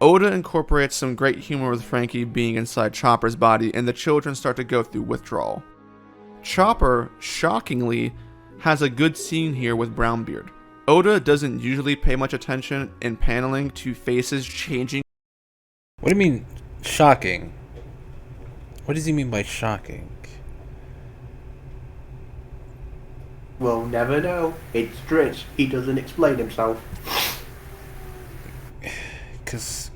Oda incorporates some great humor with Frankie being inside Chopper's body, and the children start to go through withdrawal. Chopper, shockingly, has a good scene here with Brownbeard. Oda doesn't usually pay much attention in paneling to faces changing. What do you mean, shocking? What does he mean by shocking? We'll never know. It's Dritz. He doesn't explain himself. because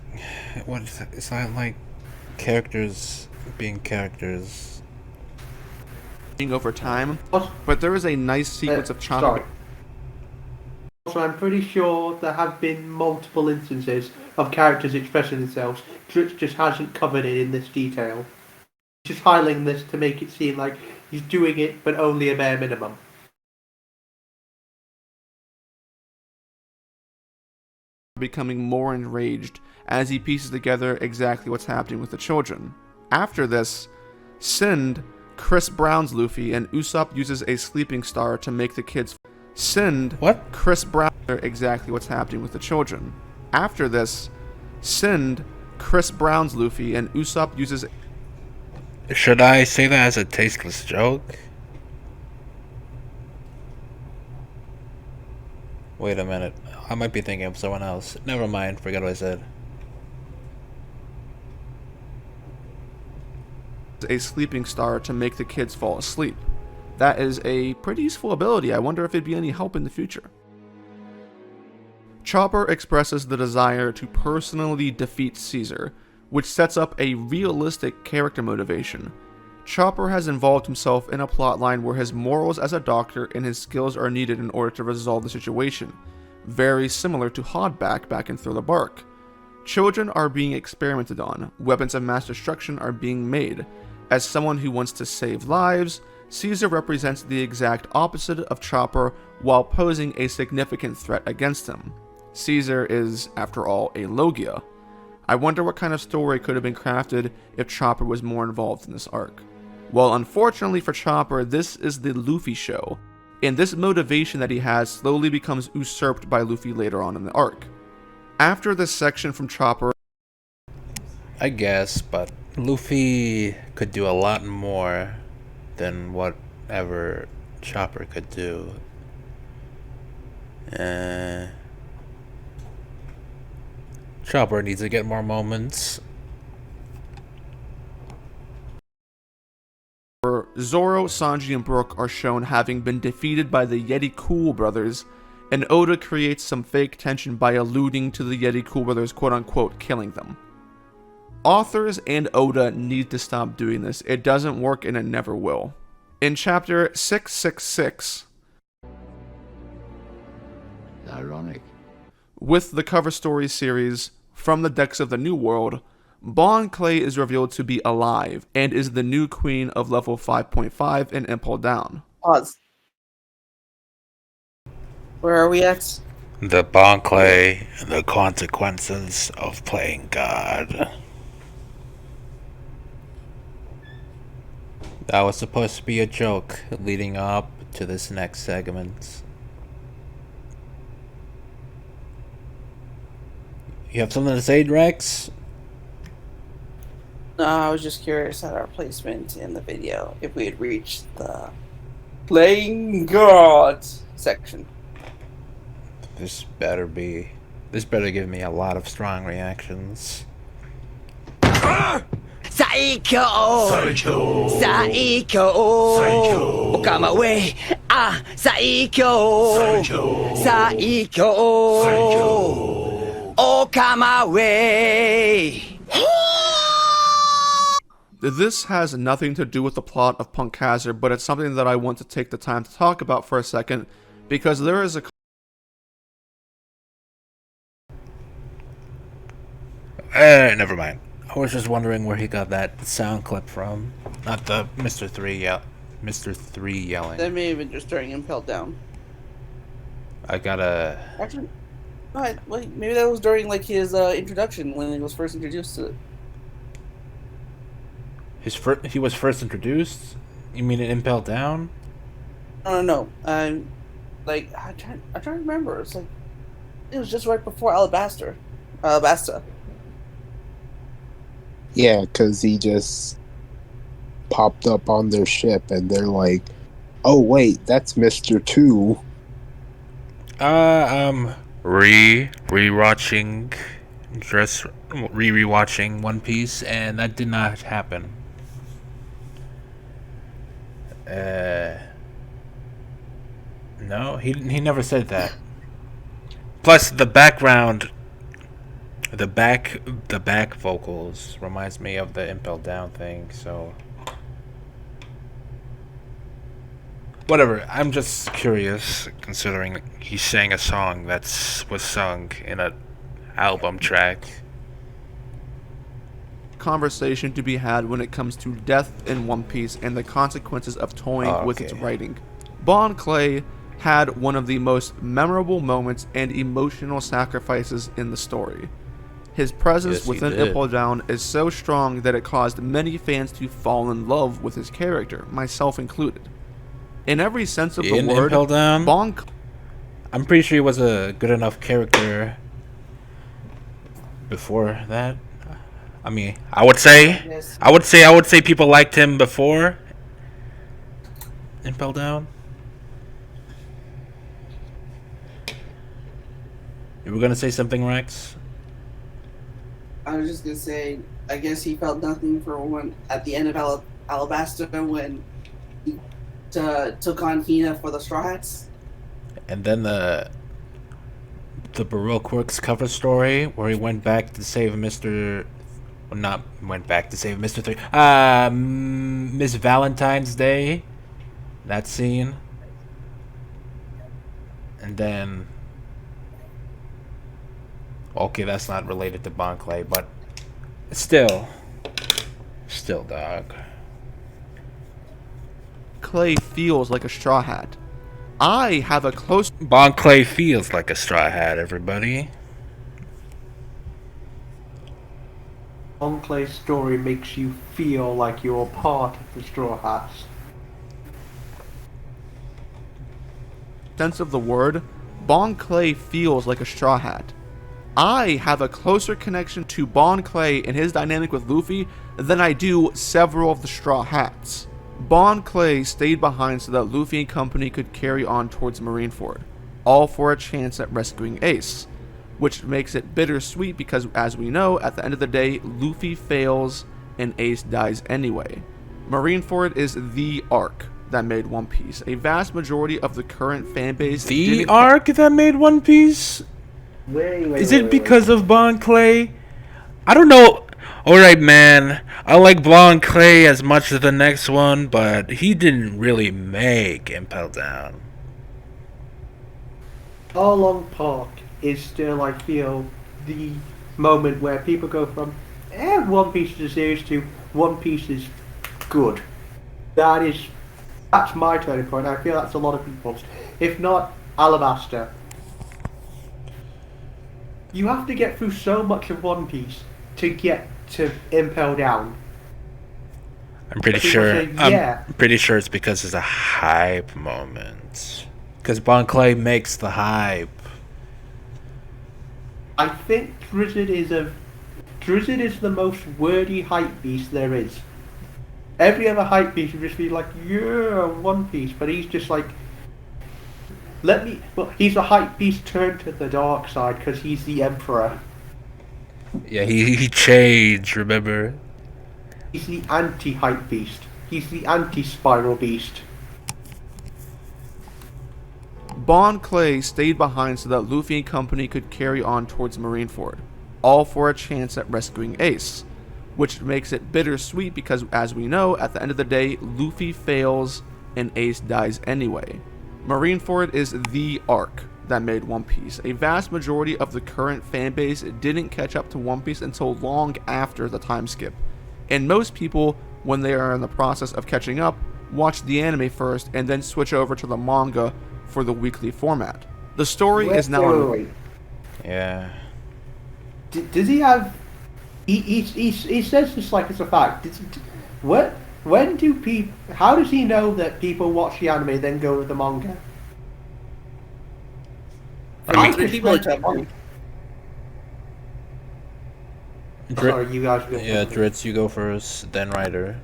what is that? It's not like characters being characters. Over time, but there is a nice sequence of Chopper. Sorry. Also, I'm pretty sure there have been multiple instances of characters expressing themselves. Dritz just hasn't covered it in this detail. He's just highlighting this to make it seem like he's doing it, but only a bare minimum. Becoming more enraged as he pieces together exactly what's happening with the children. After this, Sind, Chris Brown's Luffy, and Usopp uses a sleeping star to make the kids. Chris Brown exactly what's happening with the children. After this, Sind, Chris Brown's Luffy, and Usopp uses. Should I say that as a tasteless joke? Wait a minute. I might be thinking of someone else. Never mind. Forget what I said. A sleeping star to make the kids fall asleep. That is a pretty useful ability. I wonder if it'd be any help in the future. Chopper expresses the desire to personally defeat Caesar, which sets up a realistic character motivation. Chopper has involved himself in a plotline where his morals as a doctor and his skills are needed in order to resolve the situation, very similar to Hodback back in Thriller Bark. Children are being experimented on, weapons of mass destruction are being made. As someone who wants to save lives, Caesar represents the exact opposite of Chopper while posing a significant threat against him. Caesar is, after all, a Logia. I wonder what kind of story could have been crafted if Chopper was more involved in this arc. Well, unfortunately for Chopper, this is the Luffy show, and this motivation that he has slowly becomes usurped by Luffy later on in the arc. After this section from Chopper, I guess, but Luffy could do a lot more than whatever Chopper could do. Chopper needs to get more moments. Zoro, Sanji, and Brook are shown having been defeated by the Yeti Cool Brothers, and Oda creates some fake tension by alluding to the Yeti Cool Brothers quote-unquote killing them. Authors and Oda need to stop doing this. It doesn't work and it never will. In chapter 666, ironic. With the cover story series From the Decks of the New World, Bon Clay is revealed to be alive and is the new queen of level 5.5 in Impel Down. Pause. Where are we at? The Bon Clay and the consequences of playing God. That was supposed to be a joke leading up to this next segment. You have something to say, Drex? No, I was just curious at our placement in the video if we had reached the playing God section. This better give me a lot of strong reactions. Saikyo! Saikyo! Okama way! Ah! Saikyo! Saikyo! Okama way! This has nothing to do with the plot of Punk Hazard, but it's something that I want to take the time to talk about for a second, because there is a never mind. I was just wondering where he got that sound clip from. Not the Mr. 3 yelling. That may have been just during Impel Down. I gotta... Actually, no, wait, maybe that was during like his introduction when he was first introduced to it. He was first introduced? You mean in Impel Down? No. I'm trying to remember. It's like it was just right before Alabasta. Yeah, because he just popped up on their ship, and they're like, "Oh wait, that's Mr. 2." Rewatching One Piece, and that did not happen. No, he never said that. Plus, the background The back vocals reminds me of the Impel Down thing, so whatever. I'm just curious, considering he sang a song that was sung in a album track. Conversation to be had when it comes to death in One Piece and the consequences of toying with its writing. Bon Clay had one of the most memorable moments and emotional sacrifices in the story. His presence within Impel Down is so strong that it caused many fans to fall in love with his character, myself included. In every sense of the word, Impel Down, Bon... I'm pretty sure he was a good enough character before that. I mean, I would say people liked him before Impel Down. You were gonna say something, Rex? I was just gonna say, I guess he felt nothing for when at the end of Alabasta when he took on Hina for the Straw Hats. And then the Baroque Works cover story where he went back to save Mr. Well, not went back to save Mr. Miss Valentine's Day. That scene. And then okay, that's not related to Bon Clay, but still, dog. Clay feels like a straw hat. I have a close... Bon Clay feels like a straw hat, everybody. Bon Clay's story makes you feel like you're part of the Straw Hats. Sense of the word, Bon Clay feels like a straw hat. I have a closer connection to Bon Clay and his dynamic with Luffy than I do several of the Straw Hats. Bon Clay stayed behind so that Luffy and company could carry on towards Marineford, all for a chance at rescuing Ace, which makes it bittersweet because, as we know, at the end of the day, Luffy fails and Ace dies anyway. Marineford is the arc that made One Piece. A vast majority of the current fanbase... The arc that made One Piece? Is it because of Bon Clay? I don't know. Alright, man. I like Bon Clay as much as the next one, but he didn't really make Impel Down. Arlong Park is still, I feel, the moment where people go from One Piece is a series to One Piece is good. That's my turning point. I feel that's a lot of people's. If not, Alabasta. You have to get through so much of One Piece to get to Impel Down. I'm pretty sure. I'm pretty sure it's because it's a hype moment. Because Bon Clay makes the hype. I think Drizzt is the most wordy hype beast there is. Every other hype beast would just be like, yeah, One Piece, but he's just like, he's a hype beast turned to the dark side because he's the emperor. Yeah, he changed, remember? He's the anti-hype beast. He's the anti-spiral beast. Bon Clay stayed behind so that Luffy and company could carry on towards Marineford, all for a chance at rescuing Ace, which makes it bittersweet because, as we know, at the end of the day, Luffy fails and Ace dies anyway. Marineford is the arc that made One Piece. A vast majority of the current fanbase didn't catch up to One Piece until long after the time skip, and most people, when they are in the process of catching up, watch the anime first and then switch over to the manga for the weekly format. The story is now... Yeah. Does he have... He says this like it's a fact. When do people... How does he know that people watch the anime then go to the manga? Sorry, you guys go. Yeah, Dritz, you go first, then Ryder.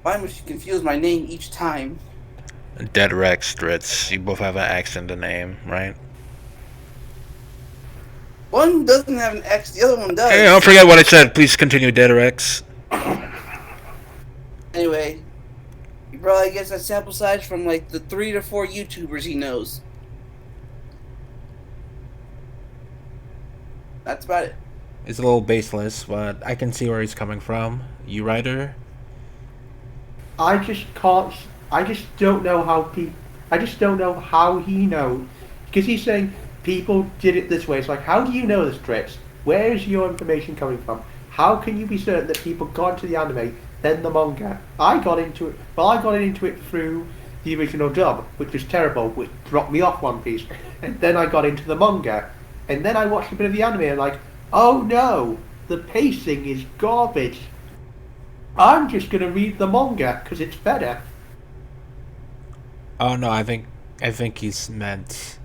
Why must you confuse my name each time? Dead Rex, Dritz. You both have an X in the name, right? One doesn't have an X, the other one does. Hey, don't forget what I said. Please continue, Dead Rex. Anyway, he probably gets that sample size from like the 3 to 4 YouTubers he knows. That's about it. It's a little baseless, but I can see where he's coming from. You writer? I just can't. I just don't know how I just don't know how he knows, because he's saying people did it this way. It's like, how do you know this, Dritz? Where is your information coming from? How can you be certain that people got into the anime, then the manga? I got into it. Well, I got into it through the original dub, which was terrible, which dropped me off One Piece, and then I got into the manga, and then I watched a bit of the anime, and like, oh no, the pacing is garbage. I'm just gonna read the manga because it's better. Oh no, I think he's meant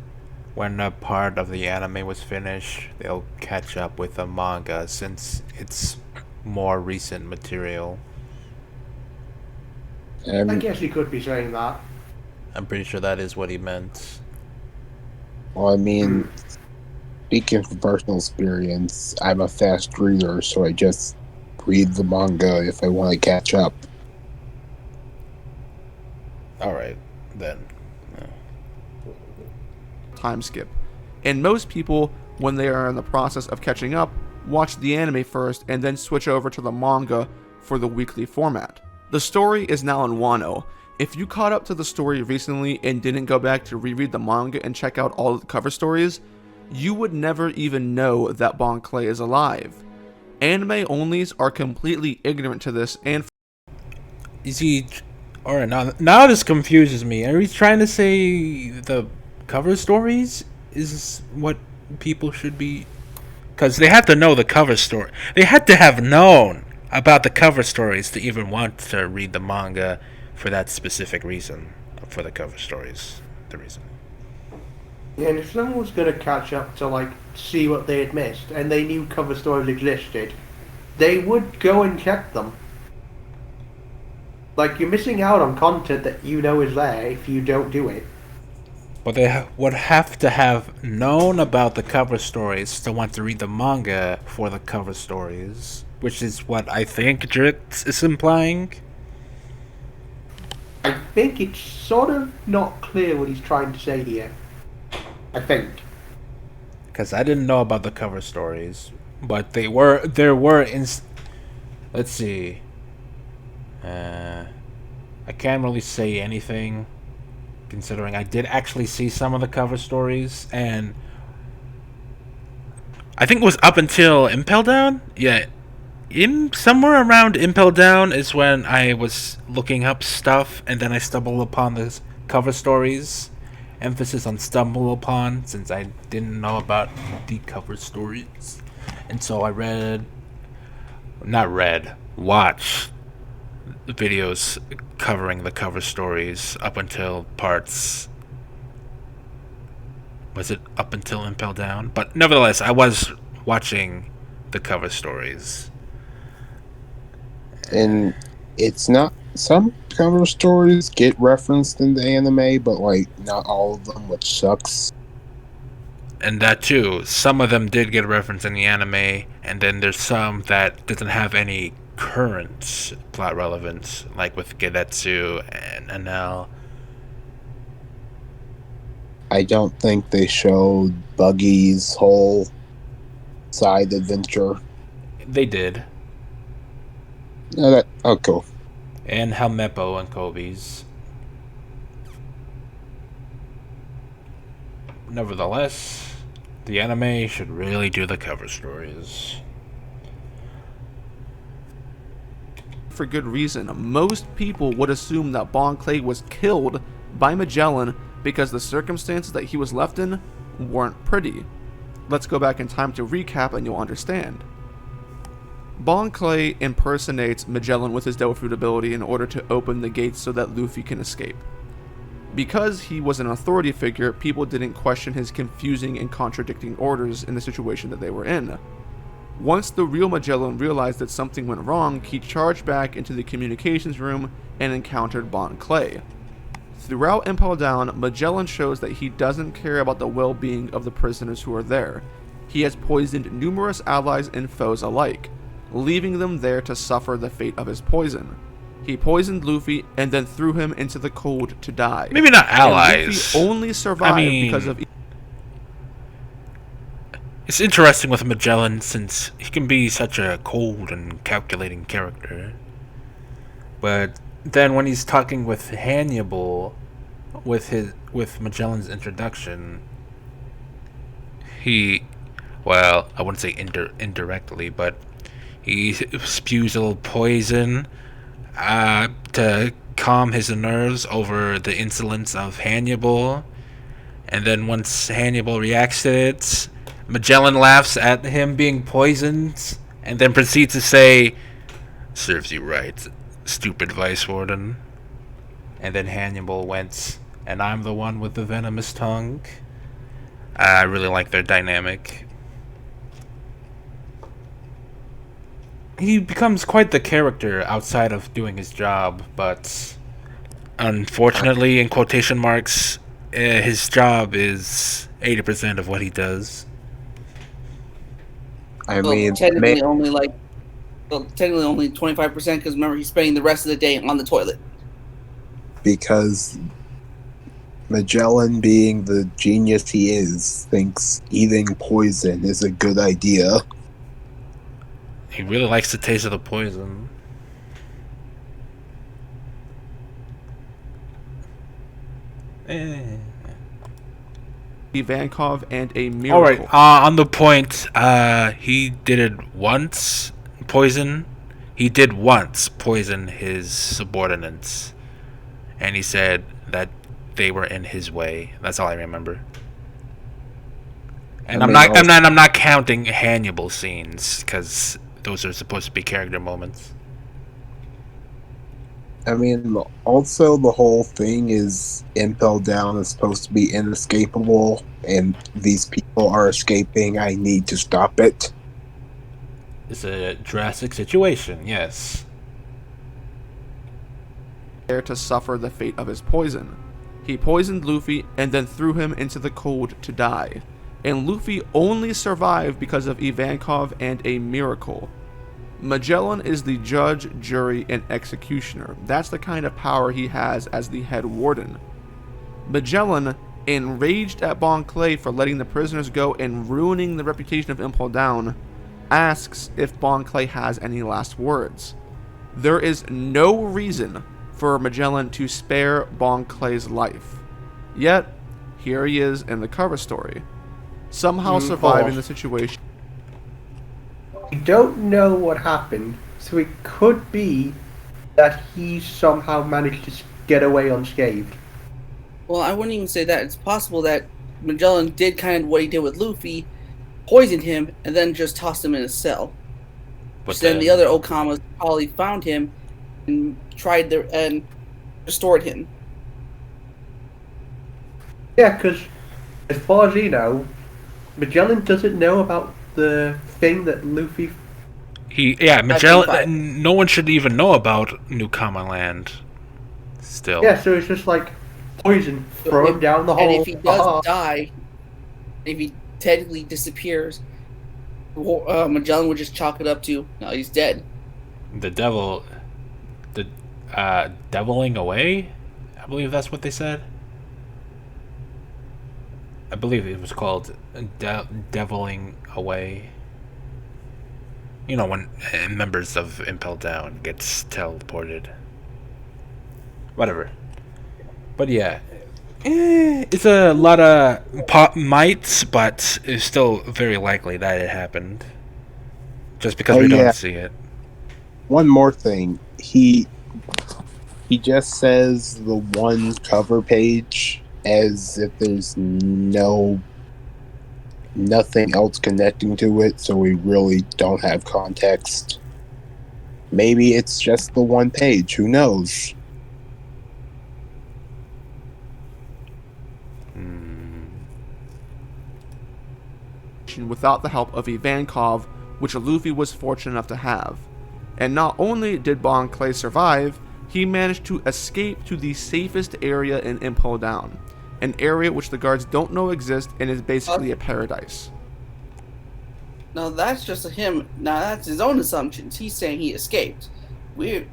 when a part of the anime was finished, they'll catch up with the manga since it's more recent material. I guess you could be saying that. I'm pretty sure that is what he meant. Well, I mean, speaking from personal experience, I'm a fast reader, so I just read the manga if I want to catch up. Alright, then. Time skip. And most people, when they are in the process of catching up, watch the anime first and then switch over to the manga for the weekly format. The story is now in Wano. If you caught up to the story recently and didn't go back to reread the manga and check out all of the cover stories, you would never even know that Bon Clay is alive. Anime onlys are completely ignorant to this, and Is he... Alright, now this confuses me. Are you trying to say the cover stories is what people should be... Because they had to know the cover story. They had to have known about the cover stories to even want to read the manga for that specific reason. For the cover stories, the reason. Yeah, and if someone was going to catch up to, like, see what they had missed, and they knew cover stories existed, they would go and check them. Like, you're missing out on content that you know is there if you don't do it. But they would have to have known about the cover stories to want to read the manga for the cover stories. Which is what I think Dritz is implying. I think it's sort of not clear what he's trying to say here. I think. Because I didn't know about the cover stories. But there were let's see. I can't really say anything, considering I did actually see some of the cover stories, and I think it was up until Impel Down. Yeah, somewhere around Impel Down is when I was looking up stuff, and then I stumbled upon the cover stories. Emphasis on stumble upon, since I didn't know about the cover stories, and so I watched videos covering the cover stories up until parts. Was it up until Impel Down? But nevertheless, I was watching the cover stories. And it's not... Some cover stories get referenced in the anime, but, like, not all of them, which sucks. And that too, some of them did get a reference in the anime, and then there's some that doesn't have any current plot relevance, like with Gedetsu and Anel. I don't think they showed Buggy's whole side adventure. They did. Oh, cool. And Helmeppo and Kobe's. Nevertheless, the anime should really do the cover stories. for good reason. Most people would assume that Bon Clay was killed by Magellan because the circumstances that he was left in weren't pretty. Let's go back in time to recap and you'll understand. Bon Clay impersonates Magellan with his devil fruit ability in order to open the gates so that Luffy can escape. Because he was an authority figure, people didn't question his confusing and contradicting orders in the situation that they were in. Once the real Magellan realized that something went wrong, he charged back into the communications room and encountered Bon Clay. Throughout Impel Down, Magellan shows that he doesn't care about the well-being of the prisoners who are there. He has poisoned numerous allies and foes alike, leaving them there to suffer the fate of his poison. He poisoned Luffy and then threw him into the cold to die. Maybe not allies. And Luffy only survived because of... It's interesting with Magellan since he can be such a cold and calculating character. But then when he's talking with Hannibal, with Magellan's introduction, he, well, I wouldn't say indirectly, but he spews a little poison to calm his nerves over the insolence of Hannibal. And then once Hannibal reacts to it, Magellan laughs at him being poisoned and then proceeds to say, "Serves you right, stupid Vice Warden." And then Hannibal went, "And I'm the one with the venomous tongue." I really like their dynamic. He becomes quite the character outside of doing his job, but unfortunately, in quotation marks, his job is 80% of what he does. I mean, technically only 25% because remember he's spending the rest of the day on the toilet. Because Magellan, being the genius he is, thinks eating poison is a good idea. He really likes the taste of the poison. Ivankov and a miracle. Alright, on the point, he did it once, poison. He did once poison his subordinates. And he said that they were in his way. That's all I remember. And I'm not counting Hannibal scenes, because those are supposed to be character moments. I mean, also the whole thing is Impel Down is supposed to be inescapable, and these people are escaping. I need to stop it. It's a drastic situation, yes. There to suffer the fate of his poison. He poisoned Luffy and then threw him into the cold to die. And Luffy only survived because of Ivankov and a miracle. Magellan is the judge, jury, and executioner. That's the kind of power he has as the head warden. Magellan, enraged at Bon Clay for letting the prisoners go and ruining the reputation of Impel Down, asks if Bon Clay has any last words. There is no reason for Magellan to spare Bon Clay's life. Yet, here he is in the cover story, somehow surviving the situation. We don't know what happened, so it could be that he somehow managed to get away unscathed. Well, I wouldn't even say that. It's possible that Magellan did kind of what he did with Luffy, poisoned him, and then just tossed him in a cell. But then the other Okamas probably found him and and restored him. Yeah, because as far as you know, Magellan doesn't know about the thing that Luffy... Magellan... No one should even know about New Common Land. Still. Yeah, so it's just like poison, throw him down the hole. And if he does die, if he technically disappears, Magellan would just chalk it up to, no, he's dead. The devil... deviling away? I believe that's what they said. I believe it was called deviling away. You know, when members of Impel Down gets teleported. Whatever. But yeah. It's a lot of mites, but it's still very likely that it happened. Just because we don't see it. One more thing. He just says the one cover page as if there's nothing else connecting to it, so we really don't have context. Maybe it's just the one page, who knows? Without the help of Ivankov, which Luffy was fortunate enough to have. And not only did Bon Clay survive, he managed to escape to the safest area in Impel Down, an area which the guards don't know exists and is basically a paradise. Now that's just him. Now that's his own assumptions. He's saying he escaped. He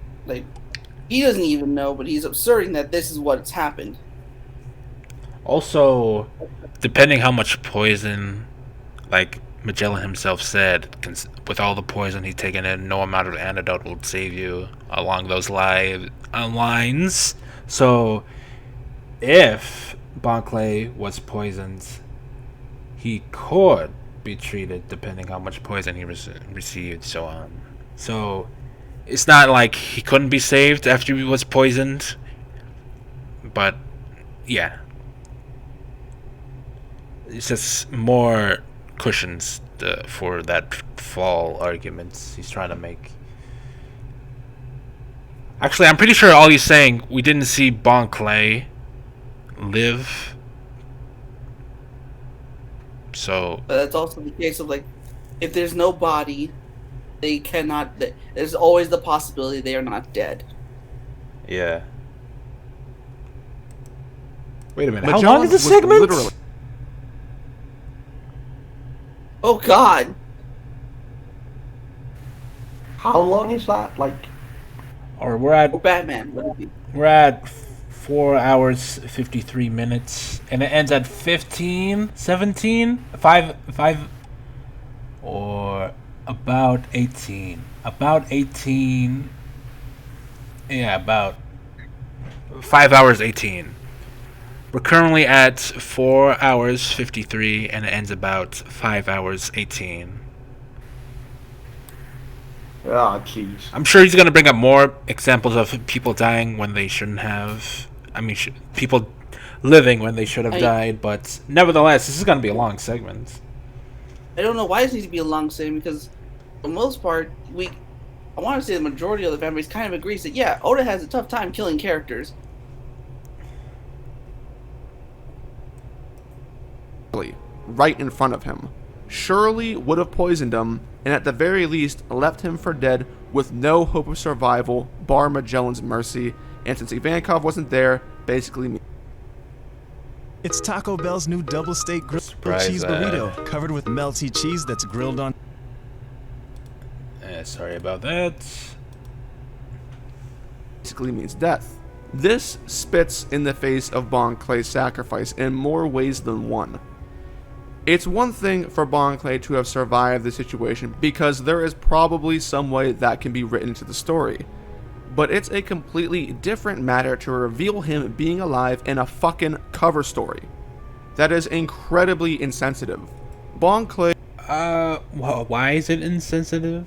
doesn't even know, but he's asserting that this is what's happened. Also, depending how much poison, Magellan himself said, with all the poison he'd taken in, no amount of antidote will save you along those lines. So, if Bon Clay was poisoned, he could be treated depending how much poison he received, so on. So, it's not like he couldn't be saved after he was poisoned, but yeah. It's just more cushions for that fall arguments he's trying to make. Actually, I'm pretty sure all he's saying, we didn't see Bon Clay live. So. But that's also the case of, like, if there's no body, they cannot. There's always the possibility they are not dead. Yeah. Wait a minute. How long is this segment? Literally. Oh God. How long is that? Like. Or we're at. Batman. What is he? We're at 4 hours 53 minutes, and it ends at 15, 17, 5, or about 18. About 18. Yeah, about 5 hours 18. We're currently at 4 hours 53, and it ends about 5 hours 18. Oh, jeez. I'm sure he's going to bring up more examples of people dying when they shouldn't have. I mean, people living when they should have died, but nevertheless, this is going to be a long segment. I don't know why this needs to be a long segment, because for the most part, I want to say the majority of the fan base kind of agrees that, yeah, Oda has a tough time killing characters. Right in front of him. Shirley would have poisoned him, and at the very least left him for dead with no hope of survival, bar Magellan's mercy, and since Ivankov wasn't there, basically It's Taco Bell's new double steak grilled cheese burrito, covered with melty cheese that's grilled on. Sorry about that. Basically means death. This spits in the face of Bon Clay's sacrifice in more ways than one. It's one thing for Bon Clay to have survived the situation because there is probably some way that can be written into the story. But it's a completely different matter to reveal him being alive in a fucking cover story. That is incredibly insensitive. Bon Clay... Well, why is it insensitive?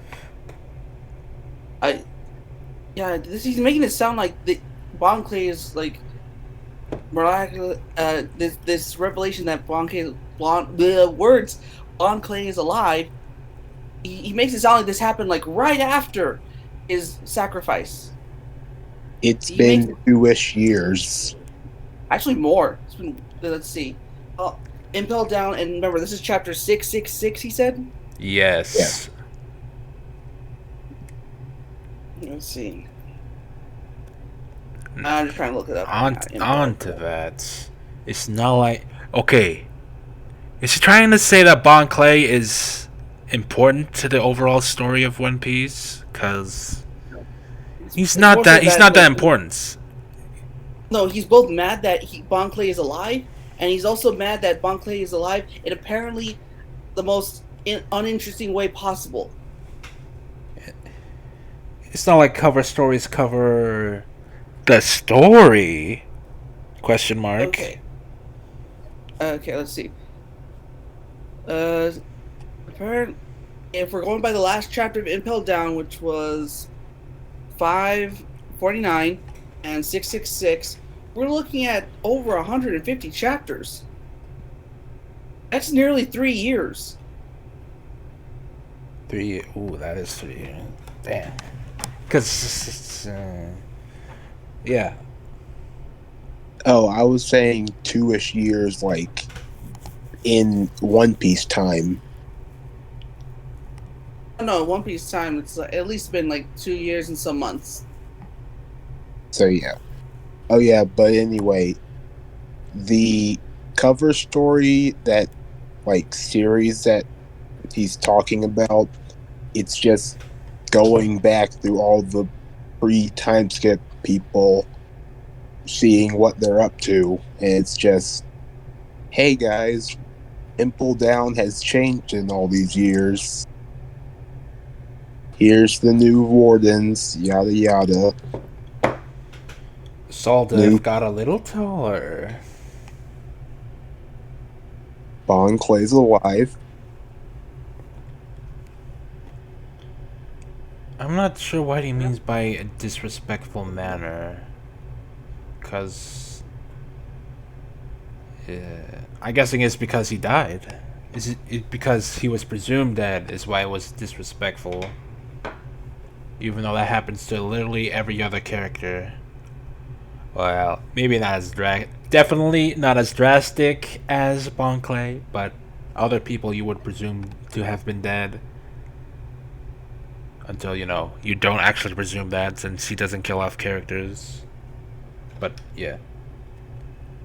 He's making it sound like Bon Clay is, like, miraculous, this revelation that Bon Clay is alive, he makes it sound like this happened, like, right after his sacrifice. It's been 2-ish years. Actually, more. It's been, let's see. Impel Down, and remember, this is chapter 666, he said? Yes. Yeah. Let's see. I'm just trying to look it up. On to that. It's not like... Okay. Is he trying to say that Bon Clay is important to the overall story of One Piece? Because he's not that important. No, he's both mad that Bon Clay is alive, and he's also mad that Bon Clay is alive in apparently the most uninteresting way possible. It's not like cover stories cover the story? Question mark. Okay, let's see. If we're going by the last chapter of Impel Down, which was 549 and 666, we're looking at over 150 chapters. That's nearly 3 years. 3 years. Ooh, that is 3 years. Damn. Because, yeah. Oh, I was saying 2-ish years, like, in One Piece time. No, One Piece time, it's at least been like 2 years and some months. So, yeah. Oh, yeah, but anyway, the cover story that, like, series that he's talking about, it's just going back through all the pre-time skip people, seeing what they're up to, and it's just, hey guys, Impel Down has changed in all these years. Here's the new wardens, yada yada. Saldev got a little taller. Bon Clay's alive. I'm not sure what he means by a disrespectful manner. Because... I'm guessing it's because he died. Is it because he was presumed dead is why it was disrespectful? Even though that happens to literally every other character. Well, maybe not as definitely not as drastic as Bon Clay, but other people you would presume to have been dead. Until, you don't actually presume that since he doesn't kill off characters. But, yeah.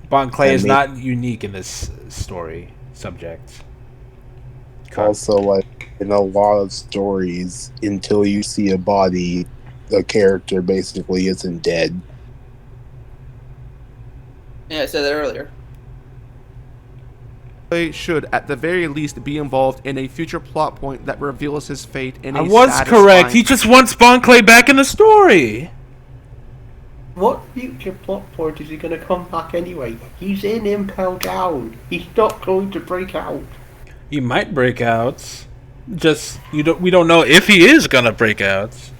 Bon Clay is not unique in this story subject. Also, like, in a lot of stories, until you see a body, the character basically isn't dead. Yeah, I said that earlier. Should at the very least be involved in a future plot point that reveals his fate in a I was correct. He just wants Bon Clay back in the story. What future plot point is he going to come back anyway? He's in Impel Down. He's not going to break out. He might break out. Just we don't know if he is gonna break out.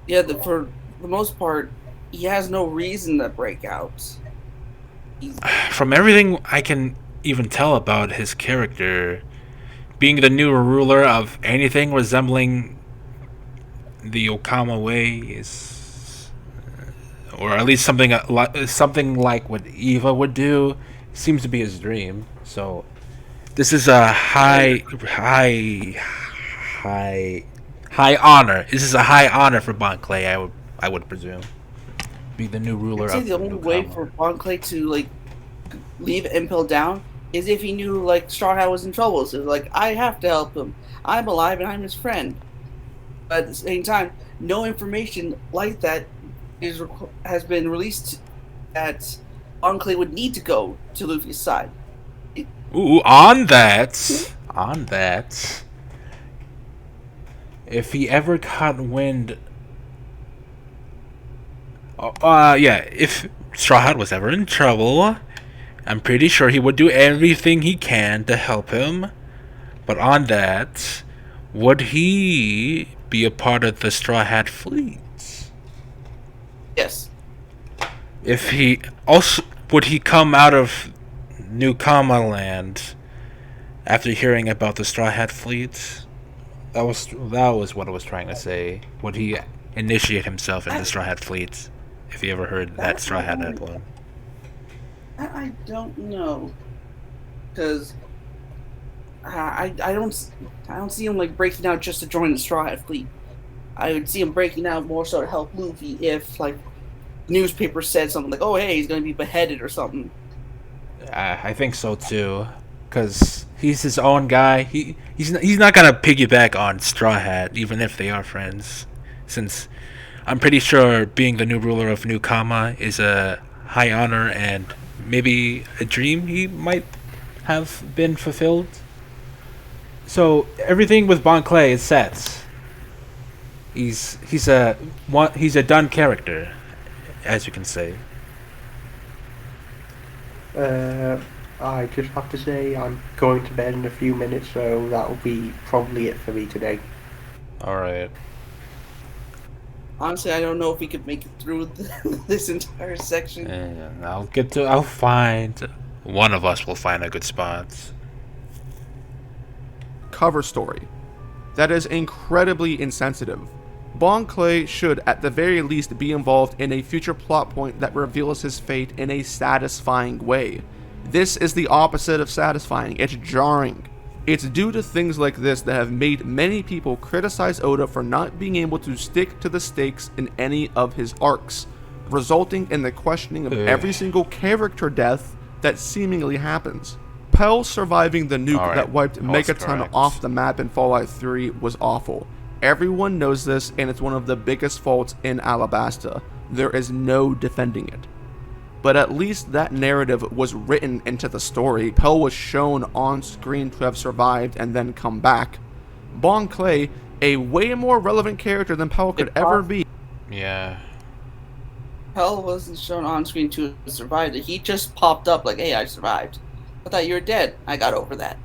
Yeah, for the most part, he has no reason to break out. From everything I can even tell about his character, being the new ruler of anything resembling the Okama way is, or at least something like what Eva would do, seems to be his dream. So this is a high honor. This is a high honor for Bon Clay. I would presume be the new ruler. I'd say the only way for Bon Clay to leave Impel Down is if he knew Straw Hat was in trouble. So I have to help him. I'm alive and I'm his friend. But at the same time, no information like that has been released that Bon Clay would need to go to Luffy's side. Ooh, on that, if he ever caught wind, if Straw Hat was ever in trouble, I'm pretty sure he would do everything he can to help him. But on that, would he be a part of the Straw Hat fleet? Yes. If he also would he come out of New Kama Land after hearing about the Straw Hat fleet? That was what I was trying to say. Would he initiate himself in the Straw Hat fleet if he ever heard that Straw Hat had one? I don't know, because I don't see him breaking out just to join the Straw Hat fleet. I would see him breaking out more so to help Luffy if newspaper said something oh hey, he's gonna be beheaded or something. I think so too, because he's his own guy. He's not gonna piggyback on Straw Hat even if they are friends, since I'm pretty sure being the new ruler of New Kama is a high honor and maybe a dream he might have been fulfilled. So everything with Bon Clay is set. He's a done character, as you can say. I just have to say I'm going to bed in a few minutes, so that'll be probably it for me today. Alright. Honestly, I don't know if we could make it through this entire section. I'll find... One of us will find a good spot. Cover story. That is incredibly insensitive. Bon Clay should at the very least be involved in a future plot point that reveals his fate in a satisfying way. This is the opposite of satisfying. It's jarring. It's due to things like this that have made many people criticize Oda for not being able to stick to the stakes in any of his arcs, resulting in the questioning of every single character death that seemingly happens. Pell surviving the nuke that wiped Megaton off the map in Fallout 3 was awful. Everyone knows this, and it's one of the biggest faults in Alabasta. There is no defending it. but at least that narrative was written into the story. Pell was shown on screen to have survived and then come back. Bon Clay, a way more relevant character than Pell could ever be. Yeah. Pell wasn't shown on screen to have survived. He just popped up like, hey, I survived. I thought you were dead. I got over that.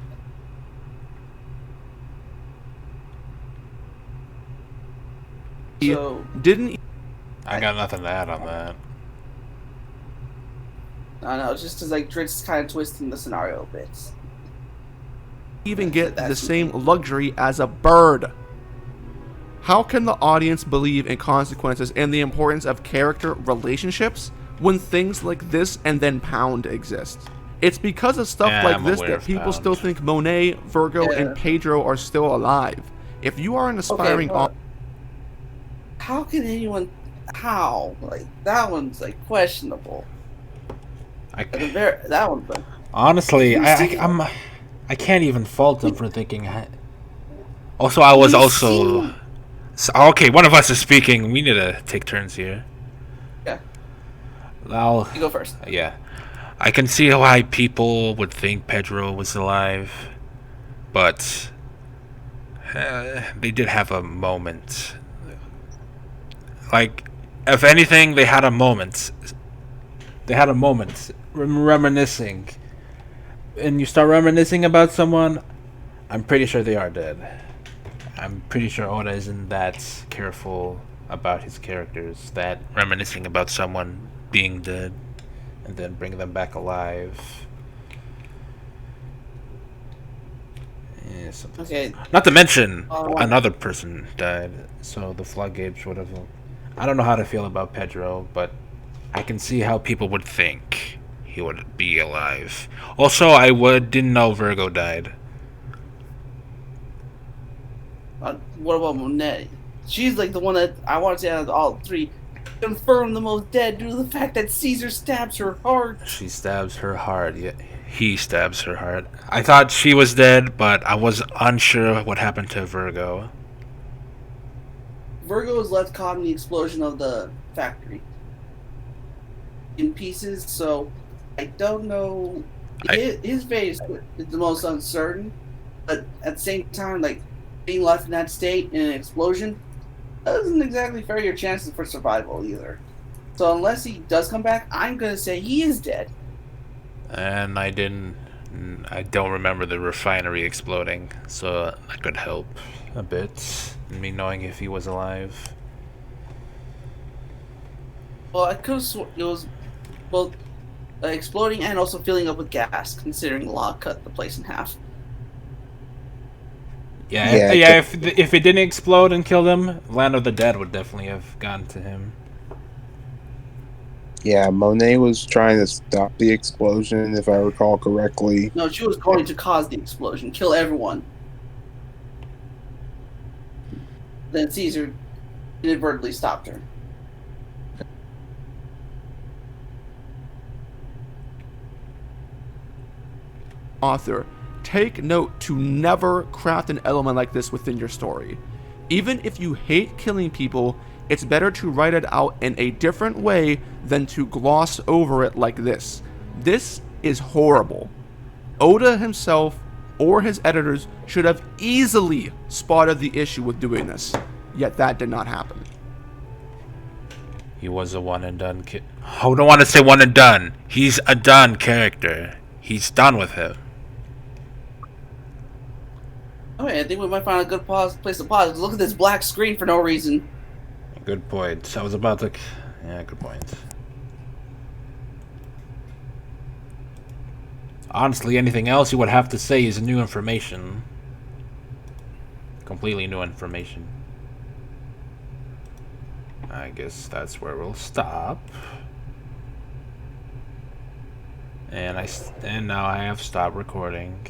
So didn't. I got nothing to add on that. I don't know, it's just like Drit's kind of twisting the scenario a bit. Even get the same luxury as a bird. How can the audience believe in consequences and the importance of character relationships when things like this and then Pound exist? It's because of stuff like this that people still think Monet, Virgo, and Pedro are still alive. If you are an aspiring how can anyone? How? Like that one's like questionable. That one's like. Honestly, I can't even fault them for thinking. Also, I was also. So, okay, one of us is speaking. We need to take turns here. Yeah. You go first. Yeah. I can see why people would think Pedro was alive, but they did have a moment. Like, if anything, they had a moment. They had a moment reminiscing. And you start reminiscing about someone, I'm pretty sure they are dead. I'm pretty sure Oda isn't that careful about his characters, that reminiscing about someone being dead and then bringing them back alive. Yeah, okay. Not to mention, another person died, so the floodgates would have... I don't know how to feel about Pedro, but I can see how people would think he would be alive. Also, I didn't know Virgo died. What about Monet? She's like the one that I want to say out of all three confirmed the most dead due to the fact that Caesar stabs her heart. She stabs her heart. Yeah, he stabs her heart. I thought she was dead, but I was unsure what happened to Virgo. Virgo was left caught in the explosion of the factory in pieces, so I don't know. His fate is the most uncertain, but at the same time, like being left in that state in an explosion doesn't exactly fair your chances for survival either. So unless he does come back, I'm gonna say he is dead. And I don't remember the refinery exploding, so that could help a bit in me knowing if he was alive. Well, I could have it was both exploding and also filling up with gas, considering the law cut the place in half. If it didn't explode and kill him, Land of the Dead would definitely have gotten to him. Yeah, Monet was trying to stop the explosion, if I recall correctly. No, she was going to cause the explosion, kill everyone. Then Caesar inadvertently stopped her. Author, take note to never craft an element like this within your story. Even if you hate killing people, it's better to write it out in a different way than to gloss over it like this. This is horrible. Oda himself or his editors should have easily spotted the issue with doing this, yet that did not happen. He was a one and done kid. I don't want to say one and done. He's a done character. He's done with him. Okay, I think we might find a good place to pause. Look at this black screen for no reason. Good point. I was about to... Yeah, good point. Honestly, anything else you would have to say is new information. Completely new information. I guess that's where we'll stop. And now I have stopped recording.